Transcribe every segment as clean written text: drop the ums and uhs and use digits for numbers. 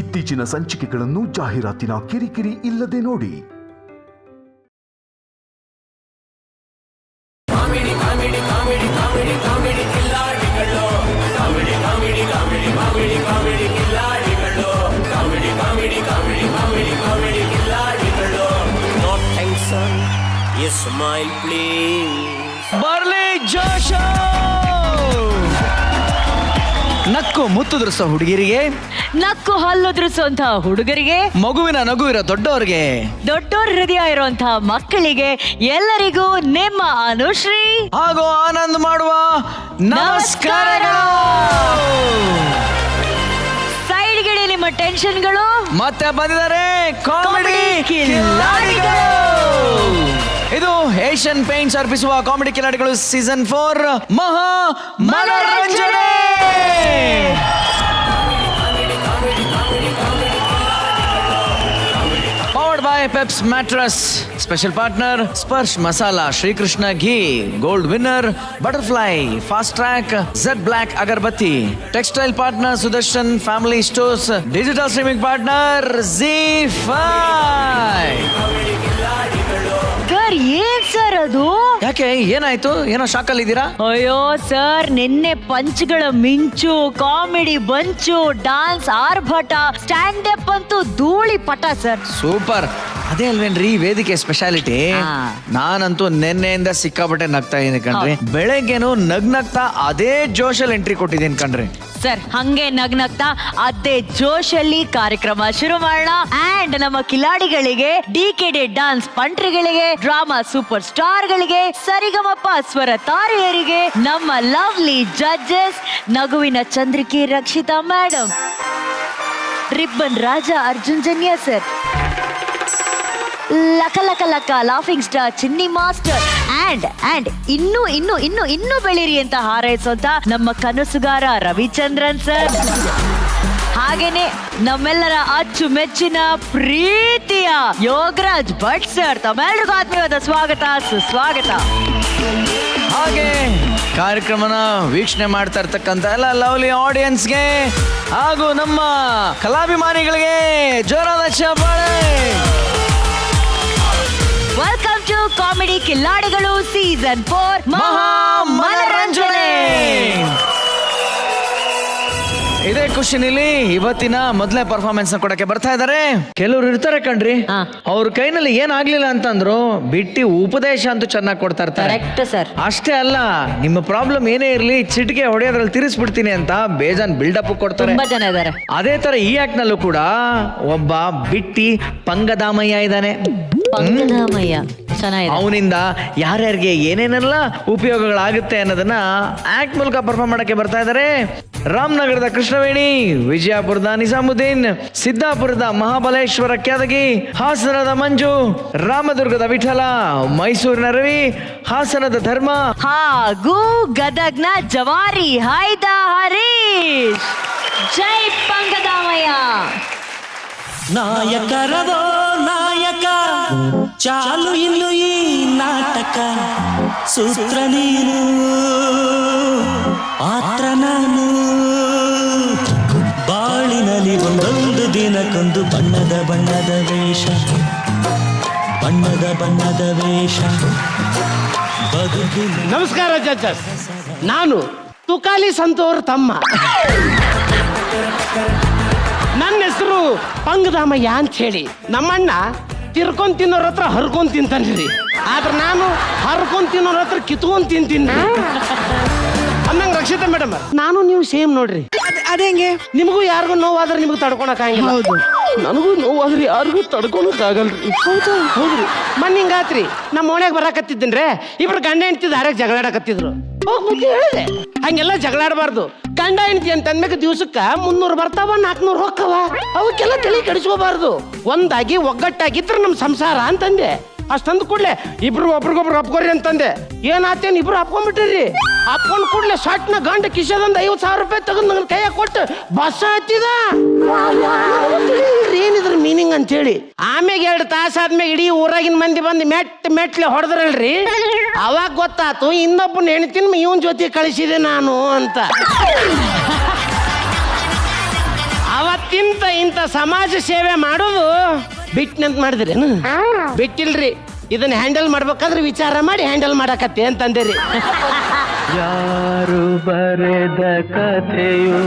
ಇತ್ತೀಚಿನ ಸಂಚಿಕೆಗಳನ್ನು ಜಾಹೀರಾತಿನ ಕಿರಿಕಿರಿ ಇಲ್ಲದೆ ನೋಡಿ. Smile please. ಬರ್ಲಿ ಜೋಶ. ನಕ್ಕು ಮುತ್ತುದ್ರಸೋ ಹುಡುಗಿರಿಗೆ, ನಕ್ಕು ಹಲ್ಲುದ್ರಿಸುವಂತ ಹುಡುಗರಿಗೆ, ಮಗುವಿನ ನಗು ಇರೋ ದೊಡ್ಡವರಿಗೆ, ದೊಡ್ಡೋರ್ ಹೃದಯ ಇರುವಂತಹ ಮಕ್ಕಳಿಗೆ, ಎಲ್ಲರಿಗೂ ನಿಮ್ಮ ಅನುಶ್ರೀ ಹಾಗೂ ಆನಂದ್ ಮಾಡುವ ನಮಸ್ಕಾರಗಳು. ಸೈಡ್ಗಿಡಿ ನಿಮ್ಮ ಟೆನ್ಷನ್ಗಳು. ಮತ್ತೆ ಬಂದಿದ್ದಾರೆ ಕಾಮಿಡಿ ಕಿಲಾಡಿಗಳು. ಇದು ಏಷ್ಯನ್ ಪೇಂಟ್ಸ್ ಅರ್ಪಿಸುವ ಕಾಮಿಡಿ ಕಿಲಾಡಿಗಳು ಸೀಸನ್ 4 ಮಹಾ ಮನರಂಜನೆ. Powered by Peps Mattress. Special partner Sparsh Masala, Shri Krishna Ghee, Gold winner Butterfly, Fast Track, Z Black Agarbatti. Textile partner Sudarshan Family Stores. Digital streaming partner Z5. Sir ಏನ್ sir ಅದು? ಯಾಕೆ ಏನಾಯ್ತು? ಏನೋ ಶಾಕಲ್ಲಿ ಇದ್ದೀರಾ? ಅಯ್ಯೋ sir, ನಿನ್ನೆ ಪಂಚ್ಗಳ ಮಿಂಚು, comedy bunch, dance ಆರ್ಭಟ, ಸ್ಟ್ಯಾಂಡ್ ಅಪ್ ಅಂತೂ ಧೂಳಿ ಪಟ ಸರ್. ಸೂಪರ್. ಅದೇ ಅಲ್ವೇನ್ರಿ ವೇದಿಕೆ ಸ್ಪೆಷಾಲಿಟಿ. ನಾನಂತೂ ನಿನ್ನೆಯಿಂದ ಸಿಕ್ಕಾಪಟ್ಟೆ ನಗ್ತಾ ಇದೀನಿ ಕಣ್ರಿ. ಬೆಳಗ್ಗೆನು ನಗ್ನಗ್ತಾ ಅದೇ ಜೋಶಲ್ಲಿ ಎಂಟ್ರಿ ಕೊಟ್ಟಿದ್ದೀನಿ ಕಣ್ರಿ. ಸರ್ ಹಂಗೆ ನಗ್ನಗ್ತಾ ಅದೇ ಜೋಶಲ್ಲಿ ಕಾರ್ಯಕ್ರಮ ಶುರು ಮಾಡೋಣ. ಅಂಡ್ ನಮ್ಮ ಕಿಲಾಡಿಗಳಿಗೆ, DKD dance ಪಂಟ್ರಿಗಳಿಗೆ, drama super star ಗಳಿಗೆ, ಸರಿಗಮಪ್ಪ ಸ್ವರ ತಾರೆಯರಿಗೆ, ನಮ್ಮ ಲವ್ಲಿ ಜಡ್ಜಸ್ ನಗುವಿನ ಚಂದ್ರಿಕೆ ರಕ್ಷಿತಾ ಮೇಡಮ್, ರಿಬ್ಬನ್ ರಾಜ ಅರ್ಜುನ್ ಜನ್ಯ ಸರ್, ಲಕ ಲಕ ಲಕ laughing star Chinni master, and ಇನ್ನು ಬೆಳೀರಿ ಅಂತ ಹಾರೈಸುವಂತ ನಮ್ಮ ಕನಸುಗಾರ ರವಿಚಂದ್ರನ್ ಸರ್, ಹಾಗೇನೆ ನಮ್ಮೆಲ್ಲರ ಅಚ್ಚುಮೆಚ್ಚಿನ ಪ್ರೀತಿಯ ಯೋಗರಾಜ್ ಭಟ್ ಸರ್. ತಮ್ಮೆಲ್ಲರಿಗೂ ಆತ್ಮೀಯವಾದ ಸ್ವಾಗತ, ಸುಸ್ವಾಗತ. ಹಾಗೆ ಕಾರ್ಯಕ್ರಮನ ವೀಕ್ಷಣೆ ಮಾಡ್ತಾ ಇರ್ತಕ್ಕಂಥ ಎಲ್ಲ ಲವ್ಲಿ ಆಡಿಯನ್ಸ್ಗೆ ಹಾಗೂ ನಮ್ಮ ಕಲಾಭಿಮಾನಿಗಳಿಗೆ ಜೋರಾದ ಚಪ್ಪಾಳೆ. Welcome to comedy Khiladigalu season 4 ಮಹಾ ಮನರಂಜನೆ. ಇದೇ ಖುಷಿನಿಲಿ ಇವತ್ತಿನ ಮೊದಲನೇ ಪರ್ಫಾರ್ಮೆನ್ಸ್ ನ ಕೊಡಕ್ಕೆ ಬರ್ತಾ ಇದಾರೆ. ಕೆಲವ್ರು ಇರ್ತಾರೆ ಕಣ್ರಿ, ಅವ್ರ ಕೈನಲ್ಲಿ ಏನಾಗ್ಲಿಲ್ಲ ಅಂತಂದ್ರು ಬಿಟ್ಟಿ ಉಪದೇಶ ಅಂತೂ ಚೆನ್ನಾಗಿ ಕೊಡ್ತಾ ಇರ್ತಾರೆ. Correct sir. ಅಷ್ಟೇ ಅಲ್ಲ, ನಿಮ್ಮ ಪ್ರಾಬ್ಲಮ್ ಏನೇ ಇರ್ಲಿ ಚಿಟಿಕೆ ಹೊಡೆಯೋದ್ರಲ್ಲಿ ತಿರ್ಸ್ಬಿಡ್ತೀನಿ ಅಂತ ಬೇಜಾನ್ ಬಿಲ್ಡಪ್ ಕೊಡ್ತಾರೆ. ತುಂಬಾ ಜನ ಇದಾರೆ. ಅದೇ ತರ ಈ ಆಕ್ಟ್ ನಲ್ಲೂ ಕೂಡ ಒಬ್ಬ ಬಿಟ್ಟಿ ಪಂಗದಾಮಯ್ಯ ಇದ್ದಾನೆ. ಅವನಿಂದ ಯಾರ್ಯಾರಿಗೆ ಏನೇನೆಲ್ಲ ಉಪಯೋಗಗಳಾಗುತ್ತೆ ಅನ್ನೋದನ್ನ ಆಕ್ಟ್ ಮೂಲಕ ಪರ್ಫಾರ್ಮ್ ಮಾಡಕ್ಕೆ ಬರ್ತಾ ಇದ್ದಾರೆ. ರಾಮನಗರದ ಕೃಷ್ಣವೇಣಿ, ವಿಜಯಪುರದ ನಿಜಾಮುದ್ದೀನ್, ಸಿದ್ದಾಪುರದ ಮಹಾಬಲೇಶ್ವರ ಕ್ಯಾದಗಿ, ಹಾಸನದ ಮಂಜು, ರಾಮದುರ್ಗದ ವಿಠಲ, ಮೈಸೂರಿನ ರವಿ, ಹಾಸನದ ಧರ್ಮ ಹಾಗೂ ಗದಗ್ನ ಜವಾರಿ ಹಾಯ್ದ ಹರೀಶ್. ಜೈ ಪಂಗದಾಮಯ್ಯ. ನಾಯಕರವೋ ನಾಯಕ, ಚಾಲು ಇನ್ನು ಈ ನಾಟಕ, ಸೂತ್ರ ನೀನು ಪಾತ್ರ ನಾನು, ಬಾಳಿನಲ್ಲಿ ಒಂದೊಂದು ದಿನಕ್ಕೊಂದು ಬಣ್ಣದ ಬಣ್ಣದ ವೇಷ, ಬಣ್ಣದ ಬಣ್ಣದ ವೇಷ ಬದುಕಿನ. ನಮಸ್ಕಾರ ಜಡ್ಜಸ್, ನಾನು ತುಕಾಲಿ ಸಂತೋರ್ ತಮ್ಮ. ನನ್ನ ಹೆಸರು ಪಂಗದಾಮಯ್ಯ ಅಂತ ಹೇಳಿ. ನಮ್ಮಣ್ಣ ತಿರ್ಕೊಂಡ್ ತಿನ್ನೋರ ಹತ್ರ ಹರ್ಕೊಂಡ್ ತಿಂತಾನ್ರಿ, ಆದ್ರೆ ನಾನು ಹರ್ಕೊಂಡ್ ತಿನ್ನೋರ ಹತ್ರ ಕಿತ್ಕೊಂಡ್ ತಿಂತೀನಿ ಅನ್ನಂಗ. ರಕ್ಷಿತಾ ಮೇಡಮ್, ನಾನು ನೀವು ಸೇಮ್ ನೋಡ್ರಿ. ಅದೇಂಗೆ ನಿಮಗೂ ಯಾರಿಗೂ ನೋವಾದ್ರೆ ನಿಮ್ಗೆ ತಡ್ಕೊಳಕ್ ಆಗಿಲ್ಲ. ಹೌದು, ನನಗೂ ನೋವಾದ್ರಿ ಯಾರಿಗೂ ತಡ್ಕೊಳಕ್ ಆಗಲ್ರಿ. ಹೌದ್ರಿ. ಮನ್ನಿಂಗಾತ್ರಿ ನಮ್ಮ ಓಣ್ಯಾಗ ಬರಾಕತ್ತಿದ್ದೇನ್ರೆ, ಇಬ್ರು ಗಂಡ ಹೆಂಡ್ತಿ ದಾರ್ಯಾಗ ಜಗಳಾಡಕತ್ತಿದ್ರು. ಹೋಗ್ಬಿಟ್ಟು ಹೇಳಿದೆ ಹಂಗೆಲ್ಲ ಜಗಳಾಡಬಾರ್ದು. ಗಂಡ ಹೆಂಡ್ತಿ ಅಂತಂದ್ಮೇಲೆ ದಿವ್ಸಕ್ಕ 300 ಬರ್ತಾವ, 400 ಹೋಕ್ಕವ. ಅವಕ್ಕೆಲ್ಲ ತಲೆ ಕೆಡಿಸ್ಕೋಬಾರ್ದು. ಒಂದಾಗಿ ಒಗ್ಗಟ್ಟಾಗಿದ್ರೆ ನಮ್ ಸಂಸಾರ ಅಂತಂದೆ. ಅಷ್ಟಂದು ಕೂಡ್ಲೆ ಇಬ್ರು ಒಬ್ರಿಗೊಬ್ರು ಅಪ್ಕೋರಿ ಅಂತಂದೆ. ಏನಾತೇನ್ ಇಬ್ರು ಅಪ್ಕೊಂಡ್ಬಿಟ್ರಿ. ಅಪ್ಕೊಂಡ್ ಕೂಡ್ಲೆ ಶಾಟ್ನ ಗಂಡ ಕಿಶದಂದ 50,000 ರೂಪಾಯಿ ತಗೊಂಡ್ ನನ್ನ ಕೈಯಾಗ ಕೊಟ್ಟು ಬಸ್ ಹತ್ತಿದ. ಏನಿದ್ರ ಮೀನಿಂಗ್ ಅಂತ ಹೇಳಿ ಆಮ್ಯಾಗ 2 ತಾಸು ಆದ್ಮೇಲೆ ಇಡೀ ಊರಾಗಿನ ಮಂದಿ ಬಂದು ಮೆಟ್ಲೆ ಹೊಡೆದ್ರಲ್ರಿ. ಅವಾಗ ಗೊತ್ತಾತು ಇನ್ನೊಬ್ಬನ ಹೆಣ್ತಿನ ಇವನ್ ಜೊತೆ ಕಳಿಸಿದೆ ನಾನು ಅಂತ. ಅವತ್ತ ಮತ್ತಿಂತ ಇಂಥ ಸಮಾಜ ಸೇವೆ ಮಾಡೋದು ಬಿಟ್ನಂತ ಮಾಡಿದ್ರೇನು? ಬಿಟ್ಟಿಲ್ರಿ, ಇದನ್ನ ಹ್ಯಾಂಡಲ್ ಮಾಡ್ಬೇಕಾದ್ರೆ ವಿಚಾರ ಮಾಡಿ ಹ್ಯಾಂಡಲ್ ಮಾಡಕತ್ತೆ ಅಂತಂದೇರಿ. ಯಾರು ಬರೆದ ಕಥೆಯು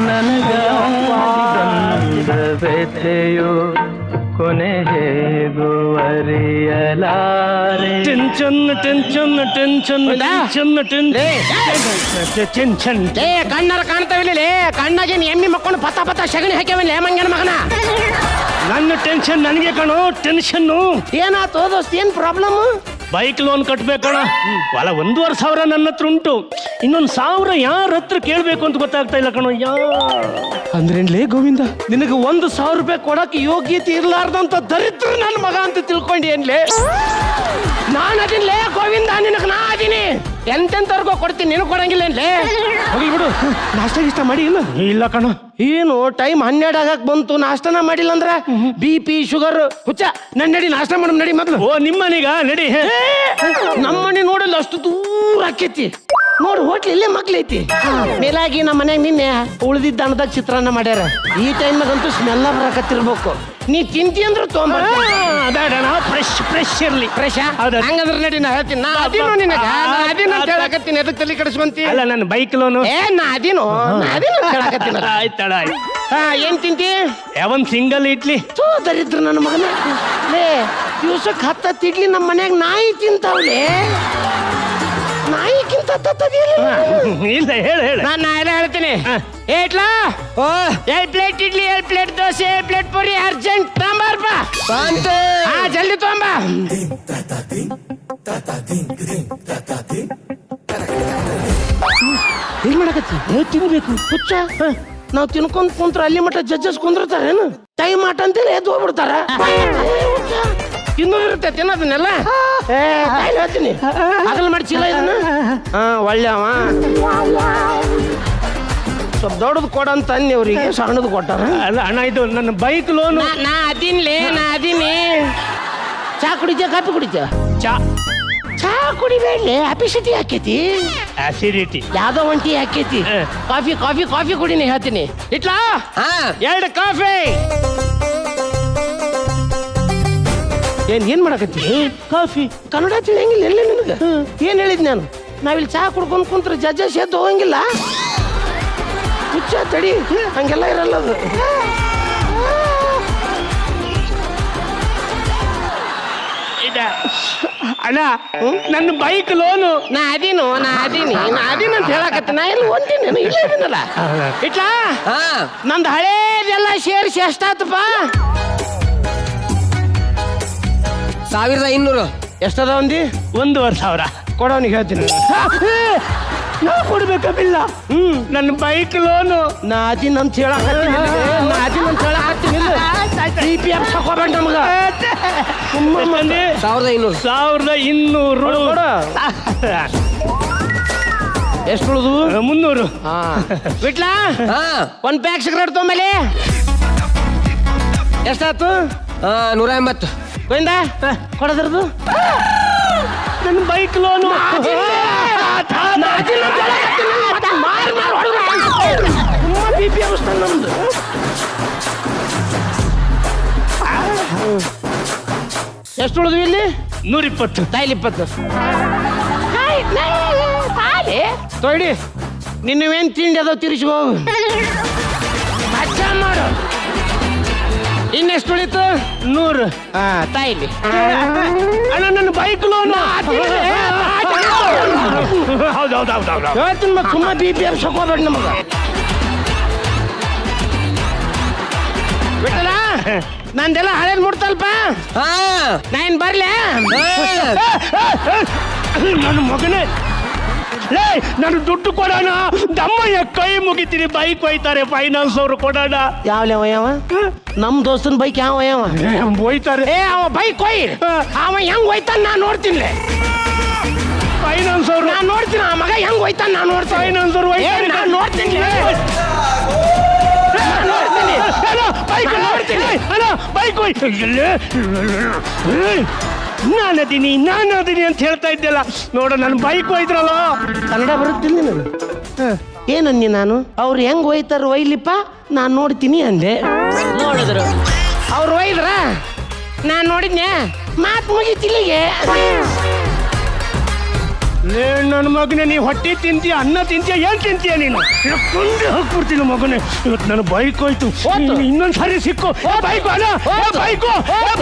ನನಗಾದ ವ್ಯಥೆಯು ಕೊನೆ ಹೇಗೂ ಅರಿಯಲಾರೆ. Tension tension tension tension tension. ಏ ಕಣ್ಣಾರ ಕಾಣ್ತಾವಿಲ್ಲ, ಕಣ್ಣಾಗೇನು ಎಮ್ಮಿ ಮಕ್ಕೊಂಡು ಪತ್ತ ಪತ್ತ ಸಗಣಿ ಹಾಕ್ಯಾವಿಲ್ಲ ಮಂಗನ ಮಗನ. ನನ್ನ ಟೆನ್ಷನ್ ನನಗೆ ಕಣೋ ಟೆನ್ಷನ್ನು. ಏನಾಯ್ತು ದೋಸ್ತ್, ಏನ್ ಪ್ರಾಬ್ಲಮ್? Bike loan ಕಟ್ಬೇಕಣ. ಹೊಲ 1,500 ನನ್ನ ಹತ್ರ ಉಂಟು, ಇನ್ನೊಂದು 1,000 ಯಾರ ಹತ್ರ ಕೇಳ್ಬೇಕು ಅಂತ ಗೊತ್ತಾಗ್ತಾ ಇಲ್ಲ ಕಣೋ. ಅಂದ್ರೇನ್ಲೇ ಗೋವಿಂದ, ನಿನಗೆ 1,000 ರೂಪಾಯಿ ಕೊಡಕ್ಕೆ ಯೋಗ್ಯತೆ ಇರ್ಲಾರ್ದಂತ ದರಿದ್ರ ನನ್ನ ಮಗ ಅಂತ ತಿಳ್ಕೊಂಡಿ ಏನ್ಲೇ? ನಾನು ಅದಿನ್ಲೇ ಗೋವಿಂದ, ನಿನಗೆ ನಾ ಅದೀನಿ. ಎಂತೆಂತವ್ರಿಗೋ ಕೊಡ್ತೀನಿ, ನಿನಗೆ ಕೊಡಂಗಿಲ್ಲ ಏನ್ಲೇ? ಹೋಗಿ ಬಿಡು, ನಾಷ್ಟ ಗಿಷ್ಟ ಮಾಡಿ ಇಲ್ಲ? ಇಲ್ಲ ಕಣೋ. ಏನು ಟೈಮ್ 12 ಆಗಕ್ ಬಂತು, ನಾಷ್ಟನ ಮಾಡಿಲ್ಲ ಅಂದ್ರ BP ಶುಗರ್ ಹುಚ್ಚ. ನನ್ನ ನಡಿ ನಾಷ್ಟ ಮಾಡ ನಡಿ ಮೊದ್ಲು. ಓ ನಿಮ್ಮನೀಗ ನಡಿ. ನಮ್ಮನೆ ನೋಡಲ್ಲ, ಅಷ್ಟು ದೂರ ಆಕೈತಿ. ನೋಡು ಹೋಟ್ಲ್ ಇಲ್ಲೇ ಮಕ್ಳೈತಿ. ಮೇಲಾಗಿ ನಮ್ಮ ಮನ್ಯಾಗ ನಿನ್ನೆ ಉಳಿದಿದ್ದ ಅನ್ನದಾಗ ಚಿತ್ರಾನ್ನ ಮಾಡ್ಯಾರ. ಈ ಟೈಮ್ನಾಗಂತೂ ಸ್ಮೆಲ್ಲ ಬರಕತ್ತಿರ್ಬೇಕು. ನೀ ತಿಂತಿ ಅಂದ್ರು ಬೇಡಣ, ಫ್ರೆಶ್ ಫ್ರೆಶ್ ಇರ್ಲಿ. ಫ್ರೆಶ್ ಹಂಗಂದ್ರೆ ನಡಿ, ನಾ ಹೇಳ್ತೀನಿ. ನಾ ಅದಿನೋ ನಿನಗ, ನಾ ಅದಿನ ಅಂತ ಹೇಳಕತ್ತೀನಿ. ಅದಕ್ಕೆ ತಲೆ ಕೆಡಿಸ್ಕೊಂತಿ? ಅಲ್ಲ ನನ್ನ ಬೈಕ್ ಲೋನು. ಏ ನಾ ಅದಿನೋ, ನಾ ಅದಿನ ಅಂತ ಹೇಳಕತ್ತೀನಿ. ಆಯ್ತಳ ಆಯ್ತು. ಏನ್ ತಿಂತಿ? ಯಾವನ್ ಸಿಂಗಲ್ ಇಡ್ಲಿ. ದರಿದ್ರ ನನ್ನ ಮಗನ. ಲೇ ದಿವ್ಸಕ್ಕೆ 10 ಇಡ್ಲಿ ನಮ್ಮ ಮನ್ಯಾಗ ನಾಯಿ ತಿಂತಾವ್ಲೇ. ನಾಯಿಗಿಂತ ಇಲ್ಲ ಹೇಳ ಹೇಳ. ನಾನು ಎಲ್ಲ ಹೇಳ್ತೀನಿ. ಏಟ್ಲಾ 2 plate idli, 2 plate dosa, 2 plate puri urgent ತಗೊಂಬಾರಪ್ಪ. ಜಲ್ದಿ ತಗೊಂಬ. ಏನ್ ಮಾಡಕತ್ತಿ? ತಿನ್ಬೇಕು ಹುಚ್ಚ. ನಾವು ತಿನ್ಕೊಂಡ್ ಕುಂತ್ರ ಅಲ್ಲಿ ಮಟ್ಟ ಜಡ್ಜಸ್ ಕುಂದಿರ್ತಾರೇನು? ಟೈಮ್ ಆಟ ಅಂತೇಳಿ ಎದ್ದು ಹೋಗ್ಬಿಡ್ತಾರ. ತಿನ್ನೋದಿರುತ್ತೆ, ತಿನ್ನೋದನ್ನೆಲ್ಲ ಹೇಳ್ತೀನಿ. ಆಗಲ್ ಮಾಡಿ ಚೀಲ ಇದನ್ನ ಒಳ್ಳೆ ಅವ ಸ್ವಲ್ಪ ದೊಡ್ಡದು ಕೊಡಂತ ಅವ್ರಿಗೆ ಸಣ್ಣದು ಕೊಟ್ಟಾರ. ಅಲ್ಲ ಅಣ್ಣ, ಇದು ನನ್ನ ಬೈಕ್ ಲೋನು. ನಾ ಅದೀನ್ಲೇ, ನಾ ಅದೀನಿ. ಚಾ ಕುಡಿತೀಯ ಕಾಫಿ ಕುಡಿತೀಯ? ಚಾ ಕುಡಿಬೇಡ್ಲಿ, ಅಪಿಸಿಟಿ ಹಾಕೈತಿ. ಆಸಿಡಿಟಿ ಯಾವ್ದೋ ಒಂಟಿ ಹಾಕೈತಿ. ಕಾಫಿ ಕಾಫಿ ಕಾಫಿ ಕುಡಿನಿ ಹೇಳ್ತೀನಿ. ಇಟ್ಲಾ 2 ಕಾಫಿ. ಏನ್ ಮಾಡಕತ್ತಿ? ಕಾಫಿ. ಕನ್ನಡ ತಿಳಿಯಂಗಿಲ್ಲ ಎಲ್ಲ ನಿನಗ? ಏನ್ ಹೇಳಿದ್ ನಾನು? ನಾವಿಲ್ಲಿ ಚಹಾ ಕುಡ್ಕೊಂಡ್ ಕುಂತ್ರ ಜಡ್ಜಸ್ ಎದ್ದು ಹೋಗಂಗಿಲ್ಲ. ಹುಚ್ಚ ತಡಿ, ಹಂಗೆಲ್ಲ ಇರಲ್ಲ ಅದು. ಅಣ್ಣ ನನ್ನ ಬೈಕ್ ಲೋನು. ನಾ ಅದೀನಿ ಅಂತ ಹೇಳಕತ್ತ. ನಾ ಎಲ್ಲಿ ಒಂದಿನ ಇಲ್ಲ ಇದೀನಲ್ಲ. ಇಟ್ಲಾ ನಂದು ಹಳೇದೆಲ್ಲ ಸೇರಿಸಿ ಎಷ್ಟಾತಪ್ಪ? 1500. ಎಷ್ಟದ ಒಂದಿ? 1,500 ಕೊಡೋನಿಗೆ ಹೇಳ್ತೀನಿ. ನಾ ಕೊಡ್ಬೇಕಲ್ಲ. ನನ್ನ ಬೈಕ್ ಲೋನು. ನಾ ಅದೀನಿ ಅಂತ ಹೇಳಕತ್ತೀನಿ. CPF ತಗೋಬೇಡ ನಮಗ. 1,200. ಎಷ್ಟು ಉಳಿದು? 300. ಬಿಟ್ಲಾ 1 ಪ್ಯಾಕ್ ಸಿಗರೇಟ್ ತೊಂಬಲಿ. ಎಷ್ಟಾಯ್ತು? 180. ಗೋವಿಂದ ಕೊಡದ್ರದು ನನ್ನ ಬೈಕ್ ಲೋನು. BP ಅವಸ್ಥಾನ ನಮ್ದು. ಎಷ್ಟು ಉಳಿದ್ವಿ ಇಲ್ಲಿ? 120. ತಾಯಿಲಿ 20 ತೊಯ್ಡಿ. ನಿನ್ನವೇನ್ ತಿಂಡಿ ಅದಾವ ತಿರ್ಸಿ ಹೋಗು. ಮಚ್ಚ ಮಾಡು. ಇನ್ನೆಷ್ಟು ಉಳಿತು? 100. ತಾಯಿಲಿ ಅಣ್ಣ ನನ್ನ ಬೈಕ್ ಲೋನು. ಹೌದೌದು ಹೇಳ್ತೀನಿ ಮತ್ತೆ, ಸುಮ್ಮ BP ಸಕೋಬೇಡ ನಮಗ. ಬಿಟ್ಟಲ್ಲ ನಂದೆಲ್ಲ ಹಳೇದ್ ಮುಡ್ತಲ್ಪ. ನಾ ಏನ್ ಬರ್ಲೆ? ನನ್ನ ಮಗನೇ, ನಾನು ದುಡ್ಡು ಕೊಡೋಣ. ದಮ್ಮಯ್ಯ ಕೈ ಮುಗಿತೀನಿ. ಬೈಕ್ ಒಯ್ತಾರೆ, ಫೈನಾನ್ಸ್ ಅವರು ಕೊಡೋಣ. ಯಾವ ನಮ್ ದೋಸ್ತನ ಬೈಕ್ ಯಾವ ಒಯ್ತಾರೆ. ಅವ ಬೈಕ್ ಒಯ್. ಅವ ಹೆಂಗ್ ಒಯ್ತಾನ ನಾ ನೋಡ್ತೀನಿ. ಫೈನಾನ್ಸ್ ಅವರು ನಾ ನೋಡ್ತೀನಿ. ಆ ಮಗ ಹೆಂಗ್ ಒಯ್ತಾನ ನಾ ನೋಡ್ತೀನಿ. ಫೈನಾನ್ಸ್ ಅವರು ನೋಡ್ತೀನಿ. ಬೈಕ್ ನಾನದೀನಿ ಅಂತ ಹೇಳ್ತಾ ಇದ್ದೆಲ್ಲ. ನೋಡು ನನ್ನ ಬೈಕ್ ಒಯ್ದ್ರಲ್ಲ. ಕನ್ನಡ ಬರುತ್ತಿಲ್ಲ ನಿನಗೆ? ಏನನ್ನಿ ನಾನು ಅವ್ರು ಹೆಂಗ್ ಒಯ್ತಾರ ಒಯ್ಲಿಪ್ಪ ನಾನು ನೋಡ್ತೀನಿ ಅಂದೆ. ನೋಡಿದ್ರು ಅವ್ರು ಒಯ್ದ್ರ ನಾನು ನೋಡಿದ್ನೆ ಮಾತು ಮುಗಿತಿಲ್ಲಿಗೆ. ನನ್ನ ಮಗನೇ ನೀ ಹೊಟ್ಟೆ ತಿಂತೀಯ, ಅನ್ನ ತಿಂತೀಯ, ಏನ್ ತಿಂತೀಯ ನೀನು? ಕೊಂಡೆ ಹೋಗ್ಬಿಡ್ತೀನಿ ಮಗನೇ. ಇವತ್ತು ನನ್ನ ಬೈಕ್ ಹೋಯ್ತು, ಇನ್ನೊಂದ್ಸಾರಿ ಸಿಕ್ಕು. ಬೈಕು ಅಲ್ಲ, ಬೈಕು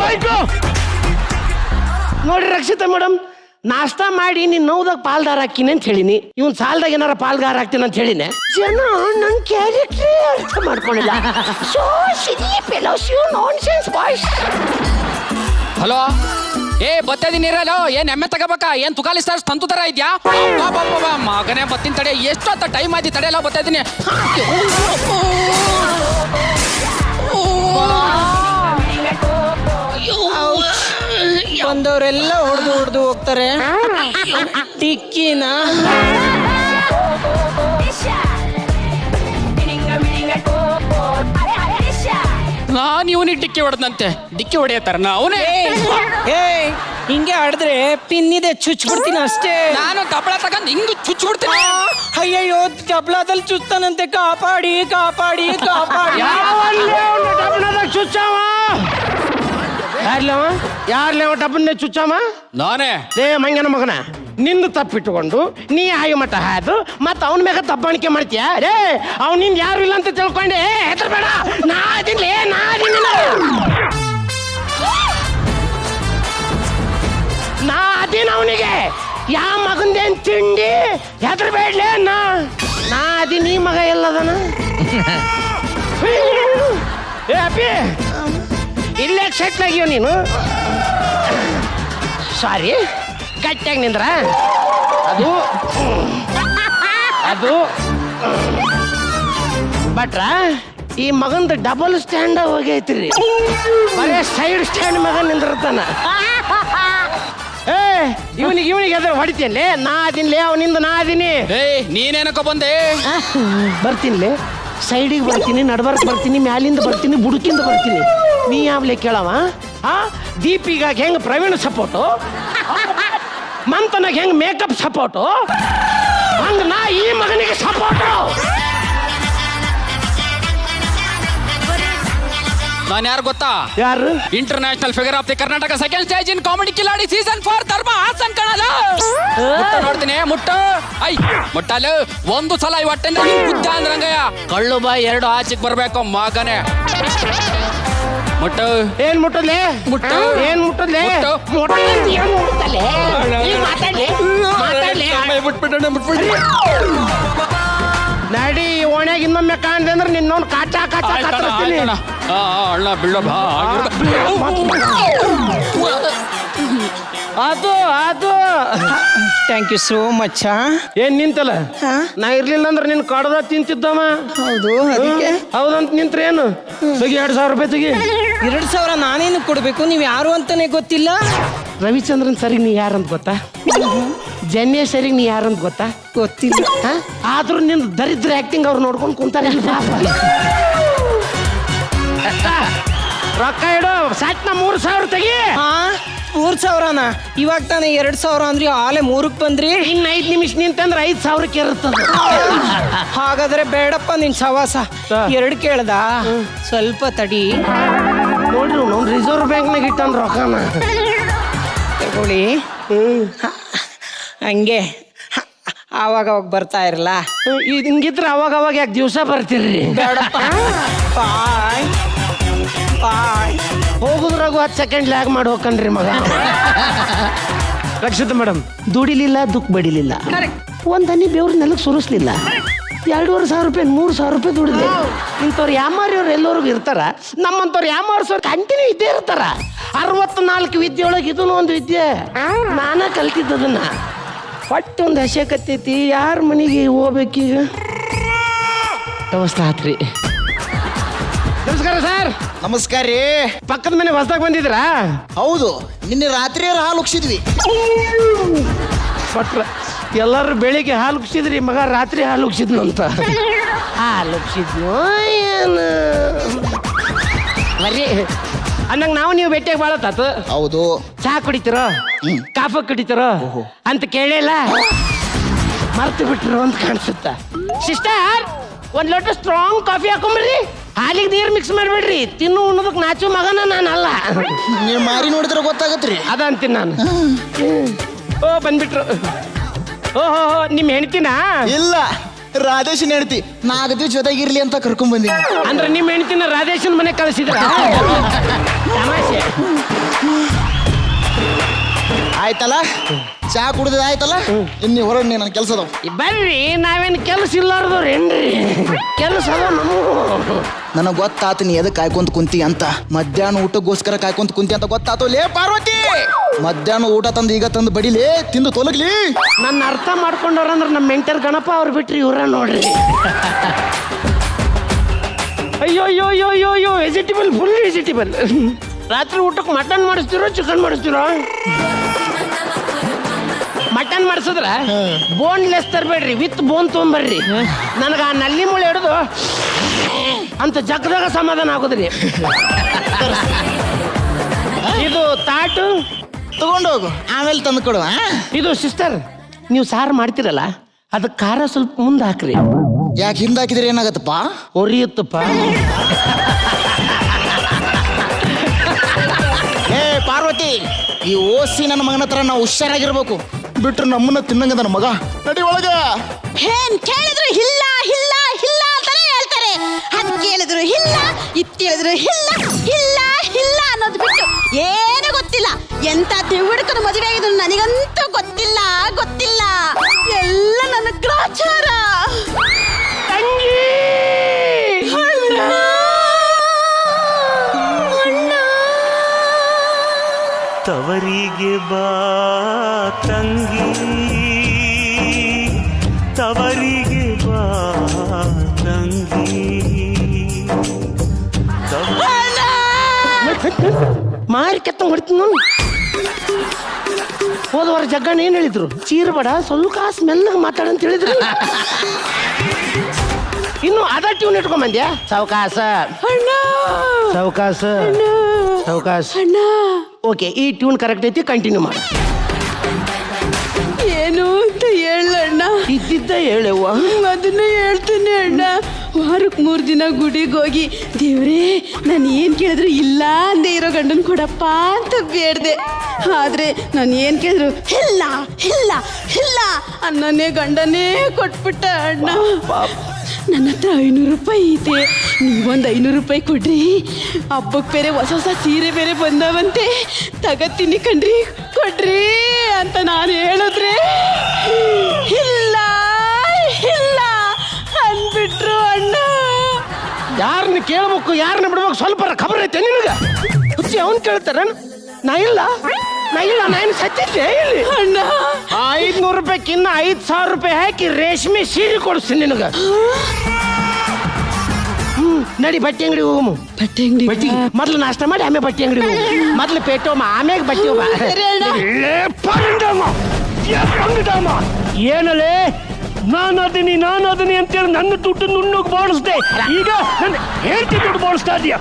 ಬೈಕು. ನೋಡ್ರಿ ರಕ್ಷಿತಾ ಮೇಡಮ್, ನಾಷ್ಟಾ ಮಾಡಿ ನೀನ್ ನೋವ್ದಾಗ ಪಾಲ್ದಾರ ಹಾಕಿನಿ ಅಂತ ಹೇಳಿನಿ. ಇವನ್ ಸಾಲದಾಗ ಏನಾರ ಪಾಲ್ಗಾರ ಹಾಕ್ತೀನಿ ಅಂತ ಹೇಳಿನಿ. ಜನ ನನ್ ಕ್ಯಾರೆಕ್ಟರ್ ಅರ್ಥ ಮಾಡ್ಕೊಂಡಿಲ್ಲ. ಹಲೋ, ಏ ಬತ್ತದಿನ ಇರಲು ಏನ್ ಎಮ್ಮೆ ತಗೋಬೇಕಾ? ಏನ್ ತುಕಾಲಿಸ್ತಾರ ತಂತು ತರ ಇದ್ಯಾ? ಮಗನೇ ಬತ್ತಿನ ತಡೆ, ಎಷ್ಟು ಅಂತ ಟೈಮ್ ಆಯ್ತು, ತಡೆಯಲ್ಲ ಬತ್ತಿದ್ದೀನಿ. ಬಂದವರೆಲ್ಲ ಹೊಡೆದು ಹೋಗ್ತಾರೆ. ಟಿಕ್ಕಿನ ನಾನ್ ಇವನಿಗೆ ಡಿಕ್ಕಿ ಹೊಡೆದಂತೆ, ಡಿಕ್ಕಿ ಹೊಡೆಯತ್ತಾರ ಅವನೇ. ಹಿಂಗೆ ಆಡಿದ್ರೆ ಪಿನ್ನಿದೆ ಚುಚ್ಬಿಡ್ತೀನಿ ಅಷ್ಟೇ. ನಾನು ತಬಳ ತಗೊಂಡ್ ಹಿಂಗ್ ಚುಚ್ಬಿಡ್ತೀನಿ. ಅಯ್ಯಯ್ಯೋ, ತಬಳದಲ್ಲಿ ಚುಚ್ತಾನಂತೆ. ಕಾಪಾಡಿ ಕಾಪಾಡಿ ಕಾಪಾಡಿ. ಡಬ್ಬಣದಾಗ ಚುಚ್ಚಾವ ಯಾರ್ಲೇವ ಡಬ್ಬನ್ನೇ ಚುಚ್ಚಾಮ? ನಾನೇ. ಲೇ ಮಂಗನ ಮಗನ, ನಿಂದು ತಪ್ಪಿಟ್ಟುಕೊಂಡು ನೀ ಹಾಯಿ ಮಠ ಹಾದು ಮತ್ತ ಅವನ ಮ್ಯಾಗ ತಬ್ಬಾಣಿಕೆ ಮಾಡ್ತೀಯ? ರೇ ಅವನಿಂದ ಯಾರು ಇಲ್ಲ ಅಂತ ತಿಳ್ಕೊಂಡೆ. ಹೆದರ್ಬೇಡ, ನಾ ಅದಿನ್ಲೇ, ನಾ ಅದಿನ ಅವನಿಗೆ. ಯಾ ಮಗಂದೇನ್ ತಿಂಡಿ? ಹೆದರ್ಬೇಡ್ಲೇ, ನಾ ಅದಿನ. ಈ ಮಗ ಎಲ್ಲದನ? ಏ ಅಪ್ಪಿ, ಇಲ್ಲೇ ಸೆಟ್ಲ್ ಆಗ್ಯವ ನೀನು. ಸಾರಿ, ಗಟ್ಟಿಯಾಗಿ ನಿಂದ್ರ. ಅದು ಬಟ್ರ ಈ ಮಗಂದ ಡಬಲ್ ಸ್ಟ್ಯಾಂಡ್ ಹೋಗೈತ್ರಿ. ಬರೇ ಸೈಡ್ ಸ್ಟ್ಯಾಂಡ್ ಮಗ ನಿಂದಿರ್ತಾನ. ಏ ಇವನಿಗೆ ಅದ್ರ ಹೊಡಿತೇನ್ಲೇ. ನಾ ಅದಿನ್ಲೇ, ಅವನಿಂದ ನಾ ಅದೀನಿ. ನೀನೇನಕ್ಕ ಬಂದೆ? ಬರ್ತೀನಿಲೇ, ಸೈಡಿಗೆ ಬರ್ತೀನಿ, ನಡ್ಬರ್ಕ್ ಬರ್ತೀನಿ, ಮ್ಯಾಲಿಂದ ಬರ್ತೀನಿ, ಬುಡುಕಿಂದ ಬರ್ತೀನಿ. ನೀ ಯಾವ್ಲೆ ಕೇಳವ? ದೀಪಿಗಾಗಿ ಹೆಂಗ್ ಪ್ರವೀಣ್ ಸಪೋರ್ಟು, ಮಂತನಾಗ ಹೆಂಗ್ ಮೇಕಪ್ ಸಪೋರ್ಟು, ಹಂಗ ನಾ ಈ ಮಗನಿಗೆ ಸಪೋರ್ಟು. ನಾನು ಯಾರು ಗೊತ್ತಾ? ಯಾರು? International figure of the Karnataka second stage in comedy Kiladi season 4 ಧರ್ಮ ಹಾಸನ್ ಕಣಲು. ನೋಡ್ತೀನಿ, ಮುಟ್ಟಲು ಒಂದು ಸಲ ಇವಟ್ಟೆ ಬುದ್ಧ ಅಂದ್ರಂಗಯ್ಯ. ಕಳ್ಳು ಬಾಯಿ ಎರಡು ಆಚೆಗೆ ಬರ್ಬೇಕು ಮಗನೇ. ಮುಟ್ಟು. ಏನ್ ಮುಟ್ಟಲೆ? ಮುಟ್ಟು. ಏನ್ ಮುಟ್ಟಲೆ? ನಡಿ, ಓಣ್ಯಾಗ ಇನ್ನೊಮ್ಮೆ ಕಾಣ್ದೆ ಅಂದ್ರೆ ನಿನ್ನೊಂದು ಕಾಟ ಕತ್ತರಿಸ್ತೀನಿ. ಅಣ್ಣ ಬಿಳ್ಳ ಬಾ. ಅದು ಥ್ಯಾಂಕ್ ಯು ಸೋ ಮಚ್. ಏನ್ ನಿಂತಲ್ಲ? ನಾ ಇರ್ಲಿಲ್ಲ ಅಂದ್ರೆ ನಿನ್ ಕಡ್ದ ತಿಂತಿದ್ದವ. ಹೌದು, ಅದಕ್ಕೆ ಹೌದಂತ ನಿಂತ್ರೆ ಏನು? ತೆಗಿ 2,000 ರೂಪಾಯಿ ತೆಗಿ. 2,000 ನಾನೇನು ಕೊಡ್ಬೇಕು? ನೀವ್ ಯಾರು ಅಂತಾನೆ ಗೊತ್ತಿಲ್ಲ. ರವಿಚಂದ್ರನ್ ಸರಿಗೆ ನೀ ಯಾರಂತ ಗೊತ್ತಾ? ಜನ್ಯ ಸರಿಗೆ ನೀ ಯಾರಂತ ಗೊತ್ತಾ? ಗೊತ್ತಿಲ್ಲ. ಆದ್ರೂ ನಿನ್ ದರಿದ್ರ ಆಕ್ಟಿಂಗ್ ಅವ್ರು ನೋಡ್ಕೊಂಡು ಕುಂತಾರೆ. ರೊಕ್ಕ ಇಡು, ಸಾಟ್ನ 3,000 ತೆಗಿ. 3,000ನ? ಇವಾಗ ತಾನೇ 2,000 ಅಂದ್ರಿ, ಆಲೆ 3ಕ್ಕೆ ಬಂದ್ರಿ. ಇನ್ನು 5 ನಿಮಿಷ ನಿಂತಂದ್ರೆ 5,000ಕ್ಕೆ ಇರುತ್ತದ. ಹಾಗಾದ್ರೆ ಬೇಡಪ್ಪ ನಿನ್ ಸವಾಸ. 2 ಕೇಳ್ದ, ಸ್ವಲ್ಪ ತಡಿ. ನೋಡ್ರಿ, ನಾವು ರಿಸರ್ವ್ ಬ್ಯಾಂಕ್ನಾಗ ಇಟ್ಟನ್ ರೊಕ್ಕನ. ತಗೊಳ್ಳಿ. ಹಂಗೆ ಆವಾಗ ಬರ್ತಾ ಇರಲ್ಲ. ಹಿಂಗಿದ್ರೆ ಅವಾಗ ಯಾಕೆ ದಿವಸ ಬರ್ತೀರಿ? ಬೇಡಪ್ಪ. ಬಾಯ್ ಬಾಯ್. ಹೋಗುದ್ರಾಗು 10 ಸೆಕೆಂಡ್ ಲ್ಯಾಗ್ ಮಾಡಿ ಹೋಗ್ಕನ್ರಿ ಮಗ. ರಕ್ಷಿತಾ ಮೇಡಮ್, ದುಡಿಲಿಲ್ಲ, ದುಃಖ ಬಡಿಲಿಲ್ಲ, ಒಂದ್ ಹನಿ ಬೇವ್ರ ನೆಲಕ್ಕೆ ಸುರಿಸ್ಲಿಲ್ಲ. 2,500 ರೂಪಾಯಿ 3,000 ರೂಪಾಯಿ ದುಡಿದೆ. ಇಂಥವ್ರು ಯಾಮಾರಿಯವ್ರು ಎಲ್ಲರಿಗೂ ಇರ್ತಾರ. ನಮ್ಮಂಥವ್ರು ಯಾಮಾರ್ಸೋರು ಕಂಟಿನ್ಯೂ ಇದ್ದೇ ಇರ್ತಾರ. 64 ವಿದ್ಯೆ ಒಳಗೆ ಇದನ್ನು ಒಂದು ವಿದ್ಯೆ. ನಾನ ಕಲ್ತಿದ್ದದನ್ನ. ಒಟ್ಟೊಂದು ಹಸೆ ಕತ್ತೈತಿ, ಯಾರ ಮನೆಗೆ ಹೋಗ್ಬೇಕೀಗ? ವ್ಯವಸ್ಥೆ ಆತ್ರಿ. ನಮಸ್ಕಾರ ಸರ್. ನಮಸ್ಕಾರ ರೀ. ಪಕ್ಕದ ಮನೆ ಹೊಸದಾಗ ಬಂದಿದ್ರಾ? ಹೌದು, ನಿನ್ನೆ ರಾತ್ರಿ ಹಾಲು ಉಗ್ಸಿದ್ವಿ. ಕೊಟ್ರ ಎಲ್ಲರೂ ಬೆಳಿಗ್ಗೆ ಹಾಲು ಉಗ್ಸಿದ್ರಿ, ಮಗ ರಾತ್ರಿ ಹಾಲು ಉಗ್ಸಿದ್ನು ಅಂತ. ಹಾಲು ಉಗ್ಸಿದ್ನು ಏನು ಬರೀ ಅನ್ನಂಗೆ ನಾವು ನೀವು ಭೇಟಿಯಾಗಿ ಬಾಳತ್ತಾತು. ಹೌದು. ಚಹಾ ಕುಡಿತಿರೋ, ಕಾಫಿ ಕುಡಿತಿರೋ ಅಂತ ಕೇಳಿಲ್ಲ. ಮರ್ತು ಬಿಟ್ರು ಅಂತ ಕಾಣಿಸುತ್ತ. ಸಿಸ್ಟರ್ ಒಂದ್ ಲೋಟ ಸ್ಟ್ರಾಂಗ್ ಕಾಫಿ ಹಾಕೊಂಬರ್ರಿ. ಹಾಲಿಗೆ ನೀರು ಮಿಕ್ಸ್ ಮಾಡ್ಬೇಡ್ರಿ. ತಿನ್ನು ಉಣ್ಣೋದಕ್ಕೆ ನಾಚು ಮಗನ ನಾನಲ್ಲ. ನೀವು ಮಾರಿ ನೋಡಿದ್ರೆ ಗೊತ್ತಾಗತ್ರಿ. ಅದ ಅಂತೀನಿ ನಾನು. ಓ ಬಂದ್ಬಿಟ್ರು. ಓಹೋ ನಿಮ್ ಹೆಣ್ತಿನ? ಇಲ್ಲ, ರಾಧೇಶನ್ ಹೇಳ್ತಿ 4 ದಿವಸ ಜೊತೆಗಿರ್ಲಿ ಅಂತ ಕರ್ಕೊಂಡ್ ಬಂದೀನಿ. ಅಂದ್ರೆ ನಿಮ್ ಹೆಣ್ತಿನ ರಾಧೇಶನ್ ಮನೆ ಕಳಿಸಿದ್ರ? ತಮಾಷೆ. ಆಯ್ತಲ್ಲ, ಚಾ ಕುಡ್ದು ಆಯ್ತಲ್ಲ, ಇನ್ನು ಹೊರಗೆ ನನ್ನ ಕೆಲಸ ಅದಾವ. ಬರ್ರಿ, ನಾವೇನು ಕೆಲಸ ಇಲ್ಲಾರ್ದವ್ರೇನ್ರಿ? ಕೆಲಸ ಅದ ನಮಗೂ. ನನಗೆ ಗೊತ್ತಾತು ನೀ ಎದಕ್ಕೆ ಕಾಯ್ಕೊಂತ ಕುಂತಿ ಅಂತ. ಮಧ್ಯಾಹ್ನ ಊಟಕ್ಕೋಸ್ಕರ ಕಾಯ್ಕೊಂತ ಕುಂತಿ ಅಂತ ಗೊತ್ತಾತು. ಲೇ ಪಾರ್ವತಿ, ಮಧ್ಯಾಹ್ನ ಊಟ ತಂದು ಈಗ ತಂದು ಬಡಿಲೇ, ತಿಂದು ತೊಲಗ್ಲಿ. ನನ್ನ ಅರ್ಥ ಮಾಡ್ಕೊಂಡವ್ರಂದ್ರೆ ನಮ್ಮ ಮೆಂಟರ್ ಗಣಪ ಅವ್ರು ಬಿಟ್ರಿ ಇವ್ರ ನೋಡ್ರಿ. ಅಯ್ಯೋ ಅಯ್ಯೋ ಅಯ್ಯೋ ಅಯ್ಯೋ ಅಯ್ಯೋ, ವೆಜಿಟೇಬಲ್ ಫುಲ್ ವೆಜಿಟೇಬಲ್. ರಾತ್ರಿ ಊಟಕ್ಕೆ ಮಟನ್ ಮಾಡಿಸ್ತಿರೋ ಚಿಕನ್ ಮಾಡಿಸ್ತಿರೋ? ಮಟನ್ ಮಾಡಿಸಿದ್ರ ಬೋನ್ಲೆಸ್ ತರಬೇಡ್ರಿ, ವಿತ್ ಬೋನ್ ತೊಗೊಂಬರ್ರಿ. ನನಗೆ ಆ ನಲ್ಲಿ ಮುಳೆ ಹಿಡಿದು ಅಂತ ಜಗದಾಗ ಸಮಾಧಾನ ಆಗೋದ್ರಿ. ಇದು ತಾಟು ತಗೊಂಡೋಗು, ಆಮೇಲೆ ತಂದು ಕೊಡುವ. ಇದು ಸಿಸ್ಟರ್, ನೀವು ಸಾರು ಮಾಡ್ತಿರಲ್ಲ ಅದಕ್ಕೆ ಖಾರ ಸ್ವಲ್ಪ ಮುಂದೆ ಹಾಕ್ರಿ. ಯಾಕೆ ಹಿಂದೆ ಹಾಕಿದ್ರೆ ಏನಾಗತ್ತಪ್ಪ? ಉರಿಯುತ್ತಪ್ಪ. ಏ ಪಾರ್ವತಿ, ಈ ಓಸಿ ನನ್ನ ಮಗನ ಹತ್ರ ನಾವು ಹುಷಾರಾಗಿರ್ಬೇಕು. ಬಿಟ್ರೆ ನಮ್ಮನ್ನ ತಿನ್ನಂಗ ನನ್ನ ಮಗ. ನಡಿ ಒಳಗ. ಏನ್ ಕೇಳಿದ್ರು ಇಲ್ಲ ಇಲ್ಲ ಇಲ್ಲ ಅಂತಾನೆ ಹೇಳ್ತಾರೆ. ಅದ್ ಕೇಳಿದ್ರು ಇಲ್ಲ, ಇದ್ ಕೇಳಿದ್ರು ಇಲ್ಲ ಇಲ್ಲ ಇಲ್ಲ ಅನ್ನೋದು ಬಿಟ್ಟು ಏನು ಗೊತ್ತಿಲ್ಲ. ಎಂತ ತಿಳುವಳಿಕನ ಮದುವೆ ಆಗಿದ್ರು ನನಗಂತೂ ಗೊತ್ತಿಲ್ಲ ಗೊತ್ತಿಲ್ಲ. ಎಲ್ಲ ನನ್ನ ಗ್ರಾಚಾರ. ತಂಗಿ ಅಣ್ಣ, ಅಣ್ಣ. ತವರಿಗೆ ಬಾ ತಂಗಿ, ತವರಿಗೆ ಬಾ ತಂಗಿ. ಮಾರಿ ಕೆತ್ತ ಹೊಡ್ತೀನಿ ನಾನು. ಹೋದವಾರ ಜಗ್ಗಣ್ಣ ಏನ್ ಹೇಳಿದ್ರು? ಚೀರ್ಬೇಡ, ಸ್ವಲ್ಪ ಮೆಲ್ಲಗೆ ಮಾತಾಡಂತ ಹೇಳಿದ್ರು. ಇನ್ನು ಅದ ಟ್ಯೂನ್ ಇಟ್ಕೊಂಬಂದ್ಯಾ? ಸಾವಕಾಶ ಸಾವಕಾಶ ಸಾವಕಾಶ. ಓಕೆ, ಈ ಟ್ಯೂನ್ ಕರೆಕ್ಟ್ ಐತಿ, ಕಂಟಿನ್ಯೂ ಮಾಡ. ಏನು ಅಂತ ಹೇಳಣ್ಣ. ಇದ್ದಿದ್ದ ಹೇಳವ್ವ. ಅದನ್ನ ಹೇಳ್ತೇನೆ ಅಣ್ಣ. ವಾರಕ್ಕೆ 3 ದಿನ ಗುಡಿಗೆ ಹೋಗಿ, ದೇವ್ರೇ ನಾನು ಏನು ಕೇಳಿದ್ರು ಇಲ್ಲ ಅಂದೇ ಇರೋ ಗಂಡನ ಕೊಡಪ್ಪ ಅಂತ ಬೇಡ್ದೆ. ಆದ್ರೆ ನಾನು ಏನು ಕೇಳಿದ್ರು ಇಲ್ಲ ಇಲ್ಲ ಇಲ್ಲ ಅನ್ನನೇ ಗಂಡನೇ ಕೊಟ್ಬಿಟ್ಟ ಅಣ್ಣ. ನನ್ನ ಹತ್ರ 500 ರೂಪಾಯಿ ಐತೆ, ನೀವೊಂದು 500 ರೂಪಾಯಿ ಕೊಡ್ರಿ. ಹಬ್ಬಕ್ಕೆ ಬೇರೆ ಹೊಸ ಹೊಸ ಸೀರೆ ಬೇರೆ ಬಂದವಂತೆ, ತಗತ್ತೀನಿ ಕಣ್ರಿ, ಕೊಡ್ರಿ ಅಂತ ನಾನು ಹೇಳಿದ್ರೆ ಇಲ್ಲ ಇಲ್ಲ ಅಂದ್ಬಿಟ್ರು ಅಣ್ಣ. ಯಾರನ್ನ ಕೇಳ್ಬೇಕು, ಯಾರನ್ನ ಬಿಡ್ಬೇಕು, ಸ್ವಲ್ಪ ಖಬರ್ ಐತೆ ನಿನಗ? ಹುಚ್ಚಿ ಅವನ್ ಕೇಳ್ತಾರ? ನಾ ಇಲ್ಲ ನಾನು ಸತ್ತಿದ್ದೆ ಇಲ್ಲಿ ಅಣ್ಣ. 500 ರೂಪಾಯಿಕಿನ್ನ 5,000 ರೂಪಾಯಿ ಹಾಕಿ ರೇಷ್ಮೆ ಸೀರೆ ಕೊಡಿಸ್ತೀನಿ ನಿನಗ. ನಡಿ ಬಟ್ಟೆ ಅಂಗಡಿ ಹೋಗು. ಬಟ್ಟೆ ಅಂಗಡಿ ಬಟ್ಟಿ ಮೊದ್ಲು ನಾಷ್ಟ ಮಾಡಿ ಆಮೇಲೆ ಬಟ್ಟೆ ಅಂಗಡಿ ಹೋಗು. ಮೊದ್ಲು ಪೇಟೋಮ ಆಮ್ಯಾಗ ಬಟ್ಟೆ ಹೋಗ. ಏನಲ್ಲೇ ನಾನು ಅದೀನಿ ಅಂತೇಳಿ ನನ್ನ ದುಡ್ಡು ನುಣ್ಣಗೆ ಬೋಳಿಸ್ದೆ. ಈಗ ನನ್ನ ಹೇಳ್ತಿ ದುಡ್ಡು ಬೋಳಿಸ್ತಾ ಇದೀಯ.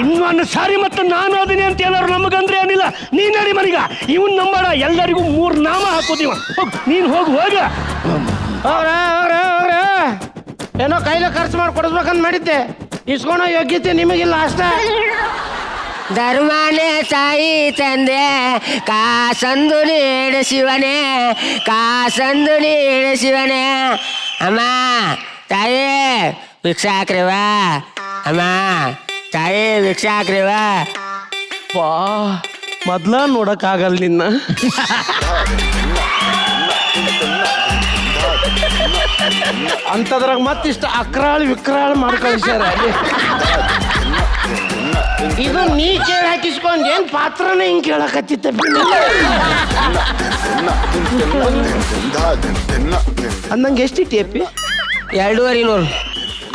ಇನ್ನೊಂದು ಸಾರಿ ಮತ್ತೆ ನಾನು ಅದೀನಿ ಅಂತ ಏನಾರು ನಮಗಂದ್ರೆ ಏನಿಲ್ಲ. ನೀನ್ ನಡಿ ಮನಿಗ. ಇವನ್ ನಂಬಾಡ, ಎಲ್ಲರಿಗೂ 3 ನಾಮ ಹಾಕೋದೀವ. ನೀನ್ ಹೋಗ ಏನೋ ಕೈಲ ಖರ್ಚು ಮಾಡಿ ಕೊಡಿಸ್ಬೇಕಂತ ಮಾಡಿದ್ದೆ. ಇಸ್ಕೊಳೋ ಯೋಗ್ಯತೆ ನಿಮಗಿಲ್ಲ ಅಷ್ಟೇ. ಧರ್ಮನೇ ತಾಯಿ ತಂದೆ ಕಾಸಂದು ನೀಡು ಶಿವನೇ, ಕಾಸಂದು ನೀಡು ಶಿವನೇ. ಅಮ್ಮ ತಾಯಿ ಭಿಕ್ಷಾಕ್ರಿವಾ, ಅಮ್ಮ ತಾಯಿ ಭಿಕ್ಷಾಕ್ರಿವಾ. ಪಾ ಮೊದ್ಲ ನೋಡಕ್ಕಾಗಲ್ಲ ನಿನ್ನ. ಅಂತದ್ರಾಗ ಮತ್ತಿಷ್ಟ ಅಕ್ರಾಳ್ ವಿಕ್ರಾಳ್ ಮಾಡ್ಕೊಳ್ಸ್ಯಾರ. ಇದು ನೀ ಕೇಳಿ ಹಾಕಿಸ್ಕೊಂಡ್ ಏನ್ ಪಾತ್ರನೇ ಹಿಂಗ್ ಕೇಳಕತ್ತಿತ್ತ. ಅಂದಂಗೆ ಎಷ್ಟಿಟ್ಟಿ ಅಪ್ಪಿ? 2,500.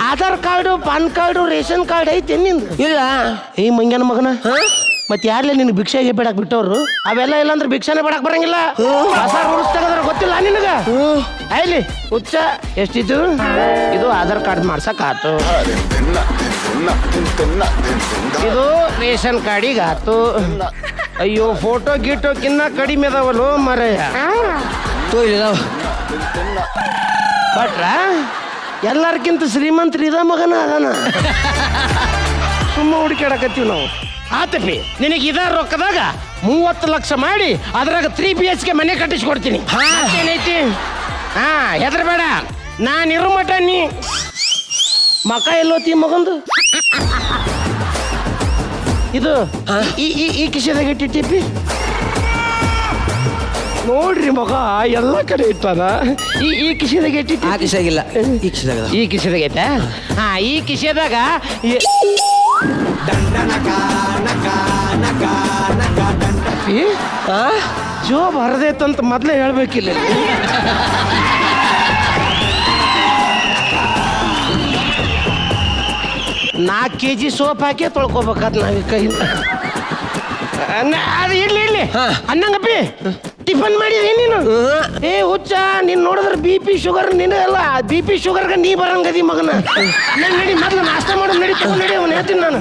Aadhaar card, PAN card, ration card ಐತೆ ನಿಂದು? ಇಲ್ಲ. ಏ ಮಂಗ್ಯನ ಮಗನ, ಮತ್ತೆ ಯಾರ್ಲೇ ನಿನ್ ಭಿಕ್ಷೆಗೆ ಬೇಡಕ್ ಬಿಟ್ಟವ್ರು? ಅವೆಲ್ಲ ಇಲ್ಲಾಂದ್ರೆ ಭಿಕ್ಷಾನೆ ಬೇಡಕ್ ಬರಂಗಿಲ್ಲ. ಹೊಸ ರೂಲ್ಸ್ ತೆಗದ್ರ ಗೊತ್ತಿಲ್ಲ ನಿನಗ? ಐಲಿ ಹುಚ್ಚ ಎಷ್ಟಿತ್ತು? ಇದು ಆಧಾರ್ ಕಾರ್ಡ್ ಮಾಡ್ಸಕ್ ಆತು, ಇದು ರೇಷನ್ ಕಾರ್ಡಿಗೆ ಆತು. ಅಯ್ಯೋ ಫೋಟೋ ಗೀಟೋಕಿನ್ನ ಕಡಿಮೆ ಅದಾವಲ್ಲೋ ಮರೆಯ. ಭಟ್ರ ಎಲ್ಲರ್ಕಿಂತ ಶ್ರೀಮಂತರು ಇದ ಮಗನ ಅದಾನ. ಸುಮ್ಮ ಹುಡುಕಾಡಕತ್ತೀವಿ ನಾವು. ಆತಪಿ ನಿನಗೆ ಇದ ರೊಕ್ಕದಾಗ 30 ಲಕ್ಷ ಮಾಡಿ ಅದ್ರಾಗ 3 BHK ಮನೆ ಕಟ್ಟಿಸ್ಕೊಡ್ತೀನಿ. ಏನೈತಿ? ಹಾ ಹೆದರ್ಬೇಡ, ನಾನಿರೋ ಮಟ ನೀ ಮಕ ಎಲ್ಲೋತಿ ಮಗಂದು. ಇದು ಈ ಕಿಶೆದಾಗ ಇಟ್ಟಿಟ್ಟಿಪಿ ನೋಡ್ರಿ ಮಗ ಎಲ್ಲ ಕಡೆ ಇಟ್ಟಾನ. ಈ ಕಿಶೆದಾಗ ಇಟ್ಟಿಟ್ಟು ಆ ಕಿಶೆಗಿಲ್ಲ, ಈ ಕಿಶೆದಾಗ. ಈ ಕಿಶೆದಾಗ ಐತೆ. ಹಾ ಈ ಕಿಶೆದಾಗ ಜೋಬ್ ಹರಿದೈತಂತ ಮೊದ್ಲೇ ಹೇಳ್ಬೇಕಿಲ್ಲ. 4 kg ಸೋಪ್ ಹಾಕಿ ತೊಳ್ಕೊಬೇಕಾದ್ ನಾವೀ ಕೈಯಿಂದ. ಅದು ಇರ್ಲಿ ಅನ್ನಂಗಪ್ಪಿ ಟಿಫನ್ ಮಾಡಿದಿ ನೀನು? ಏ ಹುಚ್ಚ, ನೀನ್ ನೋಡಿದ್ರೆ BP ಶುಗರ್ ನಿನಗಲ್ಲ, BP ಶುಗರ್ಗೆ ನೀ ಬರಂಗದಿ ಮಗನ. ನಡಿ ಮೊದ್ಲು ನಾಷ್ಟ ಮಾಡೋ ನಡಿ, ತಗೊಂಡು ನಡಿ ಅವನು ಹೇಳ್ತೀನಿ ನಾನು.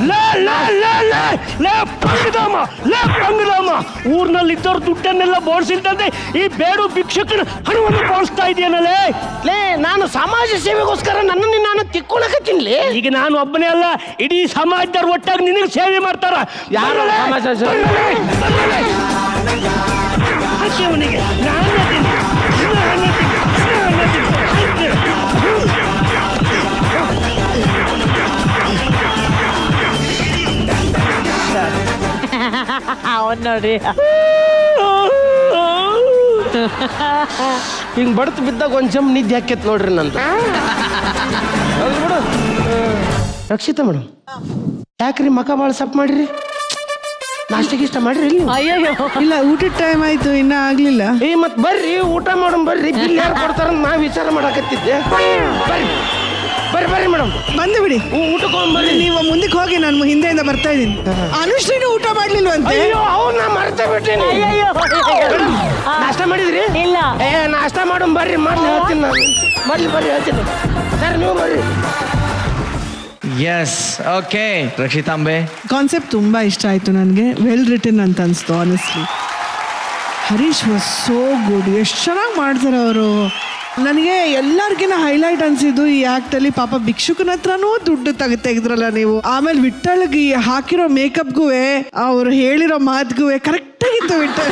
ಪಂಗದಾಮ ಊರ್ನಲ್ಲಿ ಇದ್ದವ್ರ ದುಡ್ಡನ್ನೆಲ್ಲ ಬೋಡ್ಸಿಲ್ದಂತೆ ಈ ಬೇಡು ಭಿಕ್ಷಕನ ಹಣವನ್ನು ಬೋಳಿಸ್ತಾ ಇದೆಯನಲ್ಲೇ. ಲೇ ನಾನು ಸಮಾಜ ಸೇವೆಗೋಸ್ಕರ ನನ್ನನ್ನು ನಾನು ತಿಕ್ಕೊಳಕತ್ತೀನಿಲೇ. ಈಗ ನಾನು ಒಬ್ಬನೇ ಅಲ್ಲ, ಇಡೀ ಸಮಾಜದವ್ರು ಒಟ್ಟಾಗಿ ನಿನಗೆ ಸೇವೆ ಮಾಡ್ತಾರ. ಯಾರು ಸಮಾಜ ಅವನಿಗೆ ಅವನ್ ನೋಡಿ ಹಿಂಗ್ ಬಡ್ತು ಬಿದ್ದಾಗ ಒಂದ್ ಜಮ್ ನಿದ್ದೆ ಹಾಕೈತ್ ನೋಡ್ರಿ ನಂದು. ರಕ್ಷಿತಾ ಮೇಡಮ್ ಯಾಕ್ರಿ ಮಕ ಭಾಳ ಸಪ್ ಮಾಡ್ರಿ? ನಾಷ್ಟಕ್ಕೆ ಇಷ್ಟ ಮಾಡ್ರಿ ಇಲ್ಲಿ? ಅಯ್ಯೋ ಇಲ್ಲ, ಊಟದ ಟೈಮ್ ಆಯ್ತು, ಇನ್ನ ಆಗ್ಲಿಲ್ಲ. ಏ ಮತ್ ಬರ್ರಿ ಊಟ ಮಾಡೋಣ ಬರ್ರಿ. ಬಿಲ್ ಯಾರು ಕೊಡ್ತಾರ ನಾ ವಿಚಾರ ಮಾಡಕತ್ತಿದ್ದೆ. ಬರ್ರಿ ಬರ್ರಿ ಬರ್ರಿ ಮೇಡಮ್, ಬಂದು ಬಿಡಿ. ಊಟಕ್ಕೆ ಹೋಗಿ ಬರ್ರಿ. ನೀವು ಮುಂದಕ್ಕೆ ಹೋಗಿ, ನಾನು ಹಿಂದೆಯಿಂದ ಬರ್ತಾ ಇದ್ದೀನಿ. ಅನುಶ್ರೀನು ಊಟ ಮಾಡ್ಲಿಲ್ವಂತೆ. ಅಯ್ಯೋ ಅವ್ನ ಮರ್ತ ಬಿಟ್ಟೇನಿ. ನಾಷ್ಟ ಮಾಡಿದ್ರಿ? ಇಲ್ಲ. ಏ ನಾಷ್ಟ ಮಾಡೋಣ ಬರ್ರಿ, ಮೊದ್ಲು ಹೇಳ್ತೀನಿ ನಾನು. ಮೊದ್ಲು ಬರ್ರಿ ಹೇಳ್ತೀನಿ ಸರ್, ನೀವು ಬರ್ರಿ. ಎಸ್ ಓಕೆ ರಕ್ಷಿತಾಂಬೆ, ಕಾನ್ಸೆಪ್ಟ್ ತುಂಬಾ ಇಷ್ಟ ಆಯ್ತು ನನಗೆ. ವೆಲ್ ರಿಟನ್ ಅಂತ ಅನಿಸ್ತು honestly. Harish was so good. ಎಷ್ಟು ಚೆನ್ನಾಗಿ ಮಾಡ್ತಾರೆ ಅವರು. ನನಗೆ ಎಲ್ಲರಿಗಿನ ಹೈಲೈಟ್ ಅನ್ಸಿದ್ದು ಈ ಆ್ಯಕ್ಟಲ್ಲಿ ಪಾಪ ಭಿಕ್ಷುಕನ ಹತ್ರನೂ ದುಡ್ಡು ತೆಗೆದ್ರಲ್ಲ ನೀವು. ಆಮೇಲೆ ವಿಠಲ್ಗೆ ಹಾಕಿರೋ ಮೇಕಪ್ಗೂ ಅವ್ರು ಹೇಳಿರೋ ಮಾತ್ಗೂ ಕರೆಕ್ಟಾಗಿತ್ತು Vittal.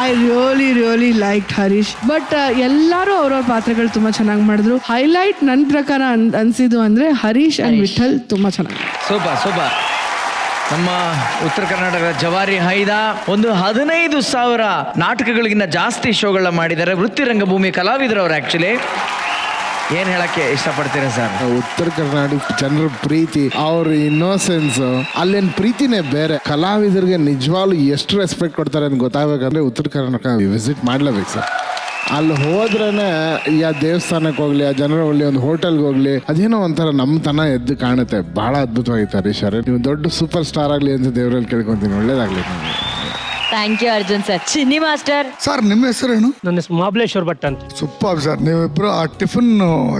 I really like Harish. But ಎಲ್ಲರೂ ಅವ್ರವ್ರ ಪಾತ್ರಗಳು ತುಂಬ ಚೆನ್ನಾಗಿ ಮಾಡಿದ್ರು. ಹೈಲೈಟ್ ನನ್ನ ಪ್ರಕಾರ ಅನ್ಸಿದ್ದು ಅಂದರೆ ಹರೀಶ್ ಆ್ಯಂಡ್ ವಿಠಲ್ ತುಂಬ ಚೆನ್ನಾಗಿ. ಸೂಪರ್. ನಮ್ಮ ಉತ್ತರ ಕರ್ನಾಟಕದ ಜವಾರಿ ಹೈದ ಒಂದು 15,000 ನಾಟಕಗಳಿಗಿಂತ ಜಾಸ್ತಿ ಶೋಗಳನ್ನ ಮಾಡಿದ್ದಾರೆ. ವೃತ್ತಿ ರಂಗಭೂಮಿ ಕಲಾವಿದರು ಅವರು. ಆಕ್ಚುಲಿ ಏನ್ ಹೇಳಕ್ಕೆ ಇಷ್ಟಪಡ್ತೀರಾ ಸರ್? ಉತ್ತರ ಕರ್ನಾಟಕ ಜನರ ಪ್ರೀತಿ, ಅವ್ರ ಇನ್ನೋಸೆನ್ಸ್, ಅಲ್ಲೇನ್ ಪ್ರೀತಿನೇ ಬೇರೆ. ಕಲಾವಿದರಿಗೆ ನಿಜವಾಗ್ಲೂ ಎಷ್ಟು ರೆಸ್ಪೆಕ್ಟ್ ಕೊಡ್ತಾರೆ ಅಂತ ಗೊತ್ತಾಗಬೇಕಂದ್ರೆ ಉತ್ತರ ಕರ್ನಾಟಕ ವಿಸಿಟ್ ಮಾಡ್ಲೇಬೇಕು ಸರ್. ಅಲ್ಲಿ ಹೋದ್ರೇನೆ ಯಾ ದೇವಸ್ಥಾನಕ್ಕೆ ಹೋಗ್ಲಿ, ಆ ಜನರ ಒಳ್ಳೆ ಒಂದು ಹೋಟೆಲ್ಗೆ ಹೋಗ್ಲಿ, ಅದೇನೋ ಒಂಥರ ನಮ್ಮತನ ಎದ್ದು ಕಾಣುತ್ತೆ. ಬಹಳ ಅದ್ಭುತವಾಗಿತ್ತು ಹರೀಶ್ ಅವರೇ. ನೀವು ದೊಡ್ಡ ಸೂಪರ್ ಸ್ಟಾರ್ ಆಗಲಿ ಅಂತ ದೇವರಲ್ಲಿ ಕೇಳ್ಕೊಂತೀನಿ. ಒಳ್ಳೇದಾಗ್ಲಿ ನಿಮಗೆ. Thank you Arjun sir. Chinni master sir, ನಿಮ್ಮ ಹೆಸರೇನು? ನನ್ನ ಹೆಸರು ಮಹಾಬಲೇಶ್ವರ್ ಭಟ್ ಅಂತ. Super sir. ನೀವಿಬ್ರು ಆ ಟಿಫನ್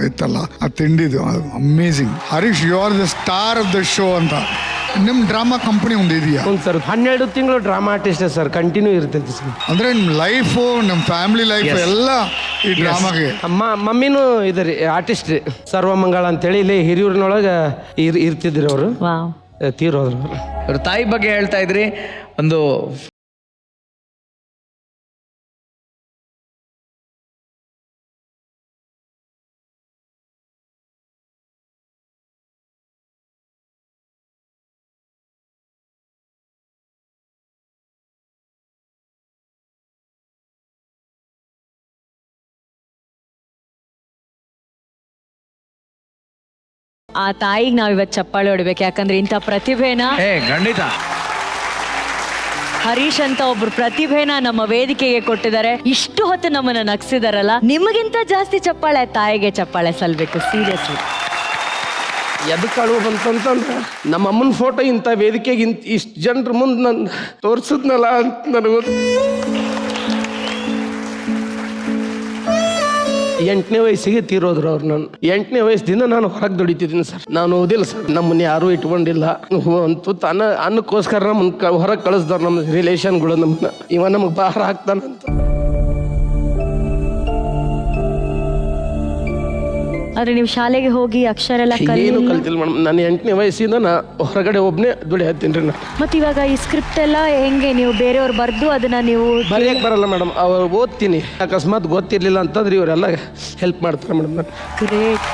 ಇತ್ತಲ್ಲ, ಆ ತಿಂಡಿದು amazing. Harish, you are the star of the show ಅಂತ. ನಿಮ್ಮ ಡ್ರಾಮಾ ಕಂಪನಿ ಒಂದು ಇದೆಯಾ? ಹ್ಞೂ ಸರ್, 12 ತಿಂಗಳು ಡ್ರಾಮಾ ಆರ್ಟಿಸ್ಟ್ ಸರ್, ಕಂಟಿನ್ಯೂ ಇರ್ತೈತಿ ಸರ್. ಅಂದ್ರೆ ನಿಮ್ಮ ಲೈಫು, ನಿಮ್ಮ ಫ್ಯಾಮಿಲಿ ಲೈಫ್ ಎಲ್ಲ ಈ ಡ್ರಾಮಾಗೆ. ಮಮ್ಮಿನೂ ಇದರಿ ಆರ್ಟಿಸ್ಟ್ ರೀ, ಸರ್ವಮಂಗಳ ಅಂತೇಳಿ ಇಲ್ಲಿ ಹಿರಿಯೂರಿನೊಳಗೆ ಇರ್ತಿದ್ರಿ ಅವರು. ತೀರೋದ್ರು. ಅವ್ರ ತಾಯಿ ಬಗ್ಗೆ ಹೇಳ್ತಾ ಇದ್ರಿ. ಒಂದು ಆ ತಾಯಿಗೆ ನಾವ್ ಇವತ್ತು ಚಪ್ಪಾಳೆ ಹೊಡಿಬೇಕು. ಯಾಕಂದ್ರೆ ಇಂಥ ಪ್ರತಿಭೆನ, ಖಂಡಿತ ಹರೀಶ್ ಅಂತ ಒಬ್ರು ಪ್ರತಿಭೆನ ನಮ್ಮ ವೇದಿಕೆಗೆ ಕೊಟ್ಟಿದ್ದಾರೆ. ಇಷ್ಟು ಹೊತ್ತು ನಮ್ಮನ್ನ ನಗ್ಸಿದಾರಲ್ಲ, ನಿಮಗಿಂತ ಜಾಸ್ತಿ ಚಪ್ಪಾಳೆ ತಾಯಿಗೆ ಚಪ್ಪಾಳೆ ಸಲ್ಬೇಕು. ಸೀರಿಯಸ್ಲಿ ಎದಕ್ಕೆ ಅಳು ಬಂತಂತಂದ್ರೆ ನಮ್ಮ ಅಮ್ಮನ ಫೋಟೋ ಇಂಥ ವೇದಿಕೆಗೆ ಇಷ್ಟು ಜನರ ಮುಂದೆ ನಾನು ತೋರಿಸಿದ್ನಲ್ಲ ಅಂತ ನನಗೆ. 8ನೇ ವಯಸ್ಸಿಗೆ ತೀರೋದ್ರು ಅವ್ರು. ನಾನು 8ನೇ ವಯಸ್ಸಿಂದ ನಾನು ಹೊರಗೆ ದುಡಿತಿದ್ದೀನಿ ಸರ್. ನಾನು ಓದಿಲ್ಲ ಸರ್, ನಮ್ಮನ್ನ ಯಾರೂ ಇಟ್ಕೊಂಡಿಲ್ಲ. ಅಂತೂ ಅನ್ನಕ್ಕೋಸ್ಕರ ನಮ್ಮನ್ನ ಹೊರಗೆ ಕಳಿಸ್ದವ್ರು ನಮ್ಮ ರಿಲೇಷನ್ಗಳು. ನಮ್ಮನ್ನ ಇವ ನಮಗೆ ಭಾರ ಹಾಕ್ತಾನಂತ. ಆದ್ರೆ ನೀವು ಶಾಲೆಗೆ ಹೋಗಿ ಅಕ್ಷರ ಎಲ್ಲ ಏನು ಕಲ್ತಿಲ್ಲ ಮೇಡಮ್. ನಾನು 8ನೇ ವಯಸ್ಸಿಂದ ನಾ ಹೊರಗಡೆ ಒಬ್ಬನೇ ದುಡಿ ಹತ್ತೀನಿ ರೀ. ಮತ್ತೆ ಇವಾಗ ಈ ಸ್ಕ್ರಿಪ್ಟ್ ಎಲ್ಲ ಹೆಂಗೆ ನೀವು ಬೇರೆಯವ್ರು ಬರ್ದು ಅದನ್ನ ನೀವು ಬರೆಯಕ್ಕೆ ಬರಲ್ಲ ಮೇಡಮ್. ಅವ್ರು ಓದ್ತೀನಿ, ಅಕಸ್ಮಾತ್ ಗೊತ್ತಿರ್ಲಿಲ್ಲ ಅಂತಂದ್ರೆ ಇವರೆಲ್ಲ ಹೆಲ್ಪ್ ಮಾಡ್ತಾರೆ ಮೇಡಮ್. ಗ್ರೇಟ್.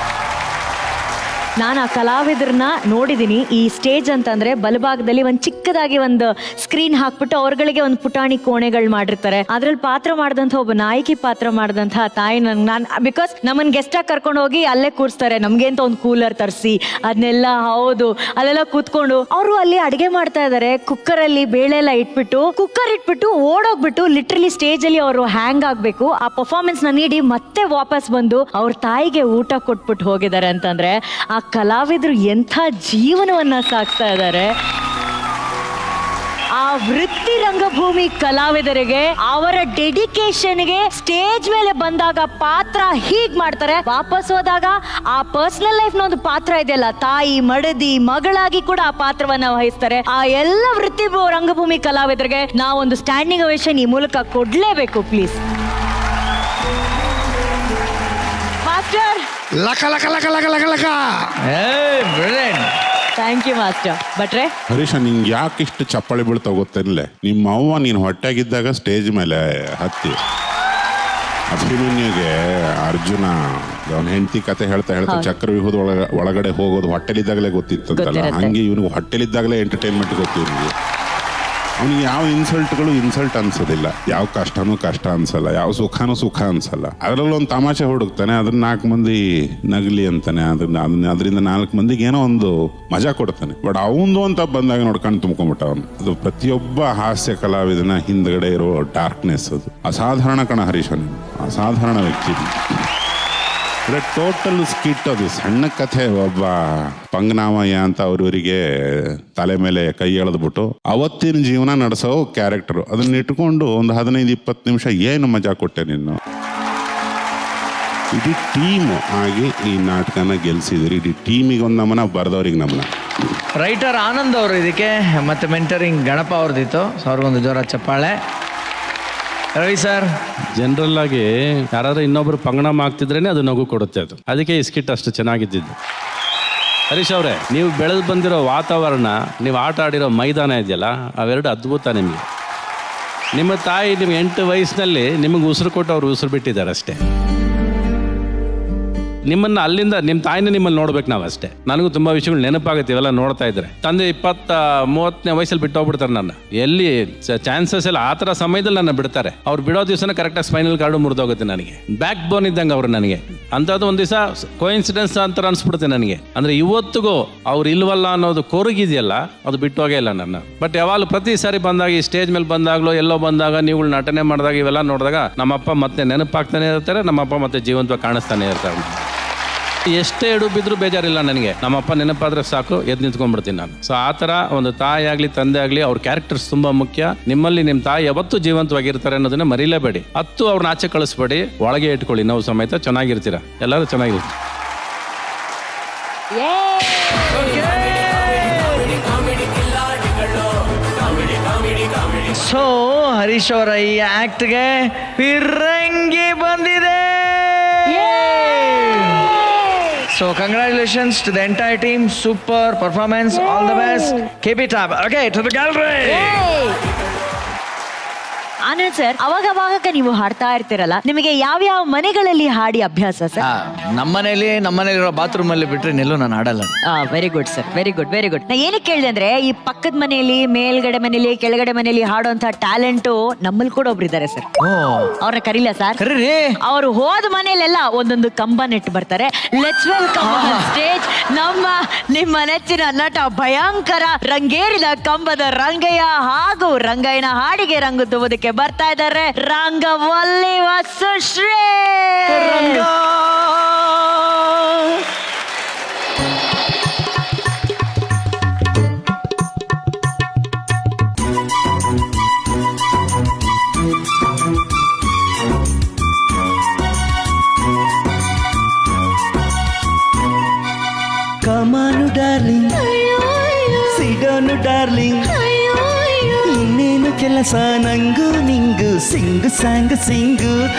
ನಾನು ಆ ಕಲಾವಿದ್ರನ್ನ ನೋಡಿದ್ದೀನಿ. ಈ ಸ್ಟೇಜ್ ಅಂತಂದ್ರೆ ಬಲಭಾಗದಲ್ಲಿ ಒಂದು ಚಿಕ್ಕದಾಗಿ ಒಂದು ಸ್ಕ್ರೀನ್ ಹಾಕ್ಬಿಟ್ಟು ಅವ್ರಗಳಿಗೆ ಒಂದು ಪುಟಾಣಿ ಕೋಣೆಗಳು ಮಾಡಿರ್ತಾರೆ. ಅದ್ರಲ್ಲಿ ಪಾತ್ರ ಮಾಡಿದಂಥ ಒಬ್ಬ ನಾಯಕಿ ಪಾತ್ರ ಮಾಡಿದಂಥ ತಾಯಿ ನಾನು ಬಿಕಾಸ್ ನಮ್ಮನ್ನ ಗೆಸ್ಟ್ ಆಗಿ ಕರ್ಕೊಂಡು ಹೋಗಿ ಅಲ್ಲೇ ಕೂರಿಸ್ತಾರೆ. ನಮ್ಗೆ ಅಂತ ಒಂದು ಕೂಲರ್ ತರಿಸಿ ಅದನ್ನೆಲ್ಲ ಹೌದು ಅಲ್ಲೆಲ್ಲ ಕೂತ್ಕೊಂಡು ಅವರು ಅಲ್ಲಿ ಅಡಿಗೆ ಮಾಡ್ತಾ ಇದ್ದಾರೆ. ಕುಕ್ಕರ್ ಅಲ್ಲಿ ಬೇಳೆ ಎಲ್ಲ ಇಟ್ಬಿಟ್ಟು ಓಡೋಗ್ಬಿಟ್ಟು ಲಿಟ್ರಲಿ ಸ್ಟೇಜ್ ಅಲ್ಲಿ ಅವರು ಹ್ಯಾಂಗ್ ಆಗ್ಬೇಕು. ಆ ಪರ್ಫಾರ್ಮೆನ್ಸ್ ನ ನೀಡಿ ಮತ್ತೆ ವಾಪಸ್ ಬಂದು ಅವ್ರ ತಾಯಿಗೆ ಊಟ ಕೊಟ್ಬಿಟ್ಟು ಹೋಗಿದ್ದಾರೆ ಅಂತಂದ್ರೆ ಆ ಕಲಾವಿದರು ಎಂಥ ಜೀವನವನ್ನ ಸಾಗಿಸ್ತಾ ಇದ್ದಾರೆ. ಆ ವೃತ್ತಿ ರಂಗಭೂಮಿ ಕಲಾವಿದರಿಗೆ ಅವರ ಡೆಡಿಕೇಶನ್ಗೆ ಸ್ಟೇಜ್ ಮೇಲೆ ಬಂದಾಗ ಪಾತ್ರ ಹೀಗ್ ಮಾಡ್ತಾರೆ, ವಾಪಸ್ ಹೋದಾಗ ಆ ಪರ್ಸನಲ್ ಲೈಫ್ ನ ಒಂದು ಪಾತ್ರ ಇದೆಯಲ್ಲ, ತಾಯಿ ಮಡದಿ ಮಗಳಾಗಿ ಕೂಡ ಆ ಪಾತ್ರವನ್ನ ವಹಿಸ್ತಾರೆ. ಆ ಎಲ್ಲ ವೃತ್ತಿ ರಂಗಭೂಮಿ ಕಲಾವಿದರಿಗೆ ನಾವೊಂದು ಸ್ಟ್ಯಾಂಡಿಂಗ್ ಓವೇಷನ್ ಈ ಮೂಲಕ ಕೊಡ್ಲೇಬೇಕು ಪ್ಲೀಸ್. ಮಾಸ್ಟರ್ ಲಕ ಲಕ ಲಕ ಲಕ ಲಕ ಲಕ. Thank you master. ಭಟ್ರೆ ಹರೀಶ, ನಿಂಗೆ ಯಾಕೆ ಇಷ್ಟು ಚಪ್ಪಾಳಿ ಬೀಳ್ತಾ ಗೊತ್ತಿರಲಿಲ್ಲ? ನಿಮ್ಮ ಅವ್ವ ನೀನು ಹೊಟ್ಟೆಗಿದ್ದಾಗ ಸ್ಟೇಜ್ ಮೇಲೆ ಹತ್ತಿ ಅಭಿಮನ್ಯುಗೆ ಅರ್ಜುನ ಅವನ ಹೆಂಡತಿ ಕತೆ ಹೇಳ್ತಾ ಚಕ್ರವ್ಯೂಹದ ಒಳಗಡೆ ಹೋಗೋದು ಹೊಟ್ಟೆಲಿದ್ದಾಗಲೇ ಗೊತ್ತಿತ್ತಂತಲ್ಲ, ಹಂಗೆ ಇವನಿಗೆ ಹೊಟ್ಟೆಲಿದ್ದಾಗಲೇ ಎಂಟರ್ಟೈನ್ಮೆಂಟ್ ಗೊತ್ತು ಇವನಿಗೆ. ಅವನಿಗೆ ಯಾವ ಇನ್ಸಲ್ಟ್ಗಳು ಇನ್ಸಲ್ಟ್ ಅನ್ಸೋದಿಲ್ಲ, ಯಾವ ಕಷ್ಟನೂ ಕಷ್ಟ ಅನ್ಸಲ್ಲ, ಯಾವ ಸುಖನೂ ಸುಖ ಅನ್ಸಲ್ಲ. ಅದರಲ್ಲಿ ಒಂದು ತಮಾಷೆ ಹುಡುಕ್ತಾನೆ, ಅದನ್ನ 4 ಮಂದಿ ನಗಲಿ ಅಂತಾನೆ, ಅದರಿಂದ 4 ಮಂದಿಗೆ ಏನೋ ಒಂದು ಮಜಾ ಕೊಡ್ತಾನೆ. ಬಟ್ ಅವಂದು ಅಂತ ಬಂದಾಗ ನೋಡ್ಕೊಂಡು ತುಂಬ್ಕೊಂಡ್ಬಿಟ್ಟ ಅವನು. ಅದು ಪ್ರತಿಯೊಬ್ಬ ಹಾಸ್ಯ ಕಲಾವಿದನ ಹಿಂದ್ಗಡೆ ಇರೋ ಡಾರ್ಕ್ನೆಸ್, ಅದು ಅಸಾಧಾರಣ ಕಣ ಹರೀಶನ್, ಅಸಾಧಾರಣ ವ್ಯಕ್ತಿ. ಟೋಟಲ್ ಸ್ಕಿಟ್, ಅದು ಸಣ್ಣ ಕಥೆ. ಒಬ್ಬ ಪಂಗನಾಮಯ್ಯ ಅಂತ ಅವರಿಗೆ ತಲೆ ಮೇಲೆ ಕೈ ಎಳೆದ್ಬಿಟ್ಟು ಅವತ್ತಿನ ಜೀವನ ನಡೆಸೋ ಕ್ಯಾರೆಕ್ಟರ್, ಅದನ್ನ ಇಟ್ಕೊಂಡು ಒಂದು 15-20 ನಿಮಿಷ ಏನು ಮಜಾ ಕೊಟ್ಟೆ ನೀನು. ಇಡೀ ಟೀಮ್ ಆಗಿ ಈ ನಾಟಕನ ಗೆಲ್ಸಿದ್ರಿ. ಇಡೀ ಟೀಮಿಗೆ ಒಂದು ನಮನ, ಬರ್ದವ್ರಿಗೆ ನಮನ. ರೈಟರ್ ಆನಂದ್ ಅವರು ಇದಕ್ಕೆ, ಮತ್ತೆ ಮೆಂಟರಿಂಗ್ ಗಣಪ ಅವ್ರದ್ದಿತ್ತು. ಸೊ ಅವ್ರಿಗೊಂದು ಜೋರ ಚಪ್ಪಾಳೆ. ರವಿ ಸರ್, ಜನರಲ್ ಆಗಿ ಯಾರಾದ್ರೂ ಇನ್ನೊಬ್ರು ಪಂಗನಾಮ ಆಗ್ತಿದ್ರೇನೆ ಅದು ನಗು ಕೊಡುತ್ತೆ. ಅದಕ್ಕೆ ಈ ಸ್ಕಿಟ್ ಅಷ್ಟು ಚೆನ್ನಾಗಿದ್ದಿದ್ದು. ಹರೀಶ್ ಅವರೇ, ನೀವು ಬೆಳೆದು ಬಂದಿರೋ ವಾತಾವರಣ, ನೀವು ಆಟ ಆಡಿರೋ ಮೈದಾನ ಇದೆಯಲ್ಲ, ಅವೆರಡು ಅದ್ಭುತ. ನಿಮ್ಮ ತಾಯಿ ನಿಮ್ಗೆ 8 ವಯಸ್ಸಿನಲ್ಲಿ ನಿಮಗೆ ಉಸಿರು ಕೊಟ್ಟು ಅವ್ರು ಉಸಿರು ಬಿಟ್ಟಿದ್ದಾರೆ ಅಷ್ಟೇ. ನಿಮ್ಮನ್ನ ಅಲ್ಲಿಂದ ನಿಮ್ಮ ತಾಯಿನ ನಿಮ್ಮಲ್ಲಿ ನೋಡ್ಬೇಕು ನಾವು ಅಷ್ಟೇ. ನನಗೂ ತುಂಬಾ ವಿಷಯಗಳು ನೆನಪಾಗುತ್ತೆ ಇವೆಲ್ಲ ನೋಡ್ತಾ ಇದ್ರೆ. ತಂದೆ 20-30ನೇ ವಯಸ್ಸಲ್ಲಿ ಬಿಟ್ಟು ಹೋಗ್ಬಿಡ್ತಾರೆ ನನ್ನ. ಎಲ್ಲಿ ಚಾನ್ಸಸ್ ಎಲ್ಲ ಆ ಥರ ಸಮಯದಲ್ಲಿ ನನ್ನ ಬಿಡ್ತಾರೆ. ಅವ್ರು ಬಿಡೋ ದಿವಸನ ಕರೆಕ್ಟಾಗಿ ಸ್ಪೈನಲ್ ಕಾರ್ಡು ಮುರಿದೋಗುತ್ತೆ ನನಗೆ. ಬ್ಯಾಕ್ ಬೋನ್ ಇದ್ದಂಗೆ ಅವರು ನನಗೆ. ಅಂಥದ್ದು ಒಂದು ದಿವಸ ಕೋಇನ್ಸಿಡೆನ್ಸ್ ಅಂತ ಅನ್ಸ್ಬಿಡುತ್ತೆ ನನಗೆ. ಅಂದ್ರೆ ಇವತ್ತಿಗೂ ಅವ್ರು ಇಲ್ವಲ್ಲ ಅನ್ನೋದು ಕೊರಗಿದೆಯಲ್ಲ, ಅದು ಬಿಟ್ಟು ಹೋಗೇ ಇಲ್ಲ ನನ್ನ. ಬಟ್ ಯಾವಾಗಲೂ ಪ್ರತಿ ಸಾರಿ ಬಂದಾಗ, ಈ ಸ್ಟೇಜ್ ಮೇಲೆ ಬಂದಾಗಲೂ ಎಲ್ಲೋ ಬಂದಾಗ, ನೀವುಗಳು ನಟನೆ ಮಾಡಿದಾಗ ಇವೆಲ್ಲ ನೋಡಿದಾಗ ನಮ್ಮಪ್ಪ ಮತ್ತೆ ನೆನಪಾಗ್ತಾನೆ ಇರ್ತಾರೆ, ನಮ್ಮಪ್ಪ ಮತ್ತೆ ಜೀವಂತವಾಗಿ ಕಾಣಿಸ್ತಾನೆ ಇರ್ತಾರೆ. ಎಷ್ಟೇ ಎಡು ಬಿದ್ದರೂ ಬೇಜಾರಿಲ್ಲ ನನಗೆ. ನಮ್ಮಪ್ಪ ನೆನಪಾದ್ರೆ ಸಾಕು, ಎದ್ದು ನಿಂತ್ಕೊಂಡ್ಬಿಡ್ತೀನಿ ನಾನು. ಸೊ ಆ ಥರ ಒಂದು ತಾಯಿ ಆಗಲಿ ತಂದೆ ಆಗಲಿ ಅವ್ರ ಕ್ಯಾರೆಕ್ಟರ್ಸ್ ತುಂಬ ಮುಖ್ಯ. ನಿಮ್ಮಲ್ಲಿ ನಿಮ್ಮ ತಾಯಿ ಯಾವತ್ತೂ ಜೀವಂತವಾಗಿರ್ತಾರೆ ಅನ್ನೋದನ್ನ ಮರೀಲೇಬೇಡಿ. ಅವ್ರನ್ನ ಆಚೆ ಕಳಿಸ್ಬೇಡಿ, ಒಳಗೆ ಇಟ್ಕೊಳ್ಳಿ, ನಾವು ಸಮೇತ ಚೆನ್ನಾಗಿರ್ತೀರ. ಎಲ್ಲರೂ ಚೆನ್ನಾಗಿರ್ತೀರ. ಸೊ ಹರೀಶ್ ಅವರ ಈ ಆಕ್ಟ್ಗೆ ಫಿರಂಗಿ ಬಂದಿದೆ. So congratulations to the entire team. Super performance. Yay. All the best. Keep it up. Okay, to the gallery. Yay. Anand sir, ಅವಾಗ ನೀವು ಹಾಡ್ತಾ ಇರ್ತೀರಲ್ಲ, ನಿಮಗೆ ಯಾವ ಮನೆಗಳಲ್ಲಿ ಹಾಡಿ ಅಭ್ಯಾಸ ಸರ್? ನಮ್ಮನೇಲಿರೋ ಬಾತ್ರೂಮ್ ಅಲ್ಲಿ ಬಿಟ್ರೆ ನೆಲ್ಲೂ ನಾನು ಹಾಡಲ್ಲ. Very good sir, very good very good. ನಾ ಏನಕ್ಕೆ ಕೇಳಿದೆ ಅಂದ್ರೆ, ಈ ಪಕ್ಕದ ಮನೆಯಲ್ಲಿ, ಮೇಲ್ಗಡೆ ಮನೆಯಲ್ಲಿ, ಕೆಳಗಡೆ ಮನೆಯಲ್ಲಿ ಹಾಡುವಂತ ಟ್ಯಾಲೆಂಟ್ ನಮ್ಮಲ್ಲಿ ಕೂಡ ಒಬ್ರು ಇದ್ದಾರೆ ಸರ್. ಅವ್ರನ್ನ ಕರೀಲ ಸರ್? ಕರೀರಿ. ಅವ್ರು ಹೋದ ಮನೆಯಲ್ಲೆಲ್ಲ ಒಂದೊಂದು ಕಂಬ ನೆಟ್ಟು ಬರ್ತಾರೆ. ಲೆಟ್ಸ್ ವೆಲ್ಕಮ್ ಆನ್ ಸ್ಟೇಜ್ ನಿಮ್ಮ ನೆಚ್ಚಿನ ನಟ, ಭಯಂಕರ ರಂಗೇರಿದ ಕಂಬದ ರಂಗಯ್ಯ ಹಾಗೂ ರಂಗಯ್ಯನ ಹಾಡಿಗೆ ರಂಗು ತುಂಬುವುದಕ್ಕೆ ಬರ್ತಾ ಇದ್ದಾರೆ ರಂಗವಲ್ಲಿ ವಸುಶ್ರೀ. ಕಮಾನು ಡಾರ್ಲಿಂಗ್, ಸಿಡೋನು ಡಾರ್ಲಿಂಗ್, ಇನ್ನೇನು ಕೆಲಸ ನಂಗು ನಿಂಗು, ಸಿಂಗು ಸಾಂಗು ಸಿಂಗು,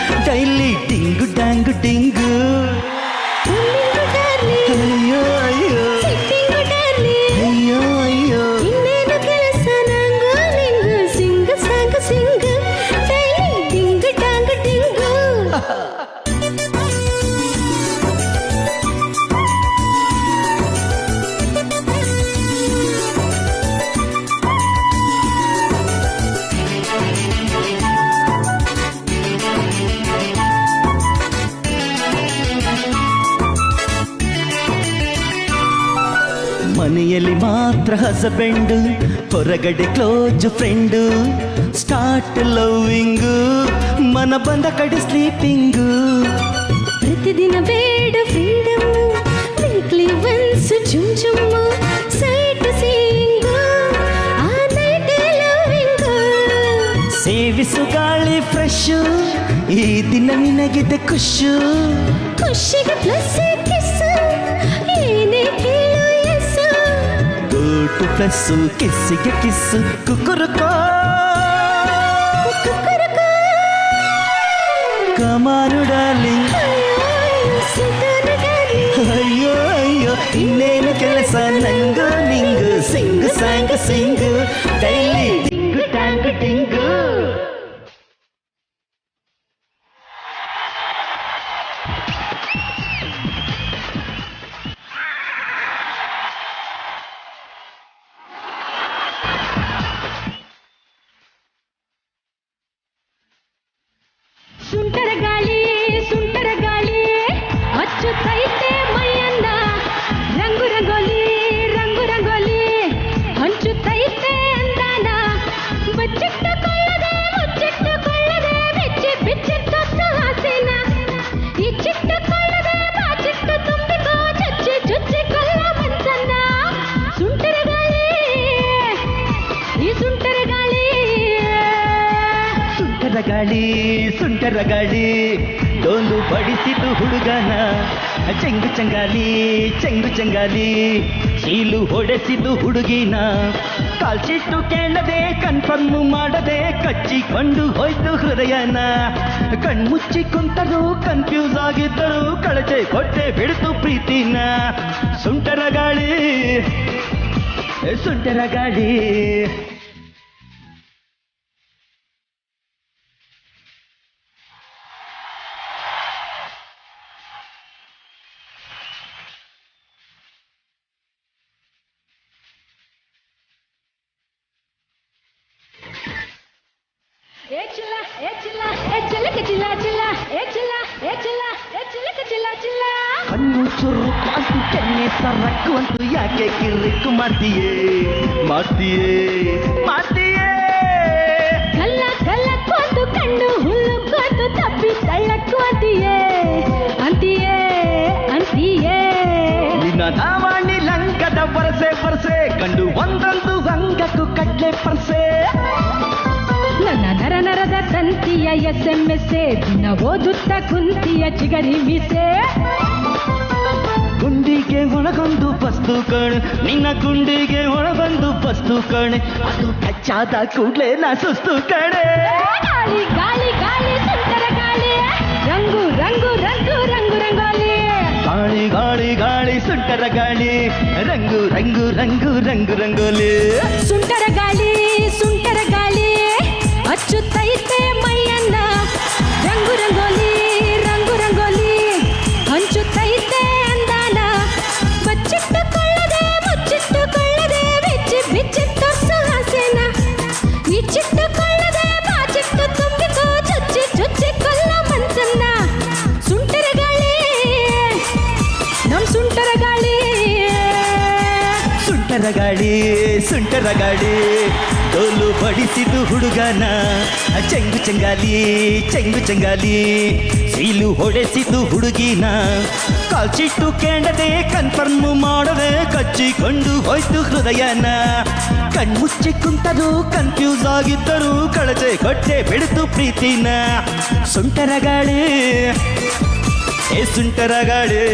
ಡೈಲಿ ಟಿಂಗು ಡಾಂಗು ಟಿಂಗು. ಮಾತ್ರ ಹಸಬೆಂಡು, ಹೊರಗಡೆ ಕ್ಲೋಸ್ ಫ್ರೆಂಡು. ಸ್ಟಾರ್ಟ್ ಲವ್ವಿಂಗು, ಮನ ಬಂದ ಕಡೆ ಸ್ಲೀಪಿಂಗು. ಪ್ರತಿದಿನ ಬೇಡ ಫ್ರೀಡಮ್, ವೀಕ್ಲಿ ಒನ್ಸ್ ಜುಮ್ ಜುಮ್, ಸೈಟ್ ಸೀಯಿಂಗು, ಆ ನೈಟ್ ಲವ್ವಿಂಗು. ಸೇವಿಸು ಗಾಳಿ ಫ್ರೆಶು, ಈ ದಿನ ನಿನಗಿದೆ ಖುಷು. ಖುಷಿಗೆ ಪ್ಲಸ್ ಕಿಸ್ಸು, ಏನೇ ಕೇಳು ಎಸ್ಸು. ಗೂಟು ಪ್ಲಸ್ಸು, ಕಿಸ್ಸಿಗೆ ಕಿಸ್ಸು. ಕುಕ್ಕುರುಕೋ ಕಮಾನು ಡಾರ್ಲಿಂಗ್. ಅಯ್ಯೋ ಅಯ್ಯೋ ಇನ್ನೇನು ಕೆಲಸ ನಂಗು ನಿಂಗು. ಸಿಂಗು ಸಾಂಗು ಸಿಂಗು, ಡೈಲಿ ಡಿಂಗು ಟ್ಯಾಂಗು ಡಿಂಗು. ಸುಂಟರ ಗಾಳಿ ಸುಂಟರ ಗಾಳಿ ಹಚ್ಚುತ್ತೈತೆ ಮೈಯನ್ನ. ರಂಗು ರಂಗೋಲಿ ರಂಗು ರಂಗೋಲಿ ಹಂಚುತ್ತೈತೆ ಅಂದಾನ. ಬಚ್ಚಿಟ್ಟುಕೊಳ್ಳದೆ ಮುಚ್ಚಿಟ್ಟುಕೊಳ್ಳದೆ ಬಿಚ್ಚಿ ಬಿಚ್ಚಿಟ್ಟು ಹಾಸೇನ. ಇಚ್ಚಿಟ್ಟುಕೊಳ್ಳದೆ ಬಾಚಿಟ್ಟು ತುಂಬಿಕೋ ಚುಚ್ಚಿ ಚುಚ್ಚಿ ಕೊಲ್ಲ ಮನ್ಸನ್ನ. ಸುಂಟರ ಗಾಳಿ ಈ ಸುಂಟರ ಗಾಳಿ. ಸುಂಟರ ಗಾಳಿ ಸುಂಟರ ಗಾಳಿ ಡೋಲು ಬಡಿಸಿತು ಹುಡುಗನ. ಚೆಂಗು ಚಂಗಾಲಿ ಚೆಂಗು ಚಂಗಾಲಿ ಶೀಲು ಹೊಡೆಸಿತು ಹುಡುಗಿನ. ಕಾಲ್ಚಿಟ್ಟು ಕೇಳದೆ ಕನ್ಫರ್ಮ್ ಮಾಡದೆ ಕಚ್ಚಿಕೊಂಡು ಹೋಯ್ತು ಹೃದಯನ. ಕಣ್ಮುಚ್ಚಿ ಕುಂತರು ಕನ್ಫ್ಯೂಸ್ ಆಗಿದ್ದರು, ಕಳಚೆ ಕೊಟ್ಟೆ ಬಿಡ್ತು ಪ್ರೀತಿನ. ಸುಂಟರ ಗಾಳಿ ಸುಂಟರ ಗಾಳಿ. ಕಣ್ಣು ಚುರುಕು ಅಂತೂ ಕೆನ್ನೆ ಸರಕು ಅಂತೂ ಯಾಕೆ ಕಿರಿಕು ಮಾಡ್ತೀಯೇ ಮಾಡ್ತೀಯೇ ಮಾಡ್ತೀಯೇ. ಕಲ್ಲ ಕಲ್ಲಕ್ಕು ಅಂದು ಕಣ್ಣು ಹುಲ್ಲುಕ್ಕು ಅಂದು ತಪ್ಪಿ ತಳ್ಳಕ್ಕು ಅಂತೀಯೇ ಅಂತೀಯೇ ಅಂತೀಯೇ. ನಿನ್ನ ಧಾವಾಣಿ ಲಂಕದ ಪರಸೆ ಪರಸೆ ಕಂಡು ಒಂದೊಂದು ಅಂಗಕ್ಕೂ ಕಡ್ಲೆ ಪರ್ಸೆ. ನನ್ನ ನರ ನರದ ತಂತಿಯ SMS ದಿನ ಓದುತ್ತ ಕುಂತಿಯ ಚಿಗರಿ ಮೀಸೆ. ಗುಂಡಿಗೆ ಒಳಗೊಂದು ಬಸ್ತು ಕಣೆ, ನಿನ್ನ ಗುಂಡಿಗೆ ಒಳಗೊಂದು ಬಸ್ತು ಕಣೆ. ಅದು ಕಚ್ಚಾದ ಕೂಡ್ಲೆ ನಾ ಸುಸ್ತು ಕಣೆ. ಗಾಳಿ ಗಾಳಿ ಗಾಳಿ ಸುಂಟರ ಗಾಳಿ ರಂಗು ರಂಗು ರಂಗು ರಂಗು ರಂಗೋಲಿ. ಗಾಳಿ ಗಾಳಿ ಗಾಳಿ ಸುಂಟರ ಗಾಳಿ ರಂಗು ರಂಗು ರಂಗು ರಂಗು ರಂಗೋಲಿ. ಸುಂಟರ ಗಾಳಿ ಸುಂಟರ ಗಾಳಿ ಹಚ್ಚುತ್ತೈತೆ ಮೈಯನ್ನ. ರಂಗು ರಂಗೋಲಿ ರಂಗು ರಂಗೋಲಿ ಹಂಚುತ್ತೈತೆ ಅಂದಾನ. ಬಚ್ಚಿಟ್ಟುಕೊಳ್ಳದೆ ಮುಚ್ಚಿಟ್ಟುಕೊಳ್ಳದೆ ಬಿಚ್ಚಿ ಬಿಚ್ಚಿಟ್ಟು ಹಾಸೇನ. ಇಚ್ಚಿಟ್ಟುಕೊಳ್ಳದೆ ಬಾಚಿಟ್ಟು ತುಂಬಿಕೋ ಚುಚ್ಚಿ ಚುಚ್ಚಿ ಕೊಲ್ಲ ಮನ್ಸನ್ನ. ಸುಂಟರ ಗಾಳಿ ನಮ್ ಸುಂಟರ ಗಾಳಿ. ಸುಂಟರ ಗಾಳಿ ಸುಂಟರ ಗಾಳಿ ಡೋಲು ಬಡಿಸಿದು ಹುಡುಗನ. ಚೆಂಗು ಚಂಗಾಲಿ ಚೆಂಗು ಚಂಗಾಲಿ ಸೀಲು ಹೊಡೆಸಿತು ಹುಡುಗಿನ. ಕಾಲ್ಚಿಟ್ಟು ಕೇಳದೆ ಕನ್ಫರ್ಮ್ ಮಾಡದೆ ಕಚ್ಚಿಕೊಂಡು ಹೋಯ್ತು ಹೃದಯನ. ಕಣ್ಮುಚ್ಚಿ ಕುಂತರು ಕನ್ಫ್ಯೂಸ್ ಆಗಿದ್ದರು, ಕಳಚೆ ಕೊಟ್ಟೆ ಬಿಡ್ತು ಪ್ರೀತಿನ. ಸುಂಟರ ಗಾಳಿ ಏ ಸುಂಟರ ಗಾಳಿ.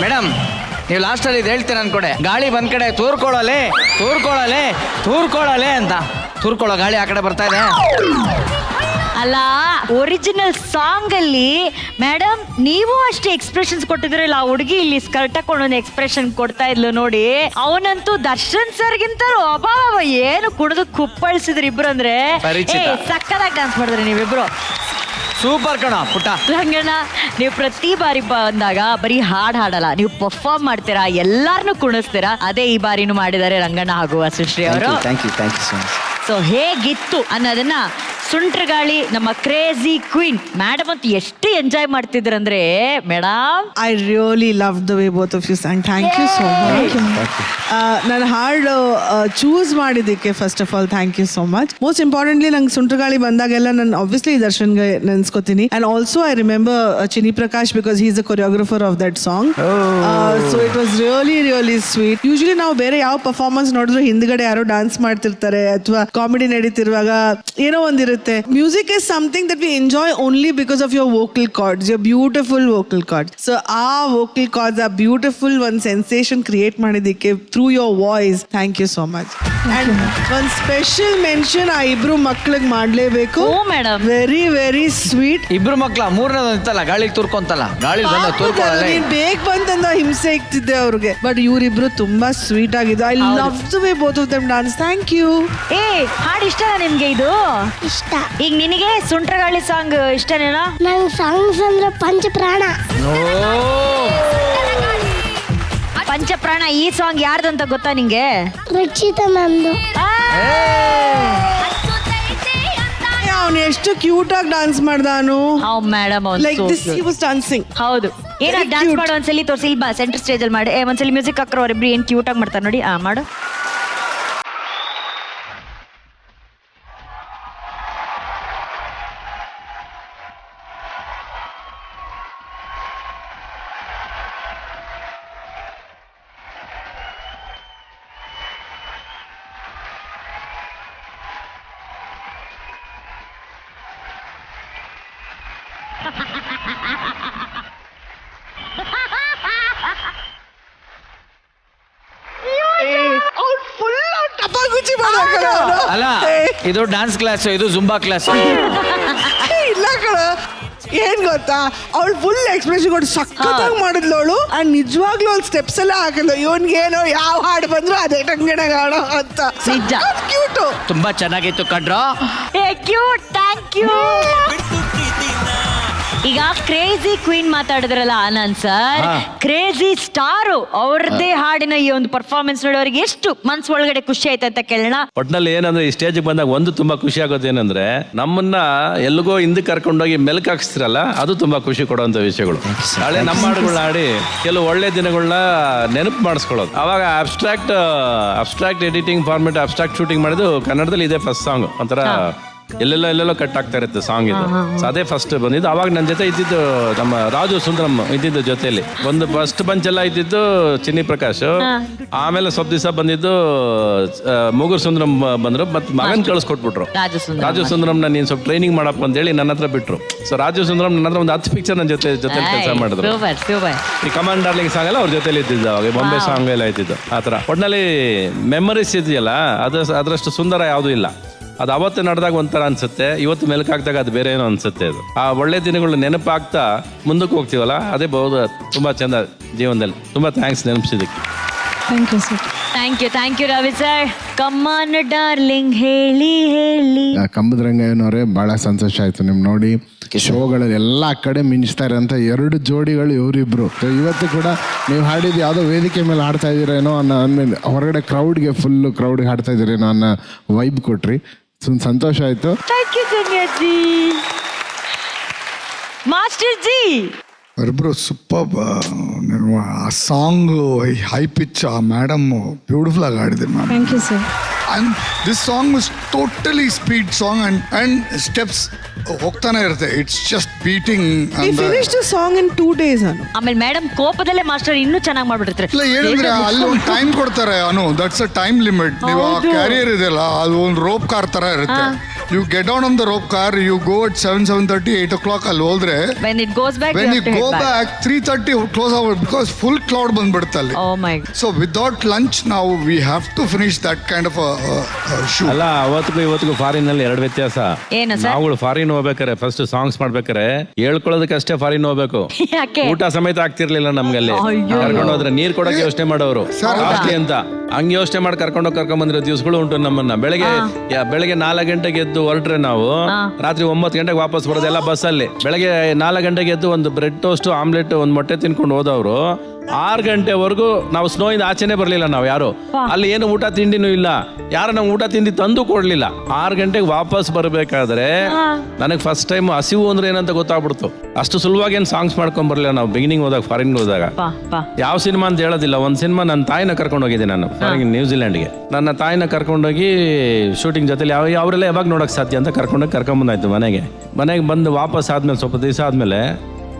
ಮೇಡಮ್ ನೀವು ಲಾಸ್ಟಲ್ಲಿ ಇದು ಹೇಳ್ತೀರ ಅನ್ಕೊಡೆ. ಗಾಳಿ ಬಂದ್ ಕಡೆ ತೂರ್ಕೊಳ್ಳಲೆ ತೂರ್ಕೊಳ್ಳಲೆ ತೂರ್ಕೊಳ್ಳಲೆ ಅಂತ. ತೂರ್ಕೊಳ್ಳೋ ಗಾಳಿ ಆ ಕಡೆ ಬರ್ತಾ ಇದೆ. ಅಲ್ಲ, ಒರಿಜಿನಲ್ ಸಾಂಗ್ ಅಲ್ಲಿ ಮೇಡಮ್ ನೀವು ಅಷ್ಟೇ ಎಕ್ಸ್ಪ್ರೆಷನ್ಸ್ ಕೊಟ್ಟಿದ್ರಲ್ಲ, ಆ ಹುಡುಗಿ ಇಲ್ಲಿ ಸ್ಕರ್ಟ್ ಹಾಕೊಂಡು ಎಕ್ಸ್ಪ್ರೆಷನ್ ಕೊಡ್ತಾ ಇದ್ಲು ನೋಡಿ. ಅವನಂತೂ ದರ್ಶನ್ ಸರ್ಗಿಂತಲೂ ಅಬ್ಬಾಬ ಏನು ಕುಡಿದು ಕುಪ್ಪಳಿಸಿದ್ರಿ ಇಬ್ರು. ಅಂದ್ರೆ ಪರಿಚಿತ. ಸಕ್ಕದಾಗಿ ಡ್ಯಾನ್ಸ್ ಮಾಡಿದ್ರಿ ನೀವಿಬ್ರು. ಸೂಪರ್ ಕಣ ಪುಟ್ಟ. ರಂಗಣ್ಣ, ನೀವು ಪ್ರತಿ ಬಾರಿ ಬಂದಾಗ ಬರೀ ಹಾಡಲ್ಲ, ನೀವು ಪರ್ಫಾರ್ಮ್ ಮಾಡ್ತೀರಾ, ಎಲ್ಲಾರನ್ನೂ ಕುಣಿಸ್ತೀರಾ. ಅದೇ ಈ ಬಾರಿನೂ ಮಾಡಿದ್ದಾರೆ ರಂಗಣ್ಣ ಹಾಗೂ ವಸುಶ್ರೀ ಅವರು. Thank you so much. So ಹೇಗಿತ್ತು ಅನ್ನೋದನ್ನ ಸುಂಟ್ರಗಾಳಿ ನಮ್ಮ ಕ್ರೇಜಿ ಕ್ವೀನ್ ಮೇಡಮ್ ಅಂತ ಎಷ್ಟು ಎಂಜಾಯ್ ಮಾಡ್ತಿದ್ರಂದ್ರೆ madam. I really love the way both of you sang. Thank you so much. ನನ್ನ ಹಾಡು ಚೂಸ್ ಮಾಡಿದ್ದಕ್ಕೆ first of all thank you so much. Most importantly ನಂಗೆ ಸುಂಟ್ರಗಾಳಿ ಬಂದಾಗೆಲ್ಲ ನಾನು ಆಬ್ವಿಯಸ್ಲಿ ದರ್ಶನ್ಗೆ ನೆನ್ಸ್ಕೊತೀನಿ. And also I remember Chini Prakash because he is a choreographer of that song. So it was really sweet. Usually ನಾವು ಬೇರೆ ಯಾವ ಪರ್ಫಾರ್ಮೆನ್ಸ್ ನೋಡಿದ್ರು ಹಿಂದ್ಗಡೆ ಯಾರೋ ಡಾನ್ಸ್ ಮಾಡ್ತಿರ್ತಾರೆ ಅಥವಾ ಕಾಮಿಡಿ ನಡೀತಿರುವಾಗ ಏನೋ ಒಂದಿರುತ್ತೆ. Music is something that we enjoy only because of your vocal cords, your beautiful vocal cords. So our vocal cords are beautiful. One sensation create ಮಾಡಿದ್ದಕ್ಕೆ through your voice. Thank you so much. And one special mention ಆ ಇಬ್ರು ಮಕ್ಕಳಿಗೆ ಮಾಡ್ಲೇಬೇಕು. Madam, very sweet. ಇಬ್ರು ಮಕ್ಳ ಮೂರನೇದು ಅಂತಲ್ಲ, ಗಾಳಿಗೆ ತುರ್ಕೊಂತಲ್ಲ, ಗಾಳಿ ಬಂದ ತುರ್ಕೊಳ್ಳಲ್ಲ. ನೀನ್ ಬೇಗ ಬಂತಂದ ಹಿಂಸೆ ಇಕ್ತಿದ್ದೆ ಅವ್ರಿಗೆ. ಬಟ್ ಇವ್ರಿಬ್ರು ತುಂಬಾ ಸ್ವೀಟ್ ಆಗಿದ್ದು. I love the way both of them dance. Thank you. ಹಾಡು ಇಷ್ಟ ನಿಮ್ಗೆ? ಇದು ಇಷ್ಟ. ಈಗ ನಿನಗೆ ಸುಂಟ್ರಗಾಳಿ ಸಾಂಗ್ ಇಷ್ಟನೇನಾ? ನಂಗೆ ಸಾಂಗ್ಸ್ ಅಂದ್ರೆ ಪಂಚಪ್ರಾಣ. ಪಂಚಪ್ರಾಣ ಈ ಸಾಂಗ್ ಯಾರ್ದು ಅಂತ ಗೊತ್ತಾ ನಿಂಗೆ? ರಕ್ಷಿತಾ ಮ್ಯಾಮ್ದು. ಅವನು ಎಷ್ಟು ಕ್ಯೂಟ್ ಆಗಿ ಡಾನ್ಸ್ ಮಾಡ್ದಾನು. Madam like this he was dancing. ಹೌದು. ಏನ ಡಾನ್ಸ್ ಮಾಡೋ ಒಂದ್ಸಲಿ ತೋರಿಸಿ. ಇಲ್ಲಿ ಬಾ, ಸೆಂಟರ್ ಸ್ಟೇಜ್ ಅಲ್ಲಿ ಮಾಡಿ. ಒಂದ್ಸಲಿ ಮ್ಯೂಸಿಕ್ ಹಾಕ್ರೋ, ಅವರಿಬ್ರು ಏನ್ ಕ್ಯೂಟ್ ಆಗಿ ಮಾಡ್ತಾರೆ ನೋಡಿ. ಮಾಡು. ಅಲ್ಲ, ಇದು ಡಾನ್ಸ್ ಕ್ಲಾಸ್, ಇದು ಜುಂಬಾ ಕ್ಲಾಸ್. ಇಲ್ಲ ಕಣ, ಏನ್ ಗೊತ್ತಾ, ಅವಳು ಫುಲ್ ಎಕ್ಸ್ಪ್ರೆಷನ್ ಕೊಟ್ಟು ಸಖತ್ತಾಗಿ ಮಾಡಿದ್ಲು ಅವಳು. ಅಂಡ್ ನಿಜವಾಗ್ಲೂ ಅವಳು ಸ್ಟೆಪ್ಸ್ ಎಲ್ಲ ಹಾಕಿದ್ಲು. ಇವನ್ಗೇನೋ ಯಾವ ಹಾಡು ಬಂದ್ರು ಅದೇ ಟಂಗಣ ಹಾಡೋ ಅಂತ. ನಿಜ, ಕ್ಯೂಟು, ತುಂಬಾ ಚೆನ್ನಾಗಿತ್ತು ಕಣ್ರೋ. ಕ್ಯೂಟ್. Thank you. ಈಗ ಕ್ರೇಜಿ ಕ್ವೀನ್ ಮಾತಾಡಿದ್ರಲ್ಲ ಆನಂದ್ ಸರ್, ಕ್ರೇಜಿ ಸ್ಟಾರು ಅವ್ರದ್ದೇ ಹಾಡಿನ ಈ ಒಂದು ಪರ್ಫಾರ್ಮೆನ್ಸ್ ನೋಡೋರಿಗೆ ಎಷ್ಟು ಮನ್ಸ್ ಒಳಗಡೆ ಖುಷಿ ಆಯ್ತು ಅಂತ ಕೇಳೋಣ. ಒಟ್ನಲ್ಲಿ ಏನಂದ್ರೆ ಈ ಸ್ಟೇಜ್ ಬಂದಾಗ ಒಂದು ತುಂಬಾ ಖುಷಿ ಆಗೋದು ಏನಂದ್ರೆ ನಮ್ಮನ್ನ ಎಲ್ಲಿಗೋ ಹಿಂದಕ್ಕೆ ಕರ್ಕೊಂಡೋಗಿ ಮೆಲ್ಕ್ ಹಾಕ್ಸ್ತಿರಲ್ಲ, ಅದು ತುಂಬಾ ಖುಷಿ ಕೊಡುವಂತ ವಿಷಯಗಳು. ನಾಳೆ ನಮ್ಮ ಹಾಡುಗಳನ್ನ ಆಡಿ ಕೆಲವು ಒಳ್ಳೆ ದಿನಗಳನ್ನ ನೆನಪು ಮಾಡಿಸ್ಕೊಳ್ಳೋದು. ಅವಾಗ abstract editing format, abstract shooting ಮಾಡಿದ್ದು ಕನ್ನಡದಲ್ಲಿ ಇದೇ ಫಸ್ಟ್ ಸಾಂಗ್. ಒಂಥರ ಎಲ್ಲೆಲ್ಲೋ ಕಟ್ ಆಗ್ತಾ ಇರುತ್ತೆ ಸಾಂಗ್ ಇದು. ಅದೇ ಫಸ್ಟ್ ಬಂದಿದ್ದು. ಅವಾಗ ನನ್ನ ಜೊತೆ ಇದ್ದಿದ್ದು ನಮ್ಮ ರಾಜು ಸುಂದರಂ ಇದ್ದಿದ್ದು ಜೊತೆಯಲ್ಲಿ. ಒಂದು ಫಸ್ಟ್ ಬಂಚ್ ಎಲ್ಲ ಇದ್ದಿದ್ದು ಚಿನ್ನಿ ಪ್ರಕಾಶ್. ಆಮೇಲೆ ಸ್ವಲ್ಪ ದಿವಸ ಬಂದಿದ್ದು ಮೂಗೂರ್ ಸುಂದರಂ ಬಂದ್ರು. ಮತ್ತೆ ಮಗನ್ ಕಳಿಸ್ಕೊಟ್ಬಿಟ್ರು. ರಾಜು ಸುಂದರಂನ ನೀನ್ ಸ್ವಲ್ಪ ಟ್ರೈನಿಂಗ್ ಮಾಡಪ್ಪ ಅಂತ ಹೇಳಿ ನನ್ನ ಹತ್ರ ಬಿಟ್ರು. ಸೊ ರಾಜು ಸುಂದರಂ ನನ್ನ ಹತ್ರ ಒಂದು 10 ಪಿಕ್ಚರ್ ನನ್ನ ಜೊತೆ ಕೆಲಸ ಮಾಡಿದ್ರು. ಈ ಕಮಾಂಡ್ ಡಾರ್ಲಿಂಗ್ ಸಾಂಗ್ ಎಲ್ಲ ಅವ್ರ ಜೊತೆಲಿ ಇದ್ದಿದ್ದು. ಅವಾಗ ಬಾಂಬೆ ಸಾಂಗ್ ಎಲ್ಲ ಇದ್ದಿದ್ದು. ಆತರ ಒಟ್ನಲ್ಲಿ ಮೆಮರೀಸ್ ಇದೆಯಲ್ಲ, ಅದರಷ್ಟು ಸುಂದರ ಯಾವುದೂ ಇಲ್ಲ. ಅದು ಅವತ್ತು ನಡೆದಾಗ ಒಂಥರ ಅನ್ಸುತ್ತೆ, ಇವತ್ತು ಮೆಲುಕು ಹಾಕಿದಾಗ ಅದು ಬೇರೆ ಏನೋ ಅನ್ಸುತ್ತೆ. ಅದು ಆ ಒಳ್ಳೆ ದಿನಗಳನ್ನ ನೆನಪಾಗ್ತಾ ಮುಂದಕ್ಕೆ ಹೋಗ್ತೀವಲ್ಲ, ಅದೇ ತುಂಬಾ ಚಂದ ಜೀವನದಲ್ಲಿ. ತುಂಬಾ ಥ್ಯಾಂಕ್ಸ್ ನೆನಪಿಸಿದಕ್ಕೆ. Thank you sir. Thank you Ravi sir. Come on darling ಹೇಳಿ. ಕಂಬದ ರಂಗಯ್ಯನವರೇ, ಬಹಳ ಸಂತೋಷ ಆಯ್ತು ನಿಮ್ ನೋಡಿ. ಶೋಗಳಲ್ಲಿ ಎಲ್ಲ ಕಡೆ ಮಿಂಚ್ತಾ ಇರೋಂಥ 2 ಜೋಡಿಗಳು ಇವರಿಬ್ರು. ಇವತ್ತು ಕೂಡ ನೀವು ಹಾಡಿದ್ದು ಯಾವುದೋ ವೇದಿಕೆ ಮೇಲೆ ಹಾಡ್ತಾ ಇದ್ದೀರೇನೋ ಅನ್ನೋ, ಹೊರಗಡೆ ಕ್ರೌಡ್ಗೆ ಕ್ರೌಡ್ಗೆ ಹಾಡ್ತಾ ಇದ್ದೀರೇನೋ ಅನ್ನೋ ವೈಬ್ ಕೊಟ್ರಿ. ಸಂತೋಷ ಆಯ್ತು. Thank you Dhanyaji. Master ji ಅವರಿಬ್ರು ಸೂಪರ್. ಆ ಸಾಂಗ್ ಹೈ ಪಿಚ್, ಆ ಮೇಡಮ್ ಬ್ಯೂಟಿಫುಲ್ ಆಗಿ ಹಾಡಿದ್ರು ma'am. Thank you sir. And this song was totally speed song and steps ಹೋಗ್ತಾನೆ ಇರುತ್ತೆ. It's just beating. We finished the song in 2 days. ಆಮೇಲೆ madam ಕೋಪದಲ್ಲೇ master ಇನ್ನೂ ಚೆನ್ನಾಗಿ ಮಾಡ್ಬಿಡ್ತಾರೆ. ಇಲ್ಲ ಹೇಳಿದ್ರೆ ಅಲ್ಲಿ ಒಂದು ಟೈಮ್ ಕೊಡ್ತಾರೆ. That's a time limit. ನೀವು ಆ ಕ್ಯಾರಿಯರ್ ಇದೆಯಲ್ಲ, ಅದು ಒಂದು ರೋಪ್ ಕಾರ್ ತರ ಇರುತ್ತೆ. You get down on the rope car, you go at 7:30, 8 o'clock ಅಲ್ಲಿ ಹೋದ್ರೆ when you go back 3:30 close ಆಗೋದು, ಬಿಕಾಸ್ ಫುಲ್ ಕ್ಲೌಡ್ ಬಂದ್ಬಿಡುತ್ತೆ ಅಲ್ಲಿ. ಸೊ ವಿದೌಟ್ ಲಂಚ್ ನಾವು we have to finish that kind of shoot. ಅಲ್ಲ, ಅವತ್ತಿಗೂ ಇವತ್ತಿಗೂ ಫಾರಿನ್ ನಲ್ಲಿ 2 ವ್ಯತ್ಯಾಸ. ನಾವುಗಳು ಫಾರಿನ್ ಹೋಗ್ಬೇಕಾರೆ ಫಸ್ಟ್ ಸಾಂಗ್ಸ್ ಮಾಡ್ಬೇಕಾರೆ ಹೇಳ್ಕೊಳ್ಳೋದಕ್ಕಷ್ಟೇ ಫಾರಿನ್ ಹೋಗ್ಬೇಕು. ಊಟ ಸಮೇತ ಆಗ್ತಿರ್ಲಿಲ್ಲ ನಮ್ಗೆ ಅಲ್ಲಿ. ಕರ್ಕೊಂಡು ಹೋದ್ರೆ ನೀರ್ ಕೊಡಕ್ಕೆ ಯೋಚನೆ ಮಾಡೋರು ಕಾಸ್ಟ್ಲಿ ಅಂತ. ಹಂಗೆ ಯೋಚನೆ ಮಾಡಿ ಕರ್ಕೊಂಡ್ಬಂದಿರೋ ದಿವಸಗಳು ಉಂಟು ನಮ್ಮನ್ನ. ಬೆಳಗ್ಗೆ 4 ಗಂಟೆಗೆ ಎದ್ದು ಹೊರಟ್ರೆ ನಾವು ರಾತ್ರಿ 9 ಗಂಟೆಗೆ ವಾಪಸ್ ಬರೋದೆಲ್ಲ ಬಸ್ಸಲ್ಲಿ. ಬೆಳಗ್ಗೆ 4 ಗಂಟೆಗೆ ಎದ್ದು ಒಂದು ಬ್ರೆಡ್ ಟೋಸ್ಟ್ ಆಮ್ಲೆಟ್ ಒಂದು ಮೊಟ್ಟೆ ತಿನ್ಕೊಂಡು ಹೋದವರು 6 ಗಂಟೆವರೆಗೂ ನಾವು ಸ್ನೋಯಿಂದ ಆಚೆನೆ ಬರಲಿಲ್ಲ ನಾವು ಯಾರು. ಅಲ್ಲಿ ಏನು ಊಟ ತಿಂಡಿನೂ ಇಲ್ಲ, ಯಾರು ನಮ್ಗೆ ಊಟ ತಿಂಡಿ ತಂದು ಕೊಡ್ಲಿಲ್ಲ. 6 ಗಂಟೆಗೆ ವಾಪಸ್ ಬರಬೇಕಾದ್ರೆ ನನಗೆ ಫಸ್ಟ್ ಟೈಮ್ ಹಸಿವು ಅಂದ್ರೆ ಏನಂತ ಗೊತ್ತಾಗ್ಬಿಡ್ತು. ಅಷ್ಟು ಸುಲಭವಾಗಿ ಏನು ಸಾಂಗ್ಸ್ ಮಾಡ್ಕೊಂಡ್ ಬರಲಿಲ್ಲ ನಾವು ಬಿಗಿನಿಂಗ್ ಹೋದಾಗ, ಫಾರಿನ್ ಹೋದಾಗ. ಯಾವ ಸಿನಿಮಾ ಅಂತ ಹೇಳೋದಿಲ್ಲ, ಒಂದು ಸಿನಿಮಾ ನನ್ನ ತಾಯಿನ ಕರ್ಕೊಂಡು ಹೋಗಿದ್ದೆ ನಾನು ಫಾರಿನ್ ನ್ಯೂಜಿಲೆಂಡ್ಗೆ. ನನ್ನ ತಾಯಿನ ಕರ್ಕೊಂಡೋಗಿ ಶೂಟಿಂಗ್ ಜೊತೆಲಿ ಅವರೆಲ್ಲ ಯಾವಾಗ ನೋಡಕ್ ಸಾಧ್ಯ ಅಂತ ಕರ್ಕೊಂಬಂದಾಯ್ತು ಮನೆಗೆ ಬಂದು ವಾಪಸ್ ಆದ್ಮೇಲೆ ಸ್ವಲ್ಪ ದಿವಸ ಆದ್ಮೇಲೆ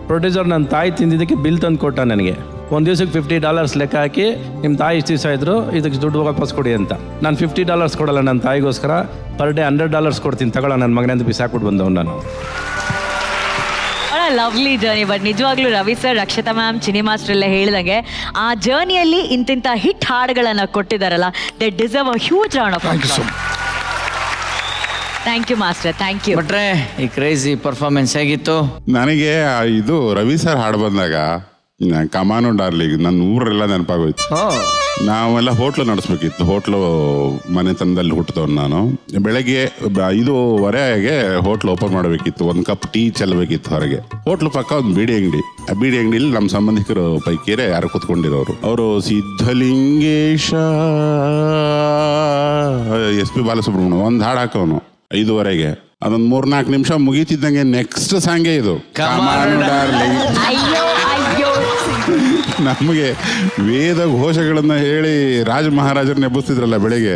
ಪ್ರೊಡ್ಯೂಸರ್ ನನ್ನ ತಾಯಿ ತಿಂದಿದ್ದಕ್ಕೆ ಬಿಲ್ ತಂದು ಕೊಟ್ಟ ನನಗೆ. ಒಂದು ದಿವಸಕ್ಕೆ $50 ಲೆಕ್ಕ ಹಾಕಿ, ನಿಮ್ಮ ತಾಯಿ ಇಷ್ಟು ದಿವಸ ಇದ್ರು, ಇದಕ್ಕೆ ದುಡ್ಡು ವಾಪಸ್ ಕೊಡಿ ಅಂತ. ನಾನು $50 ಕೊಡಲ್ಲ ನನ್ನ ತಾಯಿಗೋಸ್ಕರ, ಪರ್ ಡೇ $100 ಕೊಡ್ತೀನಿ, ತಗೊಳ್ಳ ನನ್ನ ಮಗನಂತ ಬಿಸಾಕ್ಬಿಟ್ಟು ಬಂದವ್ ನಾನು. Lovely journey. ಬಟ್ ನಿಜವಾಗ್ಲೂ Ravi sir, Rakshita ma'am, Chini master ಎಲ್ಲ ಹೇಳಿದಂಗೆ ಆ ಜರ್ನಿಯಲ್ಲಿ ಇಂತಿಂತ ಹಿಟ್ ಹಾಡುಗಳನ್ನ ಕೊಟ್ಟಿದಾರಲ್ಲ, they deserve a huge round of applause. Thank you master, thank you. ಬಟ್ರೆ ಈ ಕ್ರೇಜಿ ಪರ್ಫಾರ್ಮೆನ್ಸ್ ಹೇಗಿತ್ತು? ನನಗೆ ಇದು ರವಿ ಸರ್ ಹಾಡು ಬಂದಾಗ ಕಮಾನು ಡಾರ್ಲಿಂಗ್ ನನ್ನ ಊರೆಲ್ಲ ನೆನಪಾಗೋಯ್ತು. ನಾವೆಲ್ಲ ಹೋಟ್ಲು ನಡೆಸ್ಬೇಕಿತ್ತು. ಹೋಟ್ಲು ಮನೆತನದಲ್ಲಿ ಹುಟ್ಟಿದವ್ನು ನಾನು. ಬೆಳಗ್ಗೆ 5:15ಗೆ ಹೋಟ್ಲು ಓಪನ್ ಮಾಡಬೇಕಿತ್ತು. 1 ಕಪ್ ಟೀ ಚೆಲ್ಲಬೇಕಿತ್ತು ಹೊರಗೆ. ಹೋಟ್ಲು ಪಕ್ಕ ಒಂದು ಬೀಡಿ ಅಂಗಡಿ. ಆ ಬೀಡಿ ಅಂಗಡಿಲಿ ನಮ್ಮ ಸಂಬಂಧಿಕರು ಪೈಕಿಯರೇ ಯಾರು ಕೂತ್ಕೊಂಡಿರೋರು. ಅವರು ಸಿದ್ಧಲಿಂಗೇಶ SP ಬಾಲಸುಬ್ರಹ್ಮಣ್ಯ ಒಂದು ಹಾಡು ಹಾಕೋನು 5:15ಗೆ. ಅದೊಂದು 3-4 ನಿಮಿಷ ಮುಗೀತಿದ್ದಂಗೆ ನೆಕ್ಸ್ಟ್ ಸಾಂಗೇ ಇದು ಕಮಾನು ಡಾರ್ಲಿಂಗ್. ನಮಗೆ ವೇದ ಘೋಷಗಳನ್ನ ಹೇಳಿ ರಾಜ ಮಹಾರಾಜರನ್ನ ಎಬ್ಬಿಸ್ತಿದ್ರಲ್ಲ ಬೆಳಿಗ್ಗೆ,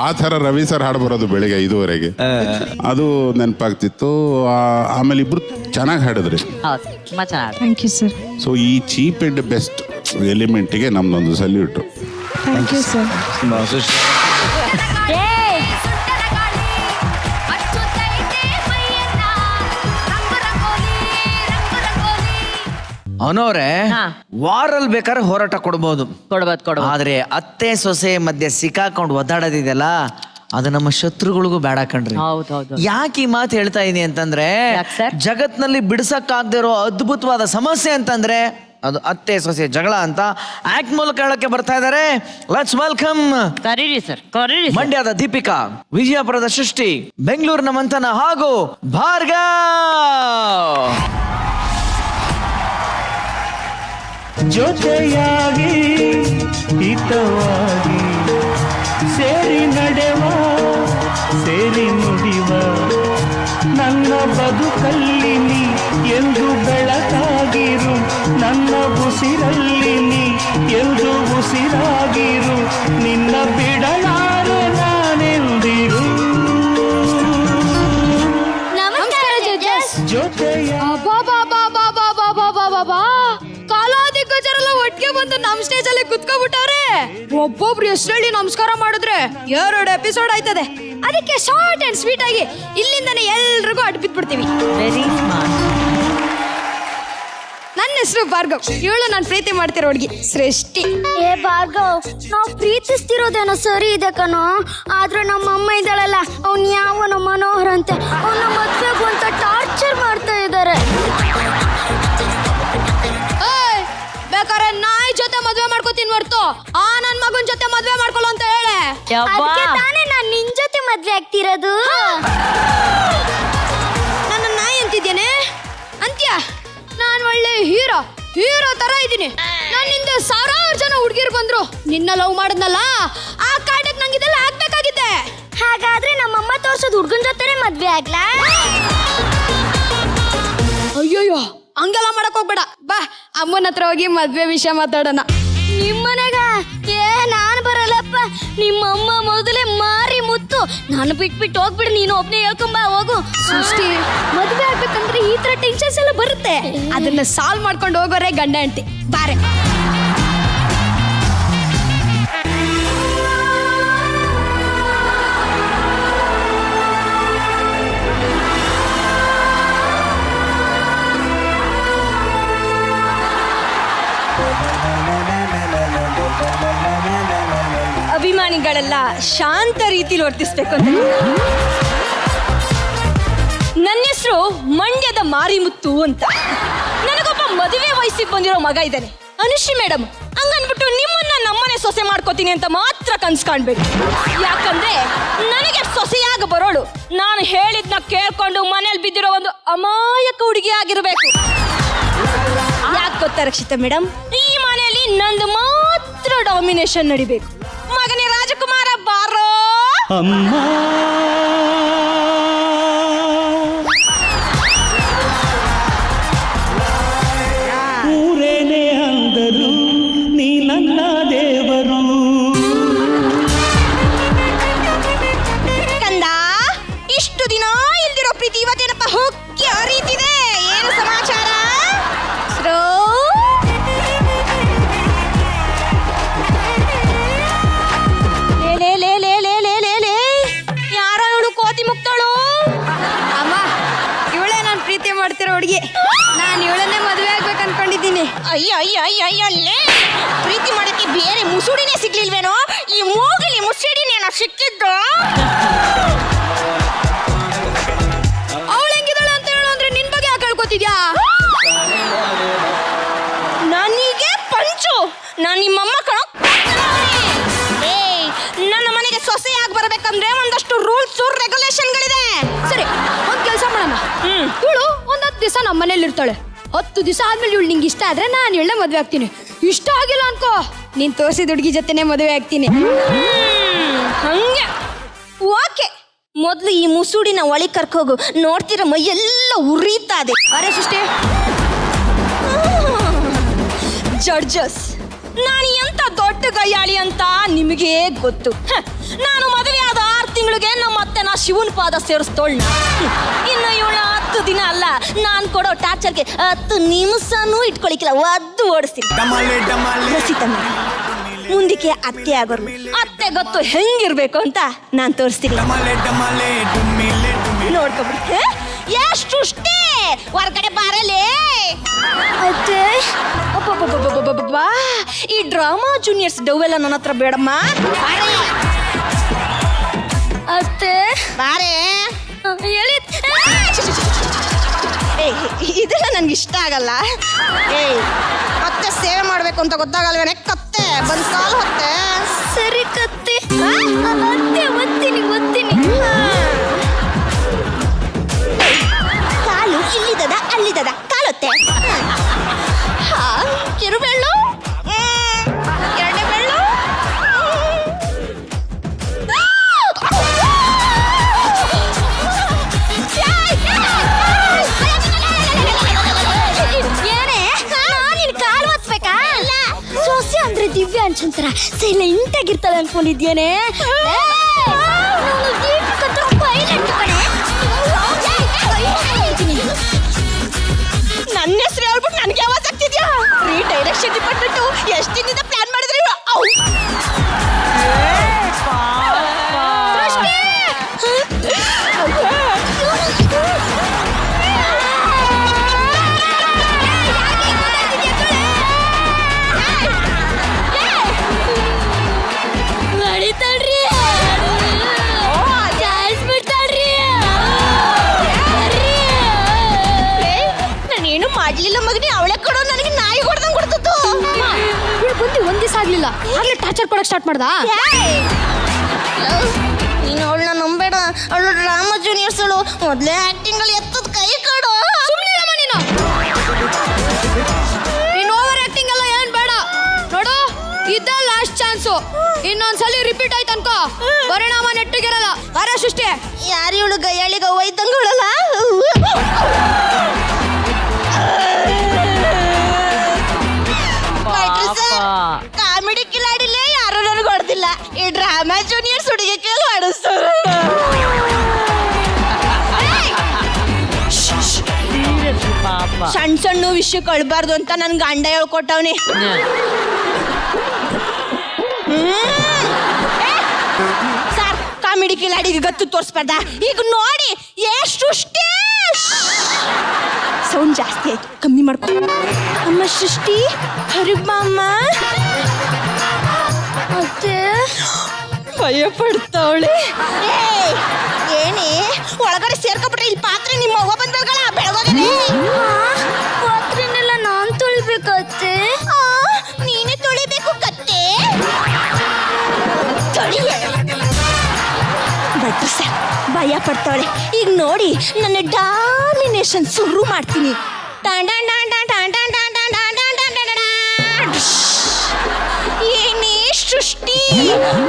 ಆ ಥರ ರವಿ ಸರ್ ಹಾಡು ಬರೋದು ಬೆಳಿಗ್ಗೆ 5:15ಗೆ. ಅದು ನೆನಪಾಗ್ತಿತ್ತು. ಆಮೇಲೆ ಇಬ್ರು ಚೆನ್ನಾಗಿ ಹಾಡಿದ್ರಿ. Thank you sir. ಸೊ ಈ ಚೀಪ್ ಅಂಡ್ ಬೆಸ್ಟ್ ಎಲಿಮೆಂಟ್ಗೆ ನಮ್ದೊಂದು ಸಲ್ಯೂಟ್. Thank you sir. ಅವನವ್ರೆ ವಾರಲ್ಲಿ ಬೇಕಾದ್ರೆ ಹೋರಾಟ ಕೊಡ್ಬೋದು, ಆದ್ರೆ ಅತ್ತೆ ಸೊಸೆ ಮಧ್ಯೆ ಸಿಕ್ಕಾಕೊಂಡು ಒದ್ದಾಡೋದಿದೆಯಲ್ಲ, ಅದು ನಮ್ಮ ಶತ್ರುಗಳಿಗೂ ಬೇಡ ಕಣ್ರಿ. ಯಾಕೆ ಈ ಮಾತು ಹೇಳ್ತಾ ಇದೀನಿ ಅಂತಂದ್ರೆ, ಜಗತ್ನಲ್ಲಿ ಬಿಡಿಸಕ್ಕಾಗದೇ ಇರೋ ಅದ್ಭುತವಾದ ಸಮಸ್ಯೆ ಅಂತಂದ್ರೆ ಅದು ಅತ್ತೆ ಸೊಸೆ ಜಗಳ ಅಂತ ಆಕ್ಟ್ ಮೂಲಕ ಹೇಳಕ್ಕೆ ಬರ್ತಾ ಇದ್ದಾರೆ. ಲೆಟ್ಸ್ ವೆಲ್ಕಮ್ ಮಂಡ್ಯದ ದೀಪಿಕಾ, ವಿಜಯಪುರದ ಸೃಷ್ಟಿ, ಬೆಂಗಳೂರಿನ ಮಂಥನ ಹಾಗೂ ಭಾರ್ಗವ್. ಜೊತೆಯಾಗಿ ಹಿತವಾಗಿ ಸೇರಿ ನಡೆವ, ಸೇರಿ ನುಡಿವ, ನನ್ನ ಬದುಕಲ್ಲಿ ನೀ ಎಂದು ಬೆಳಕಾಗಿರು, ನನ್ನ ಉಸಿರಲ್ಲಿ ನೀ ಎಂದು ಉಸಿರಾಗಿರು, ನಿನ್ನ ಬಿಡಲಾರೆ ನಾನೆಂದಿರು. ನಮಸ್ಕಾರ ಜಡ್ಜಸ್. ಜೊತೆಯ ಕಾಲಾದಿಗ್ಗಜರೆಲ್ಲ ಒಟ್ಟಿಗೆ ಬಂದು ನಮ್ ಸ್ಟೇಜ್ ಅಲ್ಲಿ ಕುತ್ಕೊಬಿಟ್ಟವ್ರೆ. ಒಬ್ಬೊಬ್ರು ಎಷ್ಟೇಳಿ ನಮಸ್ಕಾರ ಮಾಡಿದ್ರೆ 2 ಎಪಿಸೋಡ್ ಆಯ್ತದೆ. ಅದಕ್ಕೆ ಶಾರ್ಟ್ ಅಂಡ್ ಸ್ವೀಟ್ ಆಗಿ ಇಲ್ಲಿಂದನೇ ಎಲ್ರಿಗೂ ಅಡ್ಬಿಟ್ಬಿಡ್ತೀವಿ. ನನ್ನ ಹೆಸರು ಭಾರ್ಗವ್, ಇವಳು ನಾನು ಪ್ರೀತಿ ಮಾಡ್ತಿರೋ ಹುಡುಗಿ ಸೃಷ್ಟಿ. ಏ ಭಾರ್ಗವ್, ನಾವು ಪ್ರೀತಿಸ್ತಿರೋದೇನೋ ಸರಿ ಇದೆ ಕಣೋ, ಆದ್ರೆ ನಮ್ಮ ಅಮ್ಮ ಇದ್ದಾಳಲ್ಲ, ಅವ್ನು ಯಾವನ ಮನೋಹರ್ ಅಂತೆ, ಅವನ ಮದ್ವೆಗೂ ಅಂತ ಟಾರ್ಚರ್ ಮಾಡ್ತಾ ಇದ್ದಾರೆ. ಬೇಕಾರೆ ನಾಯಿ ಜೊತೆ ಮದ್ವೆ ಮಾಡ್ಕೋತೀನಿ ಹೊರ್ತು ಆ ನನ್ ಮಗನ್ ಜೊತೆ ಮದ್ವೆ ಮಾಡ್ಕೊಳ್ಳೋ ಅಂತ ಹೇಳೆ. ಅದಕ್ಕೆ ತಾನೇ ನಾನ್ ನಿನ್ ಜೊತೆ ಮದ್ವೆ ಆಗ್ತಿರೋದು. ನನ್ನ ನಾಯಿ ಅಂತಿದ್ದೇನೆ ಅಂತ್ಯ? ನಾನ್ ಒಳ್ಳೆ ಹೀರೋ ತರ ಇದ್ದೀನಿ. ನನ್ನಿಂದ 1000 ಜನ ಹುಡುಗಿರು ಬಂದ್ರು, ನಿನ್ನ ಲವ್ ಮಾಡಿದ್ನಲ್ಲ, ಆ ಕಾರಣಕ್ಕೆ ನಂಗೆ ಇದೆಲ್ಲ ಆಗ್ಬೇಕಾಗಿದ್ದೆ. ಹಾಗಾದ್ರೆ ನಮ್ಮಮ್ಮ ತೋರ್ಸೋದು ಹುಡ್ಗನ್ ಜೊತೆನೆ ಮದ್ವೆ ಆಗ್ಲಾ? ಅಯ್ಯೋಯ್ಯೋ, ಹಂಗೆಲ್ಲ ಮಾಡಕ್ ಹೋಗ್ಬೇಡ. ಬಾ ಅಮ್ಮನ ಹತ್ರ ಹೋಗಿ ಮದ್ವೆ ವಿಷಯ ಮಾತಾಡೋಣ. ನಿಮ್ಮನೆಗ ನಾನ್ ಬರಲ್ಲಪ್ಪ. ನಿಮ್ಮಮ್ಮ ಮೊದಲೇ ಮಾರಿ ಮುತ್ತು, ನಾನು ಬಿಟ್ಬಿಟ್ಟು ಹೋಗ್ಬಿಡು, ನೀನು ಒಬ್ನೇ ಹೇಳ್ಕೊಂಬ ಹೋಗು. ಸೃಷ್ಟಿ, ಮದ್ವೆ ಆಗ್ಬೇಕಂದ್ರೆ ಈ ತರ ಟೆನ್ಷನ್ಸ್ ಎಲ್ಲ ಬರುತ್ತೆ, ಅದನ್ನ ಸಾಲ್ವ್ ಮಾಡ್ಕೊಂಡು ಹೋಗೋರೆ ಗಂಡ ಹೆಂಡತಿ. ಬಾರೆ. ಅಭಿಮಾನಿಗಳೆಲ್ಲ ಶಾಂತ ರೀತಿಲಿ ವರ್ತಿಸ್ಬೇಕು ಅಂತ. ನನ್ನ ಹೆಸರು ಮಂಡ್ಯದ ಮಾರಿಮುತ್ತು ಅಂತ. ನನಗೊಬ್ಬ ಮದುವೆ ವಯಸ್ಸಿಗೆ ಬಂದಿರೋ ಮಗ ಇದ್ದಾನೆ, ಅನುಶ್ರೀ ಮೇಡಮ್. ಹಂಗ ಅಂದ್ಬಿಟ್ಟು ನಿಮ್ಮನ್ನ ನಮ್ಮನೆ ಸೊಸೆ ಮಾಡ್ಕೋತೀನಿ ಅಂತ ಮಾತ್ರ ಕನ್ಸ್ ಕಾಣ್ಬೇಡಿ. ಯಾಕಂದ್ರೆ ನನಗೆ ಸೊಸೆಯಾಗ ಬರೋಳು ನಾನು ಹೇಳಿದ್ನ ಕೇಳ್ಕೊಂಡು ಮನೇಲಿ ಬಿದ್ದಿರೋ ಒಂದು ಅಮಾಯಕ ಹುಡುಗಿ ಆಗಿರ್ಬೇಕು. ಯಾಕೆ ಗೊತ್ತಾ ರಕ್ಷಿತಾ ಮೇಡಮ್, ಈ ಮನೆಯಲ್ಲಿ ನಂದು ಮಾತ್ರ ಡಾಮಿನೇಷನ್ ನಡಿಬೇಕು. ಮಗನೇ ರಾಜಕುಮಾರ ಬಾರೋ ಅಮ್ಮ. ಊರೇನೇ ಅಂದರು ನೀ ನನ್ನ ದೇವರು. ಕಂದ, ಇಷ್ಟು ದಿನ ಇಲ್ದಿರೋ ಪ್ರೀತಿ ಇವತ್ತೇನಪ್ಪ ಹೊಕ್ಕಿ ಹರಿತಿದೆ. ಏನು ಸಮಾಚಾರ? ಯಾರ ಇವಳು ಕೋತಿ ಮುಕ್ತಳು? ಅಮ್ಮ, ಇವಳೇ ನಾನು ಪ್ರೀತಿ ಮಾಡ್ತಿರೋ ಹುಡುಗಿ. ನಾನು ಇವಳನ್ನೇ ಮದುವೆ ಆಗ್ಬೇಕು ಅನ್ಕೊಂಡಿದ್ದೀನಿ. ಅಯ್ಯಲ್ಲೇ ಪ್ರೀತಿ ಮಾಡಕ್ಕೆ ಬೇರೆ ಮುಸುಡಿನೇ ಸಿಗ್ಲಿಲ್ವೇನೋ? ಈ ಮೂಗಿಲಿ ಮುಸುಡಿನೇನೋ ಸಿಕ್ಕಿದ್ದು. ಅವಳು ಹೆಂಗಿದಾಳೆ ಅಂತ ಹೇಳು ಅಂದ್ರೆ ನಿನ್ ಬಗ್ಗೆ ಯಾಕೆ ಹೇಳ್ಕೊತಿದ್ಯಾ? ನನಗೆ ಪಂಚು, ನಾನು ನಿಮ್ಮಮ್ಮ ಕಣೋ. ನನ್ನ ಮನೆಗೆ ಸೊಸೆಯಾಗಿ ಬರ್ಬೇಕಂದ್ರೆ ಒಂದಷ್ಟು ರೂಲ್ಸ್ ರೆಗ್ಯುಲೇಷನ್ಗಳಿದೆ. ಸರಿ, ಒಂದ್ ಕೆಲಸ ಮಾಡೋಣ. ಇವಳು ಒಂದ್ 10 ದಿವಸ ನಮ್ಮ ಮನೇಲಿ ಇರ್ತಾಳೆ. 10 ದಿವಸ ಆದ್ಮೇಲೆ ಇವಳು ನಿಂಗೆ ಇಷ್ಟ ಆದ್ರೆ ನಾನು ಇವಳನ್ನೇ ಮದುವೆ ಆಗ್ತೀನಿ. ಇಷ್ಟ ಆಗಿಲ್ಲ ಅನ್ಕೋ, ನೀನ್ ತೋರಿಸಿದ ಹುಡುಗಿ ಜೊತೆನೆ ಮದುವೆ ಆಗ್ತೀನಿ. ಹಂಗೆ ಓಕೆ. ಮೊದ್ಲು ಈ ಮುಸುಡಿನ ಒಳಗೆ ಕರ್ಕೋಗು. ನೋಡ್ತಿರ ಮೈ ಎಲ್ಲ ಉರಿತಾ ಇದೆ. ಅರೆ ಸಿಸ್ಟರ್, ಜಡ್ಜಸ್, ನಾನು ಎಂತ ದೊಡ್ಡ ಗಯ್ಯಾಳಿ ಅಂತ ನಿಮಗೆ ಗೊತ್ತು. ನಾನು ಮದುವೆ ಆದ 6 ತಿಂಗಳಿಗೆ ನಮ್ಮ ಅತ್ತೆನ ಶಿವನ ಪಾದ ಸೇರಿಸ್ತೋಳ್ನ. ಇನ್ನು ಇವಳ 10 ದಿನ ಅಲ್ಲ, ನಾನು ಕೊಡೋ ಟಾರ್ಚರ್ಗೆ 10 ನಿಮಿಷನೂ ಇಟ್ಕೊಳಿಕಿಲ್ಲ, ಒದ್ದು ಓಡಿಸ್ತೀನಿ. ಮುಂದಕ್ಕೆ ಅತ್ತೆ ಆಗೋರು. ಅತ್ತೆ ಗೊತ್ತು ಹೆಂಗಿರ್ಬೇಕು ಅಂತ ನಾನು ತೋರಿಸ್ತೀನಿ. ನೋಡ್ಕೊಬಿಡಿ. ಎಷ್ಟು ಹೊರಗಡೆ ಬಾರಲೇ ಅತ್ತೆ. ಈ ಡ್ರಾಮಾ ಜೂನಿಯರ್ಸ್ ಡವೆಲ್ಲ ನನ್ನ ಹತ್ರ ಬೇಡಮ್ಮ. ಅತ್ತೆ ಬಾರೆ ಹೇಳಿ. ಇದೆಲ್ಲ ನನ್ಗೆ ಇಷ್ಟ ಆಗಲ್ಲ. ಅತ್ತೆ ಸೇವೆ ಮಾಡ್ಬೇಕು ಅಂತ ಗೊತ್ತಾಗಲ್ವೇನೆ? ಕತ್ತೆ ಬಂದ್ ಕಾಲು ಹೊತ್ತೆ. ಸರಿ ಕತ್ತೆ, ಅತ್ತೆ ಒತ್ತೀನಿ. ಕಾಲು ಇಲ್ಲಿದದ ಅಲ್ಲಿದದ ಕಾಲೊತ್ತೆ. ಕಿರುಬೆಳ್ಳು, ಎರಡನೇ ಬೆಳ್ಳು. ಏನೇ ನೀನ್ ಕಾಲು ಒತ್ಬೇಕಾ? ಸೊಸೆ ಅಂದ್ರೆ ದಿವ್ಯ ಅನ್ಸಂತರ ಸೈಲೆಂಟ್ ಆಗಿರ್ತಾಳೆ ಅನ್ಕೊಂಡಿದ್ಯೇನೆ? ನನ್ನ ಹೆಸರು ಹೇಳ್ಬಿಟ್ಟು ನನಗೆ ಆವಾಜ್ ಆಗ್ತಿದ್ಯಾ? ಡೈರೆಕ್ಷನ್ ಡಿಪಾರ್ಟ್ಮೆಂಟ್ ಎಷ್ಟು ದಿನದಿಂದ ಪ್ಲಾನ್ ಮಾಡಿದ್ರೆ ನಾನೇನು ಮಾಡ್ಲಿಲ್ಲ ಮಗನೇ. ಅವಳೆ ಕೊಡೋ ನನಗೆ ನಾಯಿ ಕೊಡ್ದಂಗ್ ಕೊಡ್ತದ್ದು. ಬಂದು ಒಂದ್ ದಿವಸ ಆಗ್ಲಿಲ್ಲ, ಆಗ್ಲೇ ಟಾರ್ಚರ್ ಕೊಡಕ್ ಸ್ಟಾರ್ಟ್ ಮಾಡ್ದ. ನೀನು ಅವಳನ್ನ ನಂಬೇಡ, ಅವಳು ಡ್ರಾಮಾ ಜೂನಿಯರ್ಸ್ ಅವಳು. ಮೊದ್ಲೇ ಆಕ್ಟಿಂಗ್ ಅಲ್ಲಿ ಎತ್ತದ ಕೈ ಕೊಡು. ನೀನು ಓವರ್ ಆಕ್ಟಿಂಗ್ ಎಲ್ಲ ಏನ್ ಬೇಡ ನೋಡು. ಇದ ಲಾಸ್ಟ್ ಚಾನ್ಸು. ಇನ್ನೊಂದ್ಸಲಿ ರಿಪೀಟ್ ಆಯ್ತು ಅನ್ಕೋ, ಪರಿಣಾಮ ನೆಟ್ಟಿಗಿರಲ್ಲ. ಅರೆ ಸೃಷ್ಟಿ, ಯಾರು ಇವಳು ಗಯ್ಯಾಳಿಗ ಹೋಯ್ತಂಗಳಲ್ಲ. ಕಾಮಿಡಿ ಕಿಲಾಡಿಲೇ ಯಾರು ನನಗೆ ಹೊಡೆದಿಲ್ಲ. ಈ ಡ್ರಾಮಾ ಜೂನಿಯರ್ಸ್ ಹುಡುಗಿ ಕೇಳಿ ಹೊಡಿಸ್ತಾರ. ಸಣ್ಣ ಸಣ್ಣ ವಿಷಯ ಕಳ್ಬಾರ್ದು ಅಂತ ನನ್ ಗಂಡ ಹೇಳ್ಕೊಟ್ಟವ್ನಿ. ಸರ್, ಕಾಮಿಡಿ ಕಿಲಾಡಿಗೆ ಗತ್ತು ತೋರಿಸ್ಬಾರ್ದ? ಈಗ ನೋಡಿ ಎಷ್ಟು ಸೌಂಡ್ ಜಾಸ್ತಿ ಆಯ್ತು, ಕಮ್ಮಿ ಮಾಡ್ಕೊ. ಅಮ್ಮ ಸೃಷ್ಟಿ, ಹರಿಬಮ್ಮ ಮತ್ತೆ ಭಯ ಪಡ್ತಾವಳೆ. ಏನೇ ಒಳಗಡೆ ಸೇರ್ಕೊಬಿಟ್ರೆ ಇಲ್ಲಿ ಪಾತ್ರೆ ನಿಮ್ಮ ಅವ್ವ ಬಂದಗಳ ಬೆಳಗೋಗನೆ. ಪಾತ್ರೆನೆಲ್ಲ ನಾನ್ ತೊಳಿಬೇಕತ್ತೆ. ನೀನೇ ತೊಳಿಬೇಕು. ಭಟ್ರು ಸರ್ ಭಯ ಪಡ್ತಾಳೆ. ಈಗ ನೋಡಿ ನನ್ನ ಡಾಮಿನೇಷನ್ ಶುರು ಮಾಡ್ತೀನಿ. ಏನೇ ಸೃಷ್ಟಿ,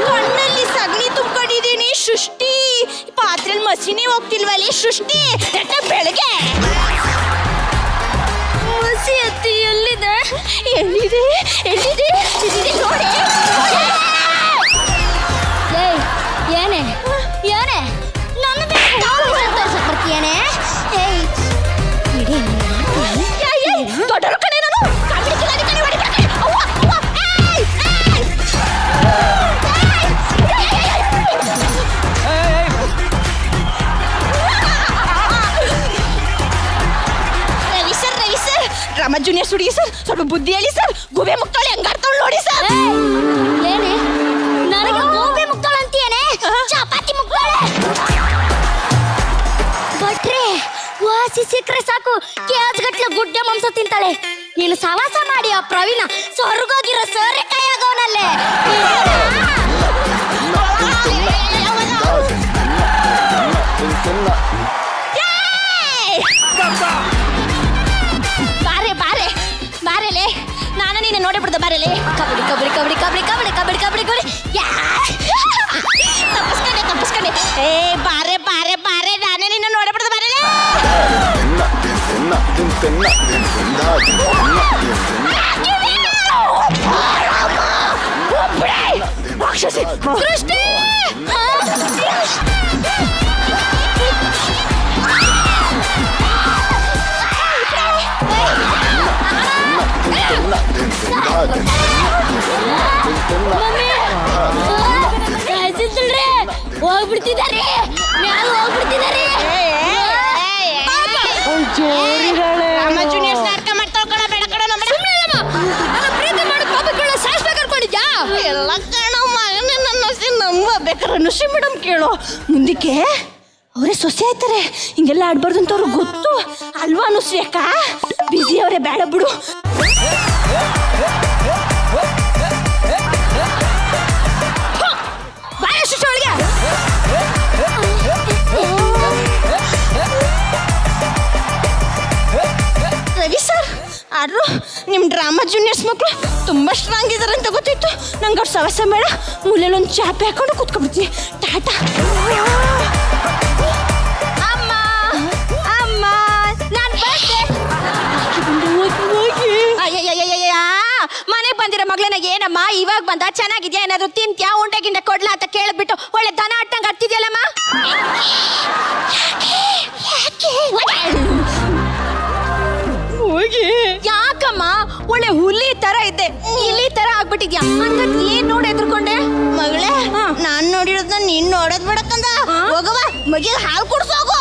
ಕಣ್ಣಲ್ಲಿ ಸಗಣಿ ತುಂಬಿಕೊಂಡಿದ್ದೀನಿ ಸೃಷ್ಟಿ, ಪಾತ್ರೆಲ್ ಮಸಿನೇ ಹೋಗ್ತಿಲ್ವಲ್ಲಿ ಸೃಷ್ಟಿ. ಬೆಳಗ್ಗೆ ಮಸಿ ಅತ್ತಿ ಎಲ್ಲಿದೆ ಎಲ್ಲಿದೆ ಎಲ್ಲಿದೆ ನೋಡಿ. ಏನೇ ಏನೇ ನನ್ನ ತೋರ್ಸಕ್ ಬರ್ತೀಯೇನೆ? ದೊಡ್ಡರು ಕಣೆ ನಾನು. ರವಿ ಸರ್ ರಾಮ ಜೂನಿಯರ್ ಹುಡುಗಿ ಸರ್, ಸ್ವಲ್ಪ ಬುದ್ಧಿ ಹೇಳಿ ಸರ್. ಗುಬೆ ಮುಕ್ತಾಳೆ ಹಂಗಾಡ್ತಾವ್ ನೋಡಿ ಸರ್. ಏನೇ ನನಗೆ ಗೋಬೆ ಮುಕ್ತಾಳ ಅಂತೀಯೇನೆ? ಚಪಾತಿ ಮುಕ್ತಾಳೆ. ಭಟ್ರೆ ವಾಸಿ ಸಿಕ್ಕರೆ ಸಾಕು ಕೇಸ್ ಗಟ್ಲೆ ಗುಡ್ಡೆ ಮಾಂಸ ತಿಂತಾಳೆ. ನೀನು ಸವಾಸ ಮಾಡಿ ಆ ಪ್ರವೀಣ ಸ್ವರ್ಗೋಗಿರೋ ಸೋರೆಕಾಯಿ ಆಗೋನಲ್ಲೇ. ಬಾರೆ ಬಾರೆ ಬಾರೆಲೆ, ನಾನು ನೀನು ನೋಡಿ ಬಿಡ್ದು ಬಾರೆಲೆ. ಕಬಡ್ಡಿ ಕಬಡ್ಡಿ ಕಬಡ್ಡಿ ಕಬಡ್ಡಿ ಕಬಡ್ಡಿ ಕಬಡ್ಡಿ ಕಬಡ್ಡಿ ಕಬಡ್ಡಿ ತಪ್ಪಿಸ್ಕೊಂಡೆ ತಪ್ಪಿಸ್ಕೊಂಡೆ. ಬಾರೆ ಬಾರೆ ಬಾರೆ, ನಾನೇ ನಿನ್ನ ನೋಡಿ ಬಿಡ್ದು ಬಾರೆಲೆ. ಸೃಷ್ಟಿ ಹೋಗ್ಬಿಡ್ತಿದ್ದಾರೆ, ಮ್ಯಾಲ ಹೋಗ್ಬಿಡ್ತಿದ್ದಾರೆ. ರಾಮ ಜೂನಿಯರ್ ನಾಟಕ ಮಾಡ್ತಾ ಕಣ ಬೇಡ ಕಣ. ನನ್ನ ಪ್ರೀತಿ ಮಾಡಿ ಪಾಪಗಳ ಸಾಯಿಸ್ಬೇಕು ಅನ್ಕೊಂಡಿದ್ಯಾ? ಎಲ್ಲ ಕಣ ಮಗನೇ ನನ್ನ ನಂಬಬೇಕಾರೆ ನುಷಿ ಮೇಡಮ್ ಕೇಳೋ. ಮುಂದಕ್ಕೆ ಅವರೇ ಸೊಸೆ ಆಯ್ತಾರೆ, ಹಿಂಗೆಲ್ಲ ಆಡ್ಬಾರ್ದು ಅಂತ ಅವ್ರಿಗೆ ಗೊತ್ತು ಅಲ್ವಾ ನುಶ್ರೀ ಅಕ್ಕ? ಬಿಸಿ ಅವರೇ ಬೇಡ ಬಿಡು. ಬಾಯ ಶಿಶು ಅವಳಿಗೆ. ರವಿ ಸರ್ ಆದ್ರೂ ನಿಮ್ಮ ಡ್ರಾಮಾ ಜೂನಿಯರ್ಸ್ ಮಕ್ಕಳು ತುಂಬಾ ಸ್ಟ್ರಾಂಗ್ ಇದಾರೆ ಅಂತ ಗೊತ್ತಿತ್ತು ನಂಗೆ. ಅವ್ರ ಸವಸ ಬೇಡ, ಮೂಲೆಯಲ್ಲೊಂದು ಚಾಪೆ ಹಾಕೊಂಡು ಕೂತ್ಕೊಬಿಡ್ತೀನಿ. ಟಾಟಾ. ಅಮ್ಮ ಅಮ್ಮ ನಾನು ಅಯ್ಯಯ್ಯಯ್ಯ, ಮನೆಗೆ ಬಂದಿರೋ ಮಗಳನ್ನ ಏನಮ್ಮ ಇವಾಗ ಬಂದ, ಚೆನ್ನಾಗಿದ್ಯಾ, ಏನಾದ್ರು ತಿಂತ್ಯಾ, ಉಂಡೆ ಗಿಂಡೆ ಕೊಡ್ಲಾ ಅಂತ ಕೇಳ್ಬಿಟ್ಟು ಒಳ್ಳೆ ದನ ಅಟ್ಟಂಗೆ ಆಡ್ತಿದ್ಯಲ್ಲಮ್ಮ. ಯಾಕಮ್ಮ ಒಳ್ಳೆ ಹುಲಿ ತರ ಇದ್ದೆ, ಇಲಿ ತರ ಆಗ್ಬಿಟ್ಟಿದ್ಯಾ ಅಂತ ಏನ್ ನೋಡಿ ಎದ್ರುಕೊಂಡೆ? ಮಗಳೇ ನಾನ್ ನೋಡಿರೋದ್ನ ನೀನ್ ನೋಡೋದ್ ಬಿಡಕ್ಕಂದ. ಹೋಗವ ಮಗಿಗೆ ಹಾಲು ಕುಡ್ಸೋಗು.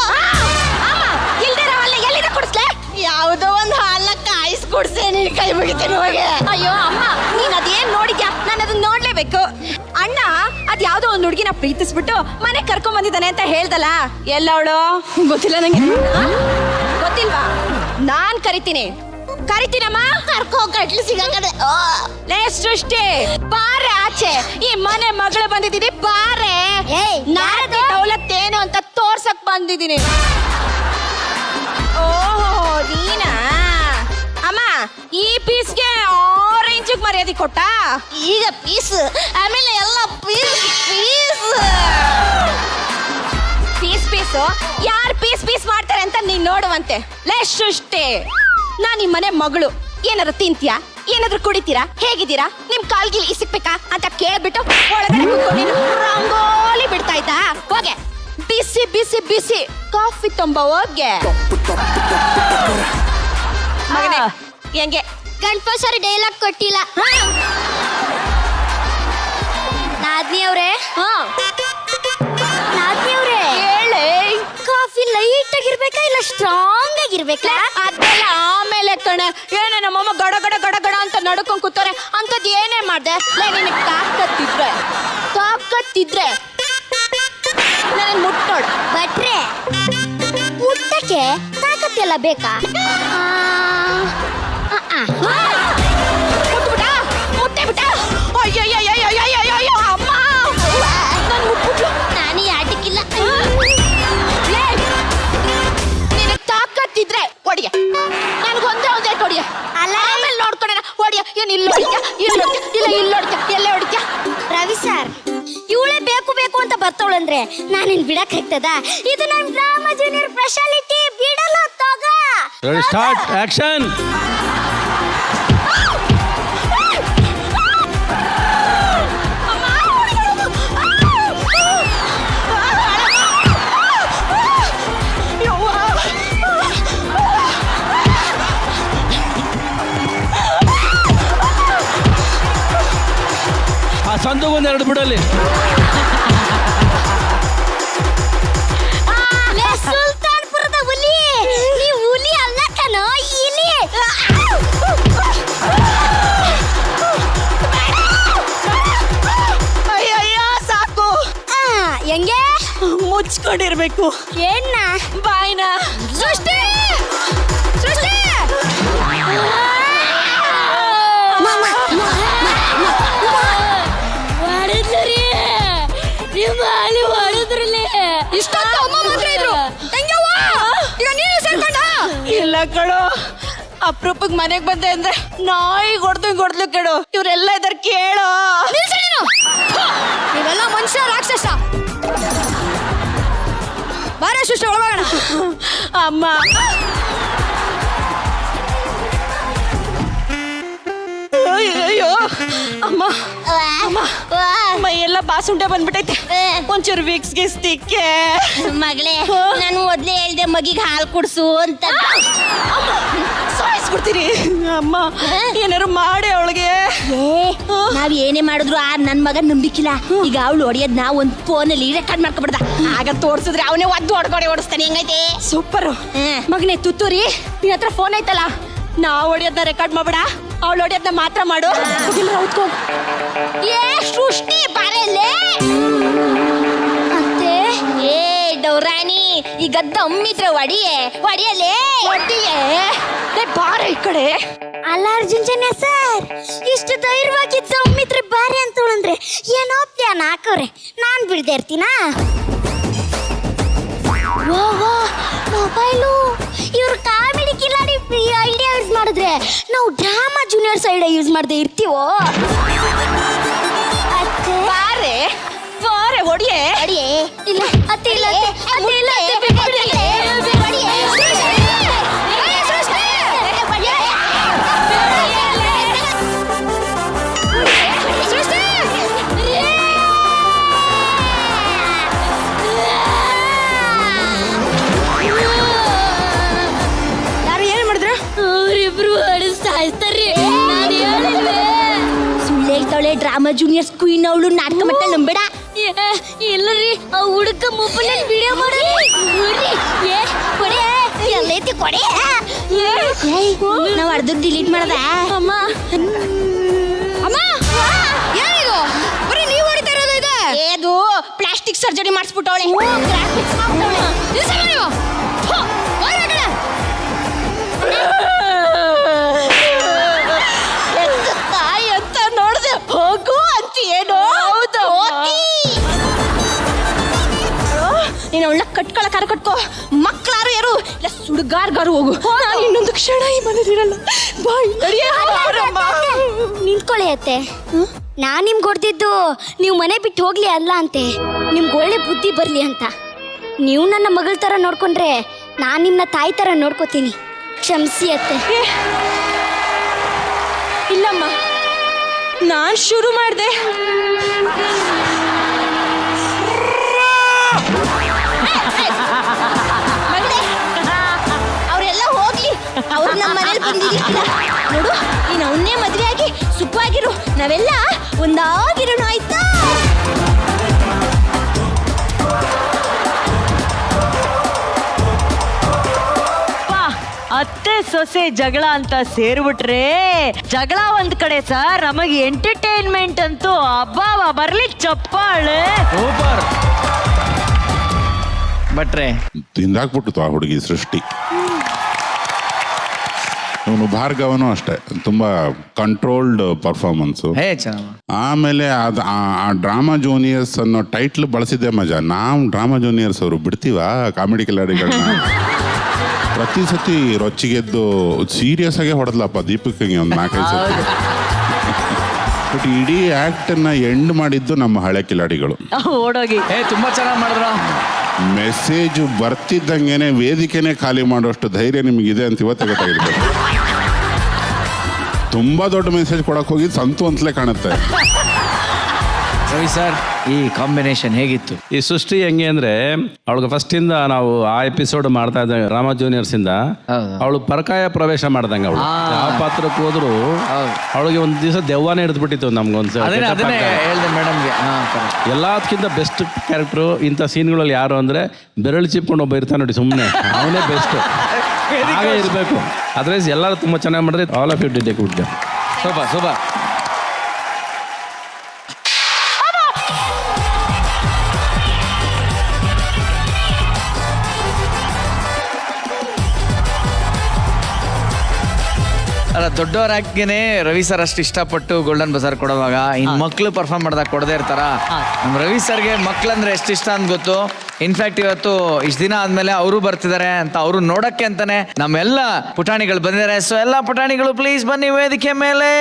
ಎಲ್ಲಿಂದ ಕುಡಿಸ್ಲೆ? ಯಾವುದೋ ಒಂದು ಹಾಲನ್ನ ಕಾಯಿಸ್ ಕುಡ್ಸೆ ನೀನ್ ಕೈ ಮುಗಿತೀನಿ ಹೋಗಿ. ಅಯ್ಯೋ ಅಮ್ಮ, ನೀನ್ ಅದೇನ್ ನೋಡಿದ್ಯಾ? ನಾನು ಅದನ್ನ ನೋಡ್ಲೇಬೇಕು. ಅಣ್ಣ ಅದ್ ಯಾವ್ದೋ ಒಂದು ಹುಡುಗಿನ ಪ್ರೀತಿಸ್ಬಿಟ್ಟು ಮನೆ ಕರ್ಕೊಂಡ್ ಬಂದಿದ್ದಾನೆ ಅಂತ ಹೇಳ್ದಲ್ಲ, ಎಲ್ಲ ಅವಳು ಗೊತ್ತಿಲ್ಲ ನಂಗೆ. ಗೊತ್ತಿಲ್ವಾ? ನಾನ್ ಕರಿತೀನಮ್ಮ. ಕರ್ಕೋ ಗಟ್ಲು ಸಿಗಂಗದೆ. ಲೇ ಸೃಷ್ಟಿ ಬಾರೆ ಆಚೆ, ಈ ಮನೆ ಮಗಳು ಬಂದಿದ್ದೀನಿ ಬಾರೆ. ನಾರದಿ ದೌಲತ್ ಏನು ಅಂತ ತೋರ್ಸಕ್ ಬಂದಿದ್ದೀನಿ. ಓಹೋ ನೀನಾ? ಅಮ್ಮ ಈ ಪೀಸ್ಗೆ 6 ಇಂಚಿಗೆ ಮರ್ಯಾದೆ ಕೊಟ್ಟ. ಈಗ ಪೀಸ್ ಆಮೇಲೆ ಎಲ್ಲ ಪೀಸ್ ಪೀಸು ಯಾರು ಪೀಸ್ ಮಾಡ್ತಾರೆ ಅಂತ ನೀನ್ ನೋಡುವಂತೆ. ಲೇ ಸೃಷ್ಟಿ, ನಾ ನಿಮ್ ಮನೆ ಮಗಳು, ಏನಾದ್ರು ತಿಂತೀಯಾ, ಏನಾದ್ರು ಕುಡಿತೀರಾ, ಹೇಗಿದ್ದೀರಾ, ನಿಮ್ ಕಾಲ್ಗಿಲ್ ಇಸಿಕ್ಬೇಕಾ ಅಂತ ಕೇಳ್ಬಿಟ್ಟು ಒಳಗಡೆ ಕೂತ್ಕೊಂಡು ರಂಗೋಲಿ ಬಿಡ್ತಾ ಇದ್ದಾ? ಹೋಗೆ ಬಿಸಿ ಬಿಸಿ ಬಿಸಿ ಕಾಫಿ ತುಂಬ ಹೋಗೆ. ಮಗನೇ ಹೆಂಗೆ ಗಂಟ್ಪೋಸರಿ ಡೈಲಾಗ್ ಕೊಟ್ಟಿಲ್ಲ ನಾದ್ನಿ ಅವ್ರೆ? ನಾದ್ನಿ ಅವ್ರೆ ಹೇಳೆ, ಕಾಫಿ ಲೈಟ್ ಆಗಿರ್ಬೇಕಾ ಇಲ್ಲ ಸ್ಟ್ರಾಂಗ್ ಆಗಿರ್ಬೇಕಾ? ಅದೆಲ್ಲ ಆಮೇಲೆ ಕಣ. ಏನೇ ನಮ್ಮಮ್ಮ ಗಡ ಗಡ ಗಡ ಗಡ ಅಂತ ನಡ್ಕೊಂಡ್ ಕೂತಾರೆ ಅಂತದ್ ಏನೇ ಮಾಡ್ದೆ? ನಿನಗೆ ತಾಕತ್ತಿದ್ರೆ ನನ್ನ ಮುಟ್ಟೋಡ. ಬಟ್ರೆ ಮುಟ್ಟಕ್ಕೆ ತಾಕತ್ತೆಲ್ಲ ಬೇಕಾ? ಮುಟ್ಟೆ ಬಿಟ್ಟ. ಅಯ್ಯಯ್ಯಯ್ಯಯ್ಯಯ್ಯಯ್ಯೋ ಅಮ್ಮ ಬರ್ತವಳಂದ್ರೆ ನಾನಿನ್ ಬಿಡಕ್ ಆಗ್ತದ? ಇದು ನಮ್ ಡ್ರಾಮಾ ಜೂನಿಯರ್ ಸ್ಪೆಷಾಲಿಟಿ, ಬಿಡಲ್ಲ ತಗ. Start action. ಆ ಸಂದುಗೊಂದೆರಡು ಬಿಡಲಿ. ಸುಲ್ತಾನ್ಪುರದ ಹುಲಿ, ನೀ ಹುಲಿ ಅಲ್ಲ ಕಣೋ, ಇಲಿ. ಅಯ್ಯಯ್ಯ ಸಾಕು. ಹೆಂಗೆ ಮುಚ್ಕೊಂಡಿರ್ಬೇಕು. ಏನ್ನ ಬಾಯ್ನ. ಸೃಷ್ಟಿ ಸೃಷ್ಟಿ ಹೊಡೆದ್ರಿ, ನಿಮ್ಮ ಅಲ್ಲಿ ಹೊಡೆದ್ರಲ್ಲಿ. ಇಷ್ಟೊಂದು ಅಮ್ಮ ಮಾತ್ರ ಇದ್ರು. ಹೆಂಗವ್ವ? ಈಗ ನೀನು ಸೇರ್ಕೊಂಡ? ಇಲ್ಲ ಕಣೋ, ಅಪ್ರೂಪಕ್ಕೆ ಮನೆಗೆ ಬಂದೆ ಅಂದ್ರೆ ನಾಯಿ ಹೊಡ್ದು ಕೇಳು. ಇವರೆಲ್ಲ ಇದಾರ ಕೇಳೋ. ನೀವೆಲ್ಲ ಮನುಷ್ಯ ರಾಕ್ಷಸ. ಬಾರ ಸೃಷ್ಟಿ ಒಳಗೋಣ. ಅಮ್ಮ ಅಯ್ಯೋ ಅಮ್ಮ ಅಮ್ಮ ಮೈ ಎಲ್ಲ ಬಾಸುಂಡೆ ಬಂದ್ಬಿಟ್ಟೈತೆ. ಒಂಚೂರು ವಿಕ್ಸ್ ಗಿಸ್ ತಿಕ್ಕೆ. ಮಗಳೇ, ನಾನು ಮೊದ್ಲೇ ಹೇಳ್ದೆ ಮಗಿಗೆ ಹಾಲು ಕುಡ್ಸು ಅಂತ. ಸಾಯಿಸ್ಬಿಡ್ತೀನಿ ಅಮ್ಮ, ಏನಾರು ಮಾಡಿ ಅವಳಿಗೆ. ನಾವ್ ಏನೇ ಮಾಡಿದ್ರು ಆ ನನ್ ಮಗ ನಂಬಿಕಿಲ್ಲ. ಈಗ ಅವಳು ಹೊಡಿಯೋದ್ ನಾವ್ ಒಂದ್ ಫೋನಲ್ಲಿ ರೆಕಾರ್ಡ್ ಮಾಡ್ಕೊಬಿಡ್ದ. ಆಗ ತೋರ್ಸಿದ್ರೆ ಅವನೇ ಒದ್ದು ಹೊಡ್ಕೊಡೆ ಓಡಿಸ್ತಾನೆ. ಹೆಂಗೈತೆ? ಸೂಪರ್ ಮಗನೇ ತುತ್ತೂರಿ, ನಿನ್ ಹತ್ರ ಫೋನ್ ಐತಲ್ಲ, ನಾವ್ ಹೊಡಿಯೋದನ್ನ ರೆಕಾರ್ಡ್ ಮಾಡ್ಬೇಡ, ಅವಳು ಹೊಡಿಯೋದನ್ನ ಮಾತ್ರ ಮಾಡು. ಏ ಸೃಷ್ಟಿ ಬಾರಲ್ಲೇ ಅತ್ತೆ. ಏ ಡೌರಾಣಿ, ಈಗ ದಮ್ಮಿದ್ರೆ ಹೊಡಿಯಲೇ ಬಾರ ಈ ಕಡೆ. ಅಲ್ಲ ಅರ್ಜುನ್ ಸರ್, ಇಷ್ಟು ಧೈರ್ಯವಾಗಿ ದಮ್ಮಿದ್ರೆ ಬಾರಿ ಅಂತ ಅಂದ್ರೆ ಏನೋ ಪ್ಲಾನ್ ಹಾಕೋರೆ. ನಾನ್ ಬಿಡದೆ ಇರ್ತೀನಾ? ಮೊಬೈಲು ಇವ್ರು ಕಾಮಿಡಿ ಕಿಲಾಡಿ ಐಡಿಯಾ ಯೂಸ್ ಮಾಡಿದ್ರೆ ನಾವು ಡ್ರಾಮಾ ಜೂನಿಯರ್ ಸೈಡ್ ಯೂಸ್ ಮಾಡದೆ ಇರ್ತೀವೋ? ಬಾರೆ ಬಾರೆ ಹೊಡಿಯೇ. ಇಲ್ಲ ಅತ್ತೆ, ಇಲ್ಲ ಅತ್ತೆ, ಇಲ್ಲ ಡ್ರಾಮಾ ಜೂನಿಯರ್ಸ್ ಕ್ವೀನ್ ಅವಳು ನಾಟಕ ಮಟ್ಟ ನಂಬೇಡ. ಇಲ್ಲರಿ, ಆ ಹುಡುಕ ಮೊಬೈಲ್ ವಿಡಿಯೋ ಮಾಡಿ ಎಲ್ಲೈತಿ ಕೊಡೆ. ನಾವ್ ಅರ್ಧ ಡಿಲೀಟ್ ಮಾಡದ. ಅಮ್ಮ ಅಮ್ಮ, ಏನಿದು? ಬರೀ ನೀವು ಹೊಡಿತಾ ಇರೋದು ಇದೆ. ಏದು ಪ್ಲಾಸ್ಟಿಕ್ ಸರ್ಜರಿ ಮಾಡಿಸ್ಬಿಟ್ಟವಳೆ. ತಾಯಿ ಅಂತ ನೋಡ್ದೆ ಹೋಗು ಅಂತ ಏನು? ನೀನು ಅವಳ ಕಟ್ಕೊಳಕಾರ ಕಟ್ಕೋ. ಮಕ್ಕಳಾರು ಯಾರು ಇಲ್ಲ, ಸುಡುಗಾರ್ಗಾರು ಹೋಗು. ನಾನು ಇನ್ನೊಂದು ಕ್ಷಣ ಈ ಮನೇಲಿರಲ್ಲ. ಬಾಯ್ ನಿಂತ್ಕೊಳ್ಳಿ ಅತ್ತೆ. ನಾನ್ ನಿಮ್ಗೆ ಹೊಡೆದಿದ್ದು ನೀವು ಮನೆ ಬಿಟ್ಟು ಹೋಗ್ಲಿ ಅಲ್ಲ ಅಂತೆ, ನಿಮ್ಗೆ ಒಳ್ಳೆ ಬುದ್ಧಿ ಬರ್ಲಿ ಅಂತ. ನೀವು ನನ್ನ ಮಗಳ ತರ ನೋಡ್ಕೊಂಡ್ರೆ ನಾನ್ ನಿಮ್ನ ತಾಯಿ ತರ ನೋಡ್ಕೋತೀನಿ. ಕ್ಷಮಿಸಿ ಅತ್ತೆ. ಇಲ್ಲಮ್ಮ, ನಾನ್ ಶುರು ಮಾಡ್ದೆ. ಅವರೆಲ್ಲ ಹೋಗ್ಲಿ, ಅವ್ರು ನಮ್ಮ ಮನೇಲಿ ಬಂದಿದ್ದಿಲ್ಲ. ನೋಡು, ನೀನು ಅವನ್ನೇ ಮದುವೆ ಆಗಿ ಸುಖವಾಗಿರು, ನಾವೆಲ್ಲ ಒಂದಾಗಿರೋಣ, ಆಯ್ತಾ? ಅತ್ತೆ ಸೊಸೆ ಜಗಳ ಅಂತ ಸೇರ್ಬಿಟ್ರೆ ಜಗಳ ಒಂದ್ ಕಡೆ ಸರ್, ನಮಗೆ ಎಂಟರ್ಟೈನ್ಮೆಂಟ್ ಅಂತೂ ಅಬ್ಬಾವ ಬರ್ಲಿ ಚಪ್ಪಾಳೆ. ಸೂಪರ್. ಬಟ್ರೆ ತಿಂದಾಕ್ಬಿಟ್ಟು ಆ ಹುಡುಗಿ ಸೃಷ್ಟಿ. ಇವನು ಭಾರ್ಗವನು ಅಷ್ಟೇ, ತುಂಬಾ ಕಂಟ್ರೋಲ್ಡ್ ಪರ್ಫಾರ್ಮೆನ್ಸು. ಆಮೇಲೆ ಅದು ಆ ಡ್ರಾಮಾ ಜೂನಿಯರ್ಸ್ ಅನ್ನೋ ಟೈಟ್ಲ್ ಬಳಸಿದ್ದೆ ಮಜಾ. ನಾವು ಡ್ರಾಮಾ ಜೂನಿಯರ್ಸ್ ಅವರು ಬಿಡ್ತೀವ ಕಾಮಿಡಿ ಕಿಲಾಡಿಗಳನ್ನ? ಪ್ರತಿ ಸತಿ ರೊಚ್ಚಿಗೆದ್ದು ಸೀರಿಯಸ್ ಆಗೇ ಹೊಡೆದ್ಲಪ್ಪ ದೀಪಕ್ಕಿಗೆ ಒಂದು 4-5 ಸತಿ. ಬಟ್ ಇಡೀ ಆಕ್ಟ್ ಅನ್ನ ಎಂಡ್ ಮಾಡಿದ್ದು ನಮ್ಮ ಹಳೆ ಕಿಲಾಡಿಗಳು. ಓಡೋಗಿ ತುಂಬಾ ಚೆನ್ನಾಗಿ ಮಾಡಿದ್ರ. ಮೆಸೇಜ್ ಬರ್ತಿದ್ದಂಗೆನೆ ವೇದಿಕೆನೆ ಖಾಲಿ ಮಾಡೋಷ್ಟು ಧೈರ್ಯ ನಿಮಗಿದೆ ಅಂತ ಇವತ್ತೇ ಗೊತ್ತಾಗಿರ್ಬೇಕು. ತುಂಬಾ ದೊಡ್ಡ ಮೆಸೇಜ್ ಕೊಡಕ್ ಹೋಗಿ ಸಂತು ಅಂತಲೇ ಕಾಣುತ್ತೆ. ರವಿ ಸರ್, ಈ ಕಾಂಬಿನೇಷನ್ ಹೇಗಿತ್ತು? ಈ ಸೃಷ್ಟಿ ಹೆಂಗೆ ಅಂದ್ರೆ ಅವಳಿಗೆ ಫಸ್ಟ್ ಇಂದ ನಾವು ಆ ಎಪಿಸೋಡ್ ಮಾಡ್ತಾ ಇದ್ದ ರಾಮ ಜೂನಿಯರ್ಸ್ ಇಂದ ಅವಳು ಪರಕಾಯ ಪ್ರವೇಶ ಮಾಡ್ದಂಗ ಅವಳು ಯಾವ ಪಾತ್ರಕ್ಕೆ ಹೋದ್ರು ಅವಳಿಗೆ ಒಂದ್ ದಿವಸ ದೆವ್ವಾನೇ ಹಿಡಿದ್ಬಿಟ್ಟಿತ್ತು ನಮ್ಗೊಂದ್ಸಲ. ಎಲ್ಲದಕ್ಕಿಂತ ಬೆಸ್ಟ್ ಕ್ಯಾರೆಕ್ಟರ್ ಇಂಥ ಸೀನ್ಗಳಲ್ಲಿ ಯಾರು ಅಂದ್ರೆ ಬೆರಳು ಚಿಪ್ಕೊಂಡು ಒಬ್ಬ ಇರ್ತಾನೆ ನೋಡಿ ಸುಮ್ಮನೆ, ಅವನೇ ಬೆಸ್ಟ್. ಹಾಗೆ ಇರಬೇಕು. ಅದ್ರೈಸ್ ಎಲ್ಲರೂ ತುಂಬಾ ಚೆನ್ನಾಗಿ ಮಾಡಿದ್ರೆ all of you did a good job. Shobha ಅಲ್ಲ, ದೊಡ್ಡವರ ಹಾಕಿನೇ ರವಿ ಸರ್ ಅಷ್ಟು ಇಷ್ಟಪಟ್ಟು ಗೋಲ್ಡನ್ ಬಜಾರ್ ಕೊಡುವಾಗ ಇನ್ ಮಕ್ಳು ಪರ್ಫಾರ್ಮ್ ಮಾಡಿದಾಗ ಕೊಡದೇ ಇರ್ತಾರ. ನಮ್ ರವಿ ಸರ್ಗೆ ಮಕ್ಳಂದ್ರೆ ಎಷ್ಟು ಇಷ್ಟ ಅಂತ ಗೊತ್ತು. ಇನ್ಫ್ಯಾಕ್ಟ್ ಇವತ್ತು ಇಷ್ಟ ದಿನ ಆದ್ಮೇಲೆ ಅವರು ಬರ್ತಿದ್ದಾರೆ ಅಂತ ಅವರು ನೋಡಕ್ಕೆ ಅಂತಾನೆ ನಮ್ಮೆಲ್ಲ ಪುಟಾಣಿಗಳು ಬಂದಿದ್ದಾರೆ. ಸೊ ಎಲ್ಲ ಪುಟಾಣಿಗಳು ಪ್ಲೀಸ್ ಬನ್ನಿ ವೇದಿಕೆ ಮೇಲೆ.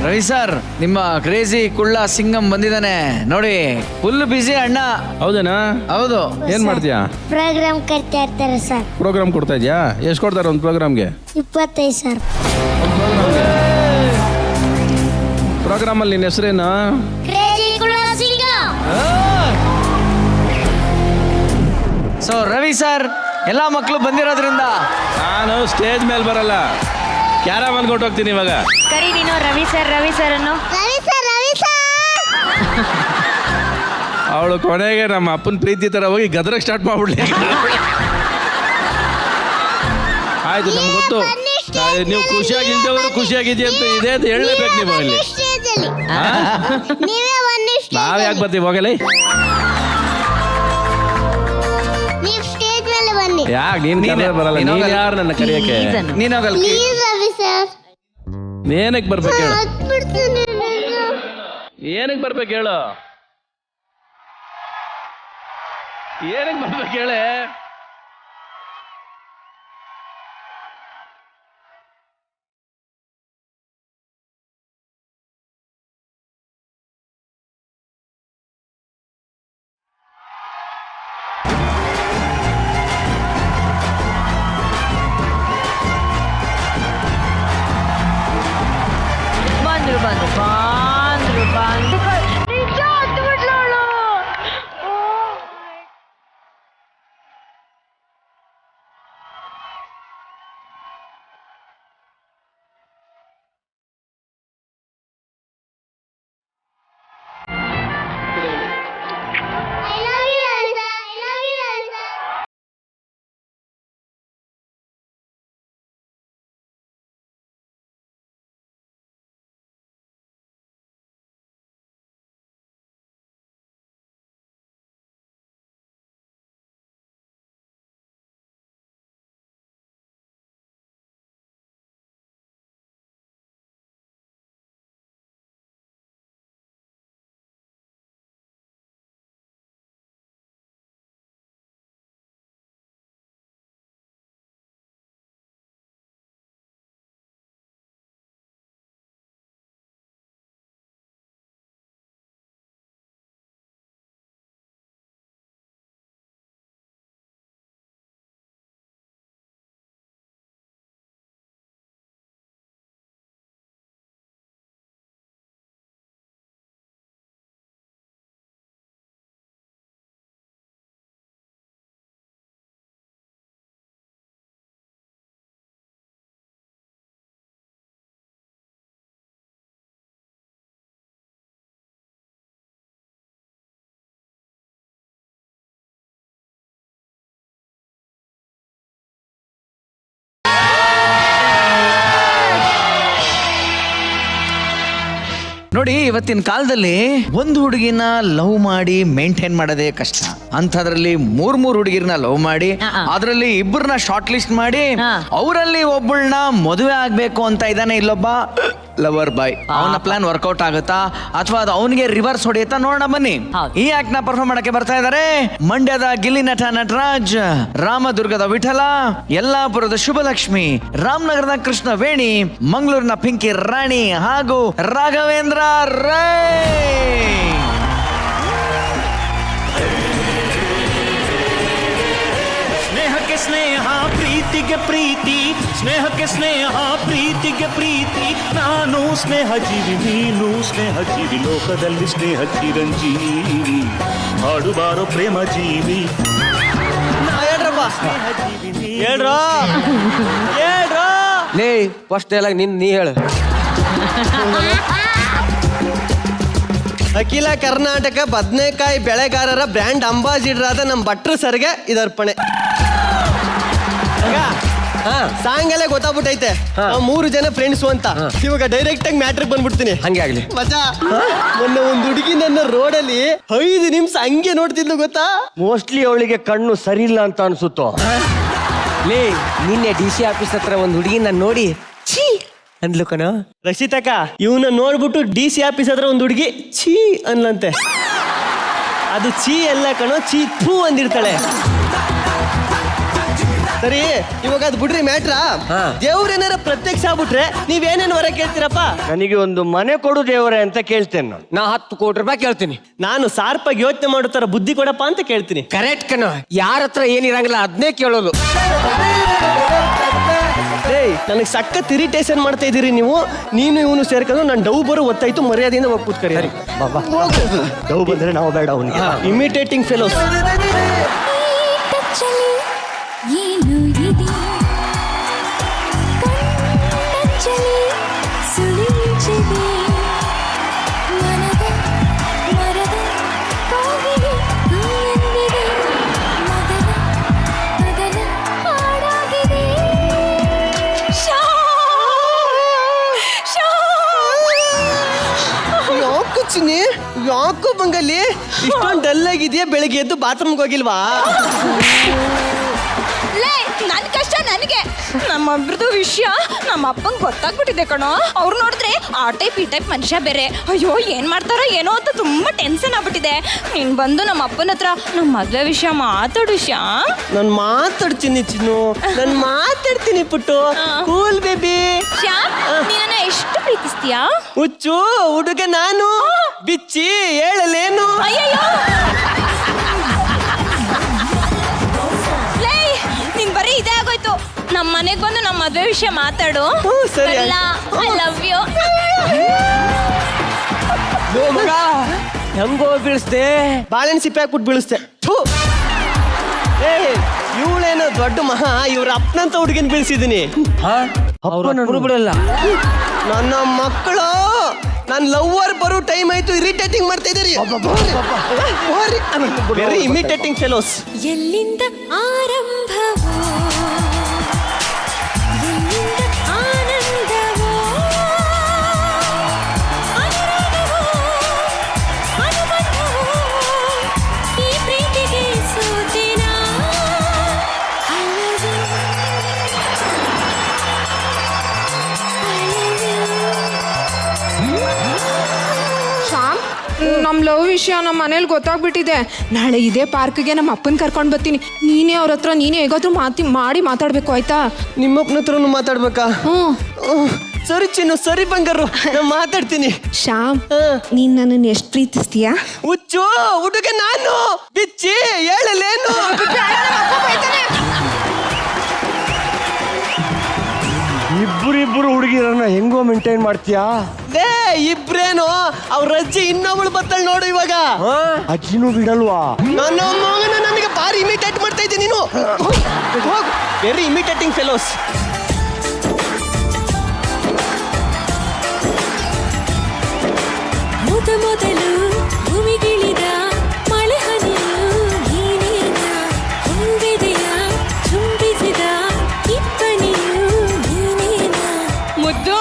ರವಿ ಸರ್, ನಿಮ್ಮ ಕ್ರೇಜಿ ಕುಳ್ಳ ಸಿಂಗಂ ಬಂದಿದ್ದಾನೆ ನೋಡಿ. ಫುಲ್ ಬಿಸಿ ಅಣ್ಣ. ಹೌದೇನಾ? ಹೌದು. ಏನ್ ಮಾಡ್ತೀಯಾ? ಪ್ರೋಗ್ರಾಮ್ ಕಟ್ತಾ ಇರ್ತಾರೆ ಸರ್. ಪ್ರೋಗ್ರಾಮ್ ಕೊಡ್ತಾ ಇದ್ಯಾ? ಎಷ್ಟು ಕೊಡ್ತಾರೆ ಒಂದು ಪ್ರೋಗ್ರಾಮ್ಗೆ? 25 ಸರ್. ಪ್ರೋಗ್ರಾಮ್ ಅಲ್ಲಿ ನಿನ್ನ ಹೆಸರೇನು? ಕ್ರೇಜಿ ಕುಳ್ಳ ಸಿಂಗಂ. ಸೊ ರವಿ ಸರ್, ಎಲ್ಲಾ ಮಕ್ಕಳು ಬಂದಿರೋದ್ರಿಂದ ನಾನು ಸ್ಟೇಜ್ ಮೇಲೆ ಬರಲ್ಲ, ಕ್ಯಾರಮನ್ ಕೊಟ್ಟು ಹೋಗ್ತೀನಿ ಇವಾಗ. ಕರಿ ನೀನು ರವಿ ಸರ್ ಅನ್ನು. ಅವಳು ಕೊನೆಗೆ ನಮ್ಮ ಅಪ್ಪನ ಪ್ರೀತಿ ತರ ಹೋಗಿ ಗದ್ರಕ್ಕೆ ಸ್ಟಾರ್ಟ್ ಮಾಡ್ಬಿಡ್ಲಿ. ಆಯ್ತು, ನಮ್ಗೆ ಗೊತ್ತು ನೀವು ಖುಷಿಯಾಗಿದ್ದವರು ಖುಷಿಯಾಗಿದ್ದೀವಿ ಅಂತ ಇದೆ ಅಂತ ಹೇಳಬೇಕು ನೀವು ಅಲ್ಲಿ. ನಾವ್ ಯಾಕೆ ಬರ್ತೀವಿ ಹೋಗಲಿ? ಯಾಕೆ ನೀನ್ ಬರಲ್ಲ? ನೀನ್ ಯಾರು ನನ್ನ ಕರೆಯಕ್ಕೆ? ಏನಕ್ಕೆ ಬರ್ಬೇಕು ಹೇಳು? ಏನಕ್ಕೆ ಬರ್ಬೇಕು ಹೇಳು? ಏನಕ್ಕೆ ಬರ್ಬೇಕು ಹೇಳೆ? ನೋಡಿ, ಇವತ್ತಿನ ಕಾಲದಲ್ಲಿ ಒಂದು ಹುಡುಗಿನ ಲವ್ ಮಾಡಿ ಮೇಂಟೈನ್ ಮಾಡೋದೇ ಕಷ್ಟ. ಅಂಥದ್ರಲ್ಲಿ ಮೂರ್ ಹುಡುಗಿರ್ನ ಲವ್ ಮಾಡಿ ಅದ್ರಲ್ಲಿ ಇಬ್ಬರನ್ನ ಶಾರ್ಟ್ ಲಿಸ್ಟ್ ಮಾಡಿ ಅವರಲ್ಲಿ ಒಬ್ಬಳನ್ನ ಮದುವೆ ಆಗ್ಬೇಕು ಅಂತ ಇದ್ದಾನೆ ಇಲ್ಲೊಬ್ಬ ಲವರ್ ಬಾಯ್. ಅವನ ಪ್ಲಾನ್ ವರ್ಕೌಟ್ ಆಗುತ್ತಾ ಅಥವಾ ಅದು ಅವನಿಗೆ ರಿವರ್ಸ್ ಹೊಡೆಯುತ್ತಾ ನೋಡೋಣ ಬನ್ನಿ. ಈ ಆಕ್ಟ್ ನ ಪರ್ಫಾರ್ಮ್ ಮಾಡಕ್ಕೆ ಬರ್ತಾ ಇದ್ದಾರೆ ಮಂಡ್ಯದ ಗಿಲ್ಲಿ ನಟ ನಟರಾಜ್, ರಾಮದುರ್ಗದ ವಿಠಲ, ಯಲ್ಲಾಪುರದ ಶುಭಲಕ್ಷ್ಮಿ, ರಾಮನಗರದ ಕೃಷ್ಣ ವೇಣಿ, ಮಂಗಳೂರಿನ ಪಿಂಕಿ ರಾಣಿ ಹಾಗೂ ರಾಘವೇಂದ್ರ ರೈ. ಸ್ನೇಹಕ್ಕೆ ಸ್ನೇಹ, ಪ್ರೀತಿಗೆ ಪ್ರೀತಿ, ಸ್ನೇಹಕ್ಕೆ ಸ್ನೇಹ, ಪ್ರೀತಿಗೆ ಪ್ರೀತಿ. ನಾನು ಸ್ನೇಹ ಜೀವಿ, ನೀನು ಸ್ನೇಹ ಜೀವಿ, ಲೋಕದಲ್ಲಿ ಸ್ನೇಹ ಚಿರಂಜೀವಿ. ಹಾಡುಬಾರೋ ಪ್ರೇಮ ಜೀವಿ. ಲೇ ಫಸ್ಟ್ ಡೈಲಾಗ್ ನೀ ಹೇಳು. ಅಖಿಲ ಕರ್ನಾಟಕ ಬದನೆಕಾಯಿ ಬೆಳೆಗಾರರ ಬ್ರ್ಯಾಂಡ್ ಅಂಬಾಸಿಡರ್ ಆದ ನಮ್ಮ ಭಟ್ರು ಸರ್ಗೆ ಇದರ್ಪಣೆ. ಸಾಂಗ್ ಎಲ್ಲ ಗೊತ್ತಾಗ್ಬಿಟ್ಟೈತೆ, 3 ಜನ ಫ್ರೆಂಡ್ಸು ಅಂತ. ಇವಾಗ ಡೈರೆಕ್ಟ್ ಆಗಿ ಮ್ಯಾಟ್ರಿಗೆ ಬಂದ್ಬಿಡ್ತೀನಿ. ಹಂಗೆ ಆಗ್ಲಿ ಮಜಾ. ಮೊನ್ನೆ ಒಂದು ಹುಡುಗಿ ನನ್ನ ರೋಡಲ್ಲಿ 5 ನಿಮಿಷ ಹಂಗೆ ನೋಡ್ತಿದ್ಲು ಗೊತ್ತಾ. ಮೋಸ್ಟ್ಲಿ ಅವಳಿಗೆ ಕಣ್ಣು ಸರಿ ಇಲ್ಲ ಅಂತ ಅನ್ಸುತ್ತೋ. ಲೇ ನಿನ್ನೆ DC ಆಫೀಸ್ ಹತ್ರ ಒಂದು ಹುಡುಗಿ ನಾನು ನೋಡಿ ಛೀ ಅಂದ್ಲು ಕಣ. ರಕ್ಷಿತಕ್ಕ ಇವನ್ನ ನೋಡ್ಬಿಟ್ಟು DC ಆಫೀಸ್ ಹತ್ರ ಒಂದು ಹುಡುಗಿ ಛೀ ಅನ್ಲಂತೆ. ಅದು ಛೀ ಎಲ್ಲ ಕಣೋ, ಛೀ ಥೂ ಅಂದಿರ್ತಾಳೆ. ಸರಿ ಇವಾಗ ಅದು ಬಿಡ್ರಿ ಮ್ಯಾಟ್ರಾ. ದೇವ್ರೇನಾರ ಪ್ರತ್ಯಕ್ಷ ಆಗ್ಬಿಟ್ರೆ ನೀವೇನೇನು ಹೊರ ಕೇಳ್ತೀರಪ್ಪ? ನನಗೆ ಒಂದು ಮನೆ ಕೊಡು ದೇವರೇ ಅಂತ ಕೇಳ್ತೇನೆ ನಾನು. ನಾ 10 ಕೋಟಿ ರೂಪಾಯಿ ಕೇಳ್ತೀನಿ. ನಾನು ಸಾರ್ಪಾಗಿ ಯೋಚನೆ ಮಾಡುತ್ತಾರ ಬುದ್ಧಿ ಕೊಡಪ್ಪ ಅಂತ ಕೇಳ್ತೀನಿ. ಕರೆಕ್ಟ್ ಕಣ, ಯಾರ ಹತ್ರ ಏನಿರಂಗಿಲ್ಲ ಅದನ್ನೇ ಕೇಳೋದು. ನನಗೆ ಸಖತ್ ಇರಿಟೇಷನ್ ಮಾಡ್ತಾ ಇದೀರಿ ನೀವು. ನೀನು ಇವನು ಸೇರ್ಕೊಂಡು ನಾನು ಡವ್ ಬರೋ ಒತ್ತಾಯ್ತು, ಮರ್ಯಾದೆಯಿಂದ ಹೋಗಿ ಕೂತ್ಕರಿ. ಡವ್ ಬಂದ್ರೆ ನಾವು ಬೇಡ ಅವನಿಗೆ. Imitating fellows. ಏನು ಇದೆ ಕಣ್ಣಚ್ಚಲಿ ಸುಳಿಂಚಿದೆ ಮನದ ಮರದ ಕೋಗಿಲೆ ಎಂದಿದೆ ಮದನ ಮದನ ಹಾಡಾಗಿದೆ. ಯಾಕೋ ಚಿನ್ನಿ, ಯಾಕೋ ಬಂಗಲ್ಲಿ ಇಷ್ಟೊಂದು ಡಲ್ ಆಗಿದೆಯಾ? ಬೆಳಿಗ್ಗೆ ಎದ್ದು ಬಾತ್ರೂಮ್ಗೆ ಹೋಗಿಲ್ವಾ? ನನ್ ಕಷ್ಟ ನನಗೆ. ನಮ್ಮೊಬ್ರದ್ದು ವಿಷಯ ನಮ್ಮ ಅಪ್ಪಂಗೆ ಗೊತ್ತಾಗ್ಬಿಟ್ಟಿದೆ ಕಣೋ. ಅವ್ರು ನೋಡಿದ್ರೆ ಆ ಟೈಪ್ ಈ ಟೈಪ್ ಮನುಷ್ಯ ಬೇರೆ. ಅಯ್ಯೋ ಏನ್ ಮಾಡ್ತಾರೋ ಏನೋ ಅಂತ ತುಂಬಾ ಟೆನ್ಷನ್ ಆಗ್ಬಿಟ್ಟಿದೆ. ನೀನ್ ಬಂದು ನಮ್ಮ ಅಪ್ಪನ ಹತ್ರ ನಮ್ಮ ಮದ್ವೆ ವಿಷಯ ಮಾತಾಡು ಶ್ಯಾಮ್. ನಾನು ಮಾತಾಡ್ತೀನಿ ಚಿನ್ನು, ನಾನು ಮಾತಾಡ್ತೀನಿ ಪುಟ್ಟು. Cool baby. ಶ್ಯಾಮ್ ನೀನನ್ನ ಎಷ್ಟು ಪ್ರೀತಿಸ್ತೀಯಾ? ಹುಚ್ಚು ಹುಡುಗ ನಾನು, ಬಿಚ್ಚಿ ಹೇಳಲೇನು. ಅಯ್ಯಯ್ಯೋ ಬರೀ ಇದೇ ಆಗೋಯ್ತು. ನಮ್ಮ ಮನೆಗೆ ಬಂದು ನಮ್ಮ ಮದ್ವೆ ವಿಷಯ ಮಾತಾಡು. ಸರಿ. I love you. ಹೆಂಗೋ ಬೀಳಿಸ್ದೆ, ಬಾಳೆಹಣ್ಣು ಸಿಪ್ಪೆ ಹಾಕ್ಬಿಟ್ಟು ಬೀಳಿಸ್ದೆ. ಇವಳೇನೋ ದೊಡ್ಡ ಮಹಾ, ಇವ್ರ ಅಪ್ಪನಂತ ಹುಡುಗಿನ ಬೀಳಿಸಿದೀನಿ. ಬಿಡಲ್ಲ ನನ್ನ ಮಕ್ಕಳು ನನ್ನ ಲವ್ವರ್ ಬರೋ ಟೈಮ್ ಆಯ್ತು, ಇರಿಟೇಟಿಂಗ್ ಮಾಡ್ತಾ ಇದ್ದೀರಿ. Very imitating fellows. ಎಲ್ಲಿಂದ ಆರಂಭವೋ ಎಲ್ಲಿಂದ ಆನಂದವೋ ಅನುರಾಗವೋ ಅನುಬಂಧವೋ ಈ ಪ್ರೀತಿಗೆ ಸೋತಿನ. ಶ್ಯಾಮ್, ನಮ್ಮ ಲವ್ ವಿಷಯ ನಮ್ಮ ಮನೇಲಿ ಗೊತ್ತಾಗ್ಬಿಟ್ಟಿದೆ. ನಾಳೆ ಇದೇ ಪಾರ್ಕ್ಗೆ ನಮ್ಮ ಅಪ್ಪನ ಕರ್ಕೊಂಡು ಬರ್ತೀನಿ. ನೀನೇ ಅವ್ರ ಹತ್ರ ನೀನೇ ಹೇಗಾದ್ರೂ ಮಾಡಿ ಮಾತಾಡ್ಬೇಕು ಆಯ್ತಾ? ನಿಮ್ಮಪ್ಪನ ಹತ್ರನು ಮಾತಾಡ್ಬೇಕಾ? ಸರಿ ಚಿನ್ನು, ಸರಿ ಬಂಗಾರು, ನಾನು ಮಾತಾಡ್ತೀನಿ. ಶ್ಯಾಮ್ ನೀನ್ ನನ್ನನ್ನು ಎಷ್ಟು ಪ್ರೀತಿಸ್ತೀಯಾ? ಹುಚ್ಚು ಹುಡುಗ ನಾನು, ಬಿಚ್ಚಿ ಹೇಳಲೇನು. ಇಬ್ಬರು ಹುಡುಗಿರನ್ನ ಹೆಂಗೋ ಮೇಂಟೈನ್ ಮಾಡ್ತೀಯಾ? ಲೇ ಇಬ್ರೇನು, ಅವ್ರ ಅಜ್ಜಿ ಇನ್ನೊಬ್ಳು ಬತ್ತಲ್ ನೋಡು ಇವಾಗ. ಅಜ್ಜಿನೂ ಬಿಡಲ್ವಾ? ನನ್ನ ಮಗನ ನನಗೆ ಭಾರಿ ಇಮಿಟೇಟ್ ಮಾಡ್ತಾ ಇದ್ದೀನಿ ನೀನು. Very imitating fellows. ಮೊದಲು ಭೂಮಿಗಿಳಿದ ಮಳೆ ಹನಿಯು ನೀನೇನ ಹೊಂದಿದೆಯ ಚುಂಬಿಸಿದ ಇಬ್ಬನಿಯು ನೀನೇನ. ಮುದ್ದು,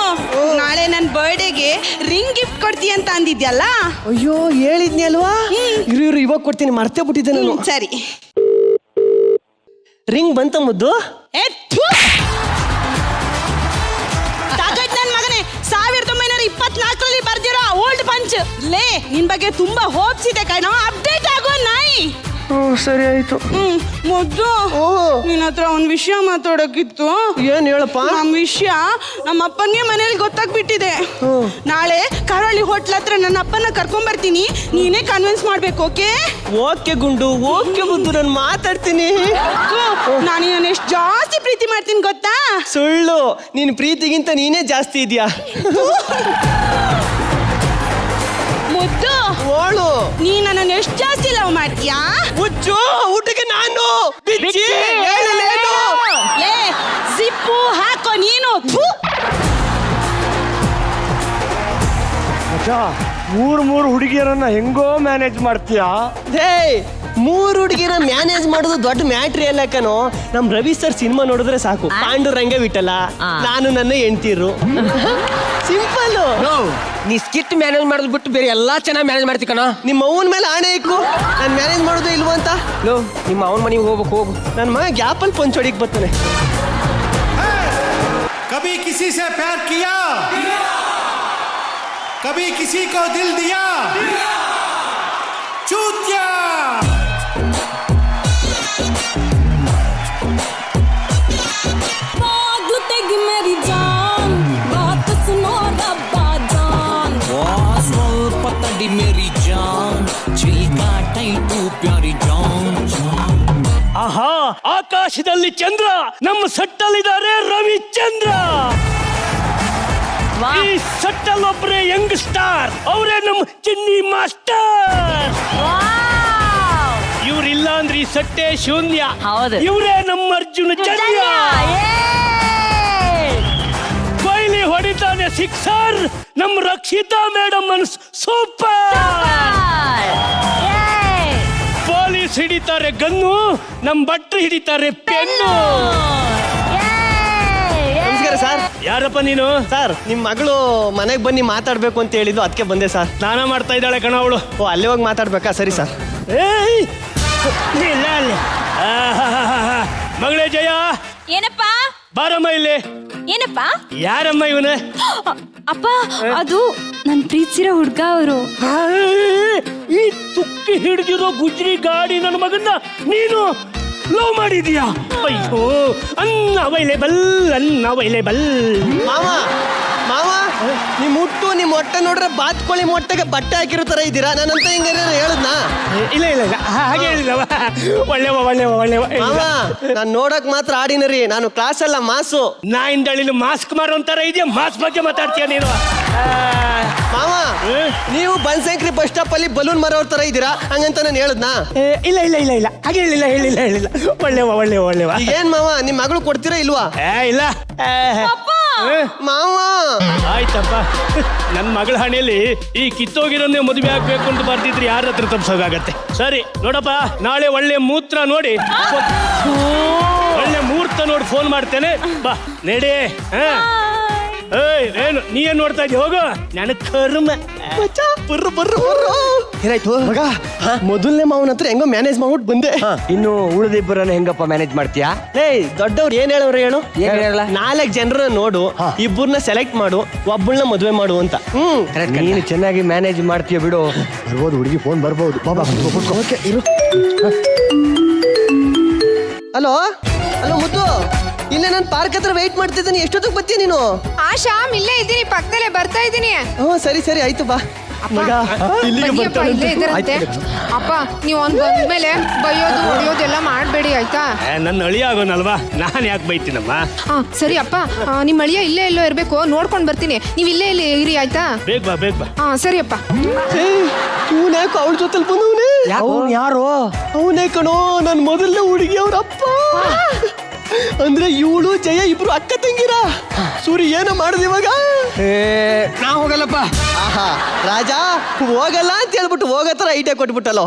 ನಾಳೆ ನನ್ನ ಬರ್ಡೇಗೆ ರಿಂಗ್ ಗಿಫ್ಟ್ ಕೊಡ್ತೀಯ ಅಂತ ಅಂದಿದ್ಯಲ್ಲ? ಅಯ್ಯೋ ಹೇಳಿದ್ನಿ ಅಲ್ವಾ? ಇರು ಇವಾಗ ಕೊಡ್ತೀನಿ, ಮರ್ತೇ ಬಿಟ್ಟಿದ್ದೆ ನಾನು. ಸರಿ. ರಿಂಗ್ ಬಂತ ಮುದ್ದು? ಸಾಕಾಯ್ತು ನನ್ನ ಮಗನೇ. 1900 2024ರಲ್ಲಿ ಬರ್ದಿರೋ ಓಲ್ಡ್ ಪಂಚ್. ಲೇ ನಿನ್ ಬಗ್ಗೆ ತುಂಬಾ ಹೋಪ್ಸ್ ಇದೆ ಕಣೋ, ಅಪ್ಡೇಟ್ ಆಗೋ ನಾಯಿ. ಸರಿ ಆಯ್ತು. ಮೊದ್ಲು ನಿನ್ನ ಹತ್ರ ಒಂದ್ ವಿಷಯ ಮಾತಾಡೋಕಿತ್ತು. ಏನ್ ಹೇಳಪ್ಪ? ನಮ್ ವಿಷಯ ನಮ್ಮ ಅಪ್ಪನ್ಗೆ ಮನೇಲಿ ಗೊತ್ತಾಗ್ಬಿಟ್ಟಿದೆ. ನಾಳೆ ಕರಾವಳಿ ಹೋಟ್ಲ್ ಹತ್ರ ನನ್ನ ಅಪ್ಪನ ಕರ್ಕೊಂಡ್ ಬರ್ತೀನಿ, ನೀನೇ ಕನ್ವಿನ್ಸ್ ಮಾಡ್ಬೇಕು. ಓಕೆ? ಓಕೆ ಗುಂಡು, ಓಕೆ ಮುದ್ದು, ನಾನು ಮಾತಾಡ್ತೀನಿ. ನಾನು ನಿನ್ನ ಎಷ್ಟು ಜಾಸ್ತಿ ಪ್ರೀತಿ ಮಾಡ್ತೀನಿ ಗೊತ್ತಾ? ಸುಳ್ಳು, ನಿನ್ ಪ್ರೀತಿಗಿಂತ ನೀನೇ ಜಾಸ್ತಿ ಇದೆಯಾ. ಮುದ್ದು ಓಳು, ನೀ ನನ್ನ ಎಷ್ಟು ಜಾಸ್ತಿ ಲವ್ ಮಾಡ್ತೀಯಾ? ಹುಚ್ಚು ಊಟಕ್ಕೆ ನಾನು ಲೇ ಜಿಪ್ಪು ಹಾಕೋ ನೀನು. ಮೂರು ಹುಡುಗಿಯರನ್ನ ಹೆಂಗೋ ಮ್ಯಾನೇಜ್ ಮಾಡ್ತೀಯಾ? ಹೇ, 3 ಹುಡುಗಿರ ಮ್ಯಾನೇಜ್ ಮಾಡೋದು ದೊಡ್ಡ ಮ್ಯಾಟ್ರಿ ಅಲ್ಲ ಕಣೋ. ನಮ್ ರವಿ ಸರ್ ಸಿನಿಮಾ ನೋಡಿದ್ರೆ ಸಾಕು, ಪಾಂಡುರಂಗ ವಿಠಲ, ನಾನು ನನ್ನ ಹೆಂಡ್ತಿರು. ಸಿಂಪಲ್. ನೀ ಸ್ಕಿಟ್ ಮ್ಯಾನೇಜ್ ಮಾಡೋದು ಬಿಟ್ಟು ಬೇರೆ ಎಲ್ಲಾ ಚೆನ್ನಾಗಿ ಮ್ಯಾನೇಜ್ ಮಾಡ್ತಿ ಕಣ. ನಿಮ್ಮ ಅವನ ಮೇಲೆ ಆಣೆ ಇಕ್ಕು, ನಾನು ಮ್ಯಾನೇಜ್ ಮಾಡೋದು ಇಲ್ವ ಅಂತ. ನಿಮ್ಮ ಅವನ ಮನೆಗೆ ಹೋಗ್ಬೇಕು, ಹೋಗು. ನನ್ನ ಮಗ ಗ್ಯಾಪಲ್ಲಿ ಪಂಚ್ ಹೊಡಿಕ್ ಬರ್ತಾನೆ. कभी किसी से प्यार किया, कभी किसी को दिल दिया, चूतिया। मेरी जान बात सुनो रब्बा जान, पतड़ी मेरी जान, चिल्का टू प्यारी जान। ಆಹಾ, ಆಕಾಶದಲ್ಲಿ ಚಂದ್ರ, ನಮ್ಮ ಸಟ್ಟಲ್ಲಿದ್ದಾರೆ ರವಿಚಂದ್ರ. ಈ ಸಟ್ಟಲ್ ಒಬ್ಬರೇ ಯಂಗ್ ಸ್ಟಾರ್, ಅವರೇ ನಮ್ಮ ಚಿನ್ನಿ ಮಾಸ್ಟರ್. ಇವ್ರಿಲ್ಲ ಅಂದ್ರೆ ಈ ಸಟ್ಟೆ ಶೂನ್ಯ. ಇವರೇ ನಮ್ಮ ಅರ್ಜುನ ಜನ್ಯ. ಕೊಹ್ಲಿ ಹೊಡಿತಾನೆ ಸಿಕ್ಸರ್, ನಮ್ಮ ರಕ್ಷಿತಾ ಮೇಡಮ್ ಮನ್ಸ್ ಸೂಪರ್. ಪೊಲೀಸ್ ಹಿಡಿತಾರೆ ಗನ್ನು, ನಮ್ ಭಟ್ರು ಹಿಡಿತಾರೆ ಪೆನ್ನು. ನಮಸ್ಕಾರ ಸರ್. ಯಾರಪ್ಪ ನೀನು? ಸರ್, ನಿಮ್ ಮಗಳು ಮನೆಗೆ ಬನ್ನಿ ಮಾತಾಡ್ಬೇಕು ಅಂತ ಹೇಳಿದ್ದು, ಅದಕ್ಕೆ ಬಂದೆ ಸರ್. ಸ್ನಾನ ಮಾಡ್ತಾ ಇದ್ದಾಳೆ ಕಣ ಅವಳು. ಓ, ಅಲ್ಲೇ ಹೋಗಿ ಮಾತಾಡ್ಬೇಕಾ? ಸರಿ ಸರ್. ಇಲ್ಲ ಅಲ್ಲಿ. ಮಗಳೇ ಜಯ, ಏನಪ್ಪ? ಬಾರಮ್ಮ ಇಲ್ಲಿ. ಏನಪ್ಪ? ಯಾರಮ್ಮ ಇವನು? ಅಪ್ಪ, ಅದು ನನ್ ಪ್ರೀತಿಸಿರೋ ಹುಡ್ಗ ಅವರು. ಈ ತುಕ್ಕಿ ಹಿಡಿದಿರೋ ಗುಜ್ರಿ ಗಾಡಿ ನನ್ನ ಮಗನ್ನ ನೀನು ಲವ್ ಮಾಡಿದೀಯಾ? ಅಯ್ಯೋ, ಅನ್ಅವೈಲೇಬಲ್, ಅನ್ಅವೈಲೇಬಲ್. ಮಾವ ಮಾವ, ನಿಮ್ ಹುಟ್ಟು ನಿಮ್ ಹೊಟ್ಟೆ ನೋಡ್ರೆ ಬಾತ್ಕೋಳಿ ಮೊಟ್ಟೆಗೆ ಬಟ್ಟೆ ಹಾಕಿರೋ ತರ ಇದ್ದೀರಾ. ನಾನಂತ ಹಿಂಗ ಹೇಳದ್ನಾ? ಇಲ್ಲ ಇಲ್ಲ ಇಲ್ಲ, ಹಾಗೆ ಹೇಳಿಲ್ಲವ. ಒಳ್ಳೆವ ಒಳ್ಳೆವ ಒಳ್ಳೆವ. ಮಾವ, ನಾನ್ ನೋಡಕ್ ಮಾತ್ರ ಆಡಿನರಿ, ನಾನು ಕ್ಲಾಸ್ ಅಲ್ಲ ಮಾಸು. ನಾಯಿಂದಳಿಲು ಮಾಸ್ಕ್ ಮಾರೋ ತರ ಇದೆಯಾ? ಮಾಸ್ಕ್ ಬಗ್ಗೆ ಮಾತಾಡ್ತೀಯ ನೀನು? ಮಾವ, ನೀವು ಬನಶಂಕರಿ ಬಸ್ ಸ್ಟಾಪ್ ಅಲ್ಲಿ ಬಲೂನ್ ಮರೋರ್ ತರ ಇದ್ದೀರಾ, ಹಂಗಂತ ನಾನು ಹೇಳದ್ನಾ? ಇಲ್ಲ ಇಲ್ಲ ಇಲ್ಲ ಇಲ್ಲ, ಹಾಗೆ ಹೇಳಿಲ್ಲ ಹೇಳಿಲ್ಲ ಹೇಳಿಲ್ಲ. ಒಳ್ಳೆವ ಒಳ್ಳೆವ ಒಳ್ಳೆವ. ಏನ್ ಮಾವ, ನಿಮ್ ಮಗಳು ಕೊಡ್ತೀರಾ ಇಲ್ವಾ? ಇಲ್ಲ ಮಾವ. ಆಯ್ತಪ್ಪ, ನನ್ನ ಮಗಳ ಹಣೆಯಲ್ಲಿ ಈ ಕಿತ್ತೋಗಿರೋನ್ನೇ ಮದುವೆ ಆಗ್ಬೇಕು ಅಂತ ಬರ್ದಿದ್ರೆ ಯಾರ ಹತ್ರ ತಪ್ಸೋಗಾಗತ್ತೆ? ಸರಿ ನೋಡಪ್ಪ, ನಾಳೆ ಒಳ್ಳೆ ಮೂತ್ರ ನೋಡಿ, ಒಳ್ಳೆ ಮುಹೂರ್ತ ನೋಡಿ ಫೋನ್ ಮಾಡ್ತೇನೆ. ಬಾ ನಡೆ. ಏನು ನೀ ಏನ್ ನೋಡ್ತಾ ಇದ್ದಿ? ಹೋಗು, ನನಗ್ ಕರ್ಮ. ಬರ್ರು ಬರ್ರು ಬರ್ರು. ಏನಾಯ್ತು ಮಗ? ಮೊದಲನೇ ಮಾವನ ಹತ್ರ ಹೆಂಗೋ ಮ್ಯಾನೇಜ್ ಮಾಡ್ಬಿಟ್ಟು ಬಂದೆ. ಇನ್ನು ಉಳಿದಿಬ್ಬರನ್ನ ಹೆಂಗಪ್ಪ ಮ್ಯಾನೇಜ್ ಮಾಡ್ತೀಯಾ? ಏಯ್, ದೊಡ್ಡವ್ರು ಏನ್ ಹೇಳವ್ರು ಹೇಳು? ಏನ್ ಹೇಳಲ್ಲ? 4 ಜನರನ್ನ ನೋಡು, ಇಬ್ಬರನ್ನ ಸೆಲೆಕ್ಟ್ ಮಾಡು, ಒಬ್ಬಳನ್ನ ಮದುವೆ ಮಾಡು ಅಂತ. ನೀನು ಚೆನ್ನಾಗಿ ಮ್ಯಾನೇಜ್ ಮಾಡ್ತೀಯ ಬಿಡು. ಬರ್ಬೋದು, ಹುಡುಗಿ ಫೋನ್ ಬರ್ಬೋದು. ಬಾಬಾ ಓಕೆ ಇರು. ಹಲೋ ಹಲೋ ಮುದ್ದು, ಇಲ್ಲೇ ನಾನು ಪಾರ್ಕ್ ಹತ್ರ ವೆಯ್ಟ್ ಮಾಡ್ತಿದ್ದೀನಿ. ಎಷ್ಟೊತ್ತಿಗೆ ಬರ್ತೀಯ ನೀನು? ಶ್ಯಾಮ್, ಇಲ್ಲೇ ಇದ್ದೀನಿ, ಪಕ್ಕದಲ್ಲೇ ಬರ್ತಾ ಇದ್ದೀನಿ. ಸರಿ ಸರಿ ಆಯ್ತು, ಬಾ. ಮಗ ಇಲ್ಲಿಗೆ ಬರ್ತಾನೆ. ಇಲ್ಲೇ ಇದ್ರಂತೆ. ಅಪ್ಪ, ನೀವು ಅವ್ನು ಬಂದ್ಮೇಲೆ ಬೈಯೋದು ಹೊಡೆಯೋದೆಲ್ಲ ಮಾಡಬೇಡಿ, ಆಯ್ತಾ? ನನ್ನ ಅಳಿಯ ಆಗೋನಲ್ವಾ, ನಾನು ಯಾಕೆ ಬೈತೀನಮ್ಮ? ಸರಿ ಅಪ್ಪ, ನಿಮ್ಮ ಅಳಿಯ ಇಲ್ಲೇ ಎಲ್ಲೋ ಇರ್ಬೇಕು, ನೋಡ್ಕೊಂಡು ಬರ್ತೀನಿ. ನೀವು ಇಲ್ಲೇ ಇಲ್ಲಿ ಇರಿ, ಆಯ್ತಾ? ಬೇಗ ಬಾ ಬೇಗ ಬಾ. ಸರಿ ಅಪ್ಪ. ಇವನ್ ಯಾಕೆ ಅವಳ ಜೊತೆಲಿ ಬಂದವನೇ? ಯಾರು? ಅವನೇ ಕಣೋ, ನನ್ನ ಮೊದಲನೇ ಹುಡುಗಿ ಅವ್ರ ಅಪ್ಪ. ಅಂದ್ರೆ ಇವಳು ಜಯ ಇಬ್ರು ಅಕ್ಕ ತಂಗಿರ. ಸೂರಿ ಏನೋ ಮಾಡುದು ಇವಾಗ? ನಾ ಹೋಗಲ್ಲಪ್ಪ. ಆಹಾ, ರಾಜ ಹೋಗಲ್ಲ ಅಂತ ಹೇಳ್ಬಿಟ್ಟು ಹೋಗತ್ರ ಐಡಿಯಾ ಕೊಟ್ಬಿಟ್ಟಲ್ಲೋ.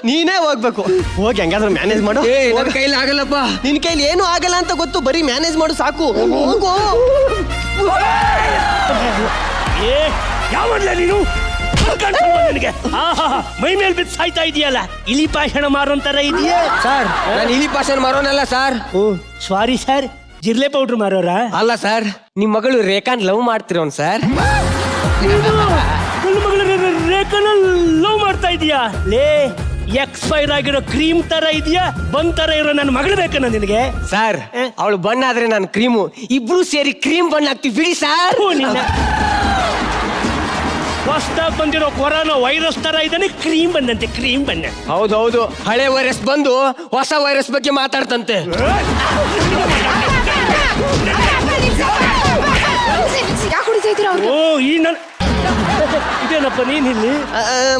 ನೀನೇ ಹೋಗ್ಬೇಕು. ಹೋಗಿ ಹೆಂಗಾದ್ರೂ ಮ್ಯಾನೇಜ್ ಮಾಡು. ನನ್ನ ಕೈಲಿ ಆಗಲ್ಲಪ್ಪ. ನಿನ್ ಕೈಲಿ ಏನು ಆಗಲ್ಲ ಅಂತ ಗೊತ್ತು, ಬರೀ ಮ್ಯಾನೇಜ್ ಮಾಡು ಸಾಕು. ಹೋಗು. ಯಾವಲ್ಲ ನೀನು? ನನಗೆ ಮೈ ಮೇಲ್ ಬಿದ್ದು ಸಾಯ್ತಾ ಇದೆಯಲ್ಲ, ಇಲಿ ಪಾಷಣ ಮಾರೋಂತರ ಇದೆಯಾ? ಸರ್, ನಾನು ಇಲಿ ಪಾಷಣ ಮಾರೋನಲ್ಲ ಸರ್. ಓ ಸಾರಿ ಸರ್, ಜಿರ್ಲೆ ಪೌಡ್ರ್ ಮಾರೋರ? ಅಲ್ಲ ಸರ್, ನಿಮ್ ಮಗಳು ರೇಖಾನ್ ಲವ್ ಮಾಡ್ತಿರೋನ್ ಸರ್. ನನ್ನ ಮಗಳ ರೇಖನ ಲವ್ ಮಾಡ್ತಾ ಇದೀಯಾ? ಲೇ ಎಕ್ಸ್ಪೈರ್ ಆಗಿರೋ ಕ್ರೀಮ್ ತರ ಇದೆಯಾ, ಬಂದ್ ತರ ಇರೋ ನನ್ನ ಮಗಳು ಬೇಕನ್ನ ನಿನಗೆ? ಸರ್ ಅವಳು ಬಣ್ಣ ಆದ್ರೆ ನಾನು ಕ್ರೀಮು, ಇಬ್ರು ಸೇರಿ ಕ್ರೀಮ್ ಬಣ್ಣ ಹಾಕ್ತಿವಿ ಬಿಡಿ ಸರ್. ಹೊಸದಾಗಿ ಬಂದಿರೋ ಕೊರೋನಾ ವೈರಸ್ ತರ ಇದ್ದಾನೆ, ಕ್ರೀಮ್ ಬಂದಂತೆ, ಕ್ರೀಮ್ ಬಣ್ಣ. ಹೌದೌದು, ಹಳೆ ವೈರಸ್ ಬಂದು ಹೊಸ ವೈರಸ್ ಬಗ್ಗೆ ಮಾತಾಡ್ತಂತೆ. ಓ ಈ ನನ್ನ ಇದೇನಪ್ಪ ನೀನ್ ಇಲ್ಲಿ?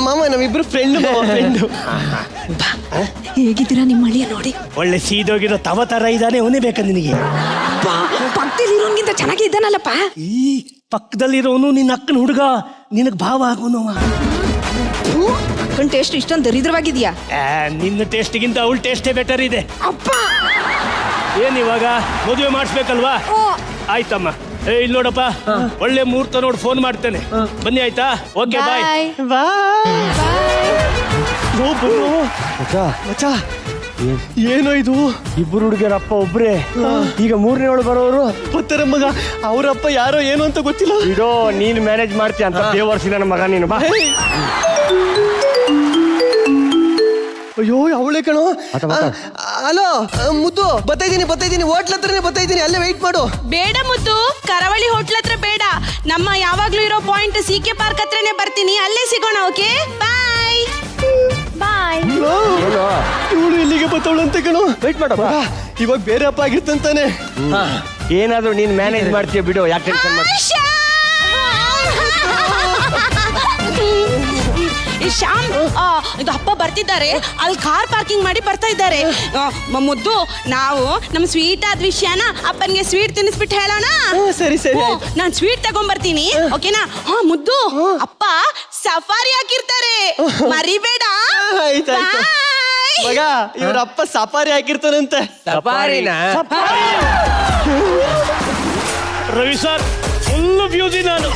ಮಾಮ ನಮ್ಮಿಬ್ರು ಫ್ರೆಂಡ್. ಹೇಗಿದ್ದೀರಾ ನಿಮ್ಮ ಅಳಿಯ ನೋಡಿ? ಒಳ್ಳೆ ಸೀದೋಗಿರೋ ತವ ತರ ಇದ್ದಾನೆ, ಅವನೇ ಬೇಕ ನಿನಗೆ? ಪಕ್ಕದಲ್ಲಿರೋನ್ಗಿಂತ ಚೆನ್ನಾಗಿ ಇದ್ದಾನಲ್ಲಪ್ಪ. ಈ ಪಕ್ಕದಲ್ಲಿರೋನು ನಿನ್ನ ಅಕ್ಕನ ಹುಡುಗ, ನಿನಗ್ ಭಾವ ಆಗೋನು. ಅಕ್ಕನ ಟೇಸ್ಟ್ ಇಷ್ಟೊಂದು ದರಿದ್ರವಾಗಿದ್ಯಾ? ನಿನ್ನ ಟೇಸ್ಟ್ಗಿಂತ ಅವಳ ಟೇಸ್ಟೇ ಬೆಟರ್ ಇದೆ. ಅಪ್ಪ ಏನ್ ಇವಾಗ ಮದುವೆ ಮಾಡಿಸ್ಬೇಕಲ್ವಾ? ಆಯ್ತಮ್ಮ. ಇಲ್ಲಿ ನೋಡಪ್ಪ, ಒಳ್ಳೆ ಮುಹೂರ್ತ ನೋಡಿ ಫೋನ್ ಮಾಡ್ತೇನೆ, ಬನ್ನಿ ಆಯ್ತಾ? Okay bye. ಏನೋ ಇದು, ಇಬ್ಬರು ಹುಡುಗರಪ್ಪ ಒಬ್ರೆ, ಈಗ ಮೂರನೇವಳು ಬರೋರು ಗೊತ್ತಾರೆ ಮಗ. ಅವರಪ್ಪ ಯಾರೋ ಏನು ಅಂತ ಗೊತ್ತಿಲ್ಲ. ಇಡೋ, ನೀನು ಮ್ಯಾನೇಜ್ ಮಾಡ್ತೀಯ ಅಂತ ದೇವರ್ಸಿ ನನ್ನ ಮಗ ನೀನು. ಬಾ. ಅಯ್ಯೋ ಅವಳೆ ಕಣೋ. ಹಲೋ ಮುದ್ದು, ಬತ್ತೈದೀನಿ ಹೋಟ್ಲ್ ಹತ್ರನೇ ಬತ್ತೈದೀನಿ, ಅಲ್ಲೇ ವೆಯ್ಟ್ ಮಾಡು. ಬೇಡ ಮುದ್ದು, ಕರಾವಳಿ ಹೋಟ್ಲ್ ಹತ್ರ ಬೇಡ, ನಮ್ಮ ಯಾವಾಗ್ಲೂ ಇರೋ ಪಾಯಿಂಟ್ CK ಪಾರ್ಕ್ ಹತ್ರನೇ ಬರ್ತೀನಿ, ಅಲ್ಲೇ ಸಿಗೋಣ. ಓಕೆ ಬಾಯ್ ಬಾಯ್. ಇವಳು ಇಲ್ಲಿಗೆ ಬತ್ತವಳಂತೆ ಕಣೋ, ವೆಯ್ಟ್ ಮಾಡಪ್ಪ. ಇವಾಗ ಬೇರೆ ಅಪ್ಪ ಆಗಿರ್ತಂತಾನೆ. ಏನಾದ್ರು ನೀನ್ ಮ್ಯಾನೇಜ್ ಮಾಡ್ತೀಯ ಬಿಡು, ಯಾಕೆ ಟೆನ್ಷನ್ ಮಾಡ್ತೀಯ? ಶ್ಯಾಮ್, ಇದು ಅಪ್ಪ ಬರ್ತಿದ್ದಾರೆ, ಅಲ್ಲಿ ಕಾರ್ ಪಾರ್ಕಿಂಗ್ ಮಾಡಿ ಬರ್ತಾ ಇದ್ದಾರೆ. ಮುದ್ದು, ನಾವು ನಮ್ಮ ಸ್ವೀಟ್ ಆದ ವಿಷಯನ ಅಪ್ಪನಿಗೆ ಸ್ವೀಟ್ ತಿನ್ನಿಸ್ಬಿಟ್ಟು ಹೇಳೋಣ. ಸರಿ ಸರಿ, ನಾನು ಸ್ವೀಟ್ ತಗೊಂಡ್ಬರ್ತೀನಿ, ಓಕೆನಾ? ಮುದ್ದು, ಅಪ್ಪ ಸಫಾರಿ ಹಾಕಿರ್ತಾರೆ, ಮರಿಬೇಡ. ಆಯ್ತಾಯ್ತು ಮಗ, ಇವ್ರ ಅಪ್ಪ ಸಫಾರಿ ಹಾಕಿರ್ತಾರಂತೆ. ಸಫಾರಿನ? Ravi sir, full busy. ನಾನು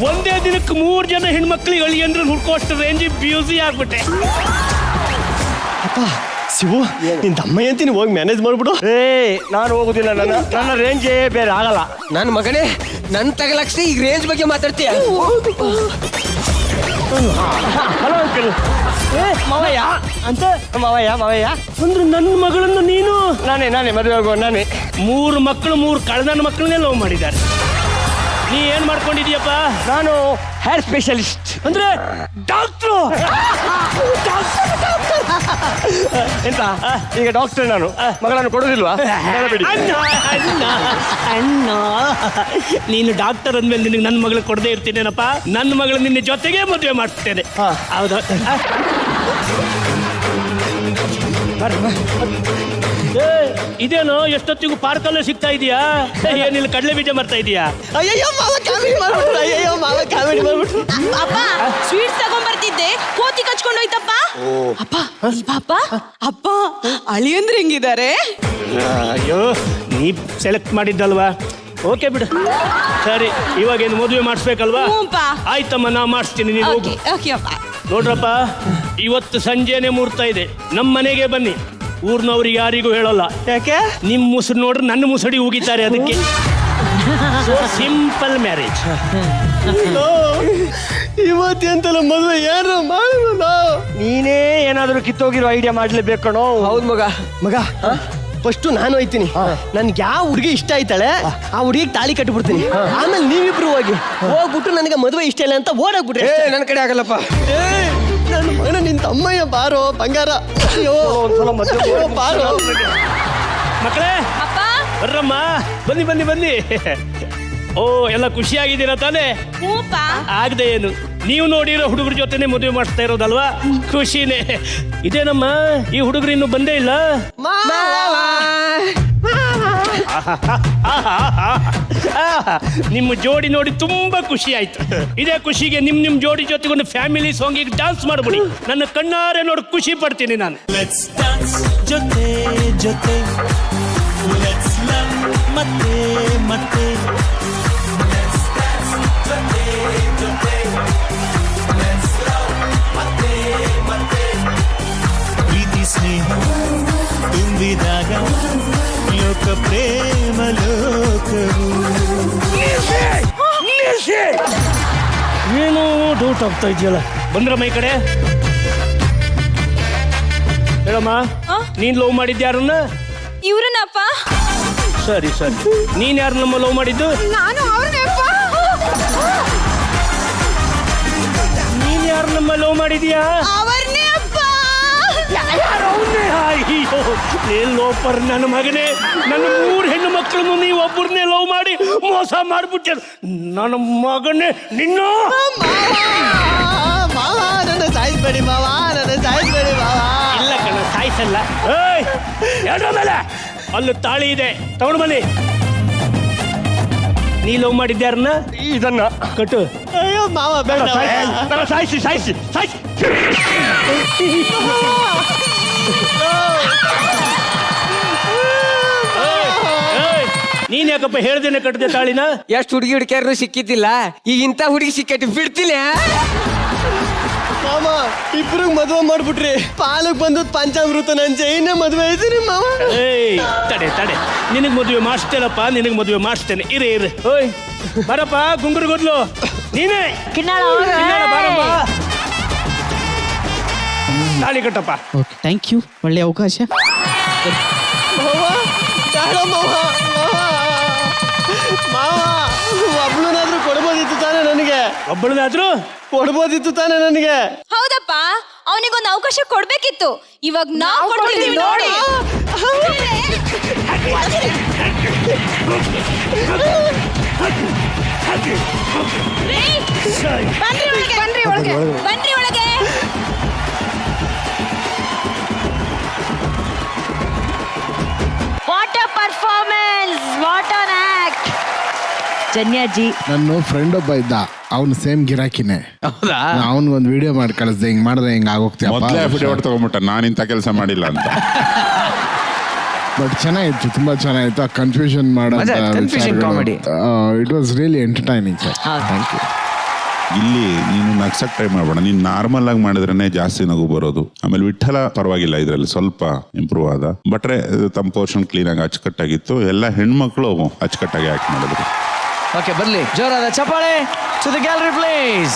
ಒಂದೇ ದಿನಕ್ಕೆ 3 ಜನ ಹೆಣ್ಮಕ್ಳಿಗೆ ಅಳಿಯಂದ್ರೆ ಹುಡ್ಕೋಷ್ಟು ರೇಂಜಿ ಬ್ಯೂಸಿ ಆಗ್ಬಿಟ್ಟೆ. ಅಪ್ಪ ಶಿವು, ನಿನ್ ತಮ್ಮ ಅಂತೀನಿ, ಹೋಗಿ ಮ್ಯಾನೇಜ್ ಮಾಡ್ಬಿಡು. ನಾನು ಹೋಗುದಿಲ್ಲ, ನನ್ನ ರೇಂಜೇ ಬೇರೆ ಆಗಲ್ಲ. ನನ್ನ ಮಗನೇ, ನನ್ ತಗಲಕ್ಸಿ ಈಗ ರೇಂಜ್ ಬಗ್ಗೆ ಮಾತಾಡ್ತೀಯ? Hello uncle. ಮಾವಯ್ಯ ಅಂತ? ಮಾವಯ್ಯ ಅಂದ್ರೆ ನನ್ನ ಮಗಳನ್ನು ನೀನು? ನಾನೇ ಮದುವೆ ಆಗೋ ನಾನೇ. 3 ಮಕ್ಕಳು, 3 ಕಳೆದ ಮಕ್ಕಳನ್ನೇ ಲವ್ ಮಾಡಿದ್ದಾರೆ. ನೀ ಏನ್ ಮಾಡ್ಕೊಂಡಿದೀಯಪ್ಪ? ನಾನು ಹೇರ್ ಸ್ಪೆಷಲಿಸ್ಟ್, ಅಂದ್ರೆ ಡಾಕ್ಟ್ರು. ಎಂತ ಈಗ ಡಾಕ್ಟರ್ ನಾನು, ಮಗಳನ್ನು ಕೊಡೋದಿಲ್ವಾ? ಅಣ್ಣ, ನೀನು ಡಾಕ್ಟರ್ ಅಂದ್ಮೇಲೆ ನಿನಗೆ ನನ್ನ ಮಗಳು ಕೊಡದೇ ಇರ್ತೀನೇನಪ್ಪ? ನನ್ನ ಮಗಳು ನಿನ್ನ ಜೊತೆಗೆ ಮದುವೆ ಮಾಡ್ತೇನೆ. ಹೌದಾ? ಇದೇನು ಎಷ್ಟೊತ್ತಿಗೂ ಪಾರ್ಕಲ್ಲೇ ಸಿಗ್ತಾ ಇದೀಯಾ? ಏನಿಲ್ಲ, ಕಡಲೆ ಬೀಜ ಮಾಡ್ತಾ ಇದೀಯಾ? ಅಯ್ಯೋ ಮಾವ ಕಾಮಿಡಿ ಮಾಡ್ಬಿಟ್ರು. ಅಪ್ಪ ಸ್ವೀಟ್ಸ್ ತಗೊಂಡ್ಬರ್ತಿದ್ದೆ, ಕೋತಿ ಕಚ್ಕೊಂಡು ಹೋಯ್ತಪ್ಪ. ಅಪ್ಪ ಪಾಪ, ಅಪ್ಪ ಅಳಿಯಂದ್ರೆ ಹೆಂಗಿದ್ದಾರೆ? ಅಯ್ಯೋ, ನೀ ಸೆಲೆಕ್ಟ್ ಮಾಡಿದ್ದಲ್ವಾ? ಓಕೆ ಬಿಡು. ಸರಿ, ಇವಾಗೇನು ಮದುವೆ ಮಾಡಿಸ್ಬೇಕಲ್ವಾ? ಆಯ್ತಮ್ಮ, ನಾ ಮಾಡಿಸ್ತೀನಿ, ನೀವು ಹೋಗು. ನೋಡ್ರಪ್ಪ, ಇವತ್ತು ಸಂಜೆನೆ ಮುಹೂರ್ತ ಇದೆ, ನಮ್ಮ ಮನೆಗೆ ಬನ್ನಿ. ಊರ್ನವ್ರಿಗೆ ಯಾರಿಗೂ ಹೇಳಲ್ಲ. ಯಾಕೆ? ನಿಮ್ ಮುಸುರು ನೋಡ್ರೆ ನನ್ನ ಮುಸುಡಿ ಉಗಿತಾರೆ, ಅದಕ್ಕೆ. Simple marriage. ಇವತ್ತೆಂತಲ್ಲ ಮದುವೆ ಯಾರು ಮಾಡೋಣ? ನೀನೇ ಏನಾದರೂ ಕಿತ್ತೋಗಿರೋ ಐಡಿಯಾ ಮಾಡ್ಲೇಬೇಕು ಕಣೋ. ಹೌದು ಮಗ. ಫಸ್ಟ್ ನಾನು ಹೋಯ್ತೀನಿ, ನನ್ಗೆ ಯಾವ ಹುಡುಗಿ ಇಷ್ಟ ಆಯ್ತಾಳೆ ಆ ಹುಡುಗಿಗೆ ತಾಳಿ ಕಟ್ಟಿಬಿಡ್ತೀನಿ. ಆಮೇಲೆ ನೀವಿಬ್ರು ಹೋಗ್ಬಿಟ್ಟು ನನಗೆ ಮದುವೆ ಇಷ್ಟ ಇಲ್ಲ ಅಂತ ಓಡಾಗ್ಬಿಟ್ರೆ ನನ್ನ ಕಡೆ ಆಗಲ್ಲಪ್ಪ. ನನ್ನ ಮಗನ ನಿನ್ ತಮ್ಮಯ್ಯ ಬಾರೋ ಬಂಗಾರ. ಅಯ್ಯೋ ಒಂದ್ಸಲ ಮದುವೆ ಬಾರೋ ಮಕ್ಕಳೇ. ಬರ್ರಮ್ಮ, ಬನ್ನಿ. ಓ, ಎಲ್ಲ ಖುಷಿಯಾಗಿದ್ದೀರಾ ತಾನೇ? ಆಗದೆ ಏನು, ನೀವು ನೋಡಿರೋ ಹುಡುಗರ ಜೊತೆನೆ ಮದುವೆ ಮಾಡಿಸ್ತಾ ಇರೋದಲ್ವಾ? ಖುಷಿನೇ. ಇದೇನಮ್ಮ, ಈ ಹುಡುಗರು ಇನ್ನು ಬಂದೇ ಇಲ್ಲ. ನಿಮ್ಮ ಜೋಡಿ ನೋಡಿ ತುಂಬಾ ಖುಷಿ ಆಯ್ತು. ಇದೇ ಖುಷಿಗೆ ನಿಮ್ ಜೋಡಿ ಜೊತೆಗೆ ಒಂದು ಫ್ಯಾಮಿಲಿ ಸಾಂಗಿಗೆ ಡಾನ್ಸ್ ಮಾಡ್ಬಿಡಿ. ನನ್ನ ಕಣ್ಣಾರೆ ನೋಡಿ ಖುಷಿ ಪಡ್ತೀನಿ ನಾನು. ಜೊತೆ ಜೊತೆ ಲೆಟ್ಸ್ ಲವ್ ಮತ್ತೆ ಮತ್ತೆ ಪ್ರೀತಿ ಸ್ನೇಹ ತುಂಬಿದಾಗ ಲೋಕ ಪ್ರೇಮ ಲೋಕವು. ಗೊತ್ತಾಗ್ತಾ ಇದೆಯಲ್ಲ. ಬಂದ್ರಮ್ಮ ಈ ಕಡೆ. ಹೇಳಮ್ಮ, ನೀನ್ ಲವ್ ಮಾಡಿದ್ದ ಯಾರನ್ನ? ಇವ್ರನ್ನಪ್ಪ. ಸರಿ ಸರಿ, ನೀನ್ ಯಾರನ್ನಮ್ಮ ಲವ್ ಮಾಡಿದ್ದು? ನಾನು ಅವ್ರನ್ನಪ್ಪ. ನೀನ್ ಯಾರನ್ನಮ್ಮ ಲವ್ ಮಾಡಿದ್ಯಾ? ಅವರನ್ನೇ ಅಪ್ಪ. ಅಯ್ಯೋ ಲೋಪರ್ ನನ್ನ ಮಗನೇ, ನನ್ನ 3 ಹೆಣ್ಣು ಮಕ್ಕಳನ್ನು ನೀವು ಒಬ್ಬರನ್ನೇ ಲವ್ ಮಾಡಿ ಮೋಸ ಮಾಡ್ಬಿಟ್ಟೆ. ನನ್ನ ಮಗನೇ ನಿನ್ನ ಮಾವ ನನ್ನ ಸಾಯಿಸ್ಬೇಡಿ ಮಾವ, ನನ್ನ ಸಾಯಿಸ್ಬೇಡಿ ಮಾವ. ಇಲ್ಲ ಕಣ, ಸಾಯಿಸಲ್ಲ. ಏಯ್ ಎರಡ್ರ ಮೇಲೆ ಅಲ್ಲಿ ತಾಳಿ ಇದೆ, ತಗೊಂಡು ಬನ್ನಿ. ನೀ ಲವ್ ಮಾಡಿದ್ಯಾರನ್ನ? ಇದನ್ನ ಕಟ್ಟು. ಅಯ್ಯೋ ಮಾವ ಬೇಡ. ಸಾಯಿಸಿ ಸಾಯಿಸಿ ಸಾಯಿಸಿ. ನೀನ್ ಯಾಕಪ್ಪ ಹೇಳ್ದೇನೆ ಕಟ್ಟದೆ ತಾಳಿನ? ಎಷ್ಟು ಹುಡುಗಿ ಹುಡುಕಿಯಾರು ಸಿಕ್ಕಿದ್ದಿಲ್ಲ, ಈಗ ಇಂಥ ಹುಡುಗಿ ಸಿಕ್ಕಟ್ಟು ಬಿಡ್ತೀನಿ. ಮಾಮ ಇಬ್ರಿಗೆ ಮದುವೆ ಮಾಡ್ಬಿಟ್ರಿ, ಪಾಲಕ್ ಬಂದು ಪಂಚಾಮೃತ ನನ್ ಜೈನ ಮದುವೆ ಐತಿರಿ ಮಾವ. ಏಯ್ ತಡೆ ತಡೆ, ನಿನಗ್ ಮದುವೆ ಮಾಡಿಸ್ತೇನಪ್ಪ, ನಿನಗ್ ಮದುವೆ ಮಾಡಿಸ್ತೇನೆ. ಇರಿ ಇರಿ. ಓಯ್ ಬರಪ್ಪ, ಗುಂಗುರು ಗೊದ್ಲು ನೀನೇ. ಬಾರಪ್ಪ, ತಾಳಿ ಕಟ್ಟಪ್ಪ. Okay, thank you. ಒಳ್ಳೆ ಅವಕಾಶ. ಮಾವ ಒಬ್ಳನಾದ್ರೂ ಕೊಡ್ಬೋದಿತ್ತು ತಾನೆ ನನಗೆ? ಒಬ್ಬಳನಾದ್ರೂ ಕೊಡ್ಬೋದಿತ್ತು ತಾನೆ ನನಗೆ? ಹೌದಪ್ಪ, ಅವನಿಗೊಂದು ಅವಕಾಶ ಕೊಡ್ಬೇಕಿತ್ತು. ಇವಾಗ ನಾವು ಕೊಡ್ತೀವಿ ನೋಡಿ. ಬನ್ರಿ ಒಳಗೆ, ಬನ್ರಿ ಒಳಗೆ. What a performance, what an act. ಜನ್ಯಾಜಿ ನನ್ನ ಫ್ರೆಂಡ್ ಒಬ್ಬ ಇದ್ದ, ಅವ್ನು ಸೇಮ್ ಗಿರಾಕಿನೇ. ಅವ್ನಿಗೊಂದು ವಿಡಿಯೋ ಮಾಡಿ ಕಳಿಸ್ದೆ, ಹಿಂಗ್ ಮಾಡಿದ್ರೆ ಹಿಂಗ್ ಆಗೋಗ್ತೀಯ. ಮೊದಲೇ ಅಫಿಡೇವಿಟ್ ತಗೊಂಡ್ಬಿಟ್ಟ, ನಾನು ಇಂಥ ಕೆಲಸ ಮಾಡಿಲ್ಲ ಅಂತ. ಬಟ್ ಚೆನ್ನಾಗಿತ್ತು, ತುಂಬಾ ಚೆನ್ನಾಗಿತ್ತು. ಆ confusion comedy. It was really entertaining sir. Thank you. ಇಲ್ಲಿ ನೀನು ನಗ್ಸಕ್ ಟ್ರೈ ಮಾಡಬೇಡ, ನೀನು ನಾರ್ಮಲ್ ಆಗಿ ಮಾಡಿದ್ರೇನೆ ಜಾಸ್ತಿ ನಗು ಬರೋದು. ಆಮೇಲೆ ವಿಠಲ ಪರವಾಗಿಲ್ಲ, ಇದ್ರಲ್ಲಿ ಸ್ವಲ್ಪ ಇಂಪ್ರೂವ್ ಆದ. ಬಟ್ರೆ ತಮ್ಮ ಪೋರ್ಷನ್ ಕ್ಲೀನ್ ಆಗಿ ಅಚ್ಚುಕಟ್ಟಾಗಿತ್ತು. ಎಲ್ಲ ಹೆಣ್ಮಕ್ಳು ಅಚ್ಚುಕಟ್ಟಾಗಿ ಆಕ್ಟ್ ಮಾಡಿದ್ರು. ಓಕೆ, ಬರ್ಲಿ ಜೋರಾದ ಚಪ್ಪಾಳೆ. To the gallery please.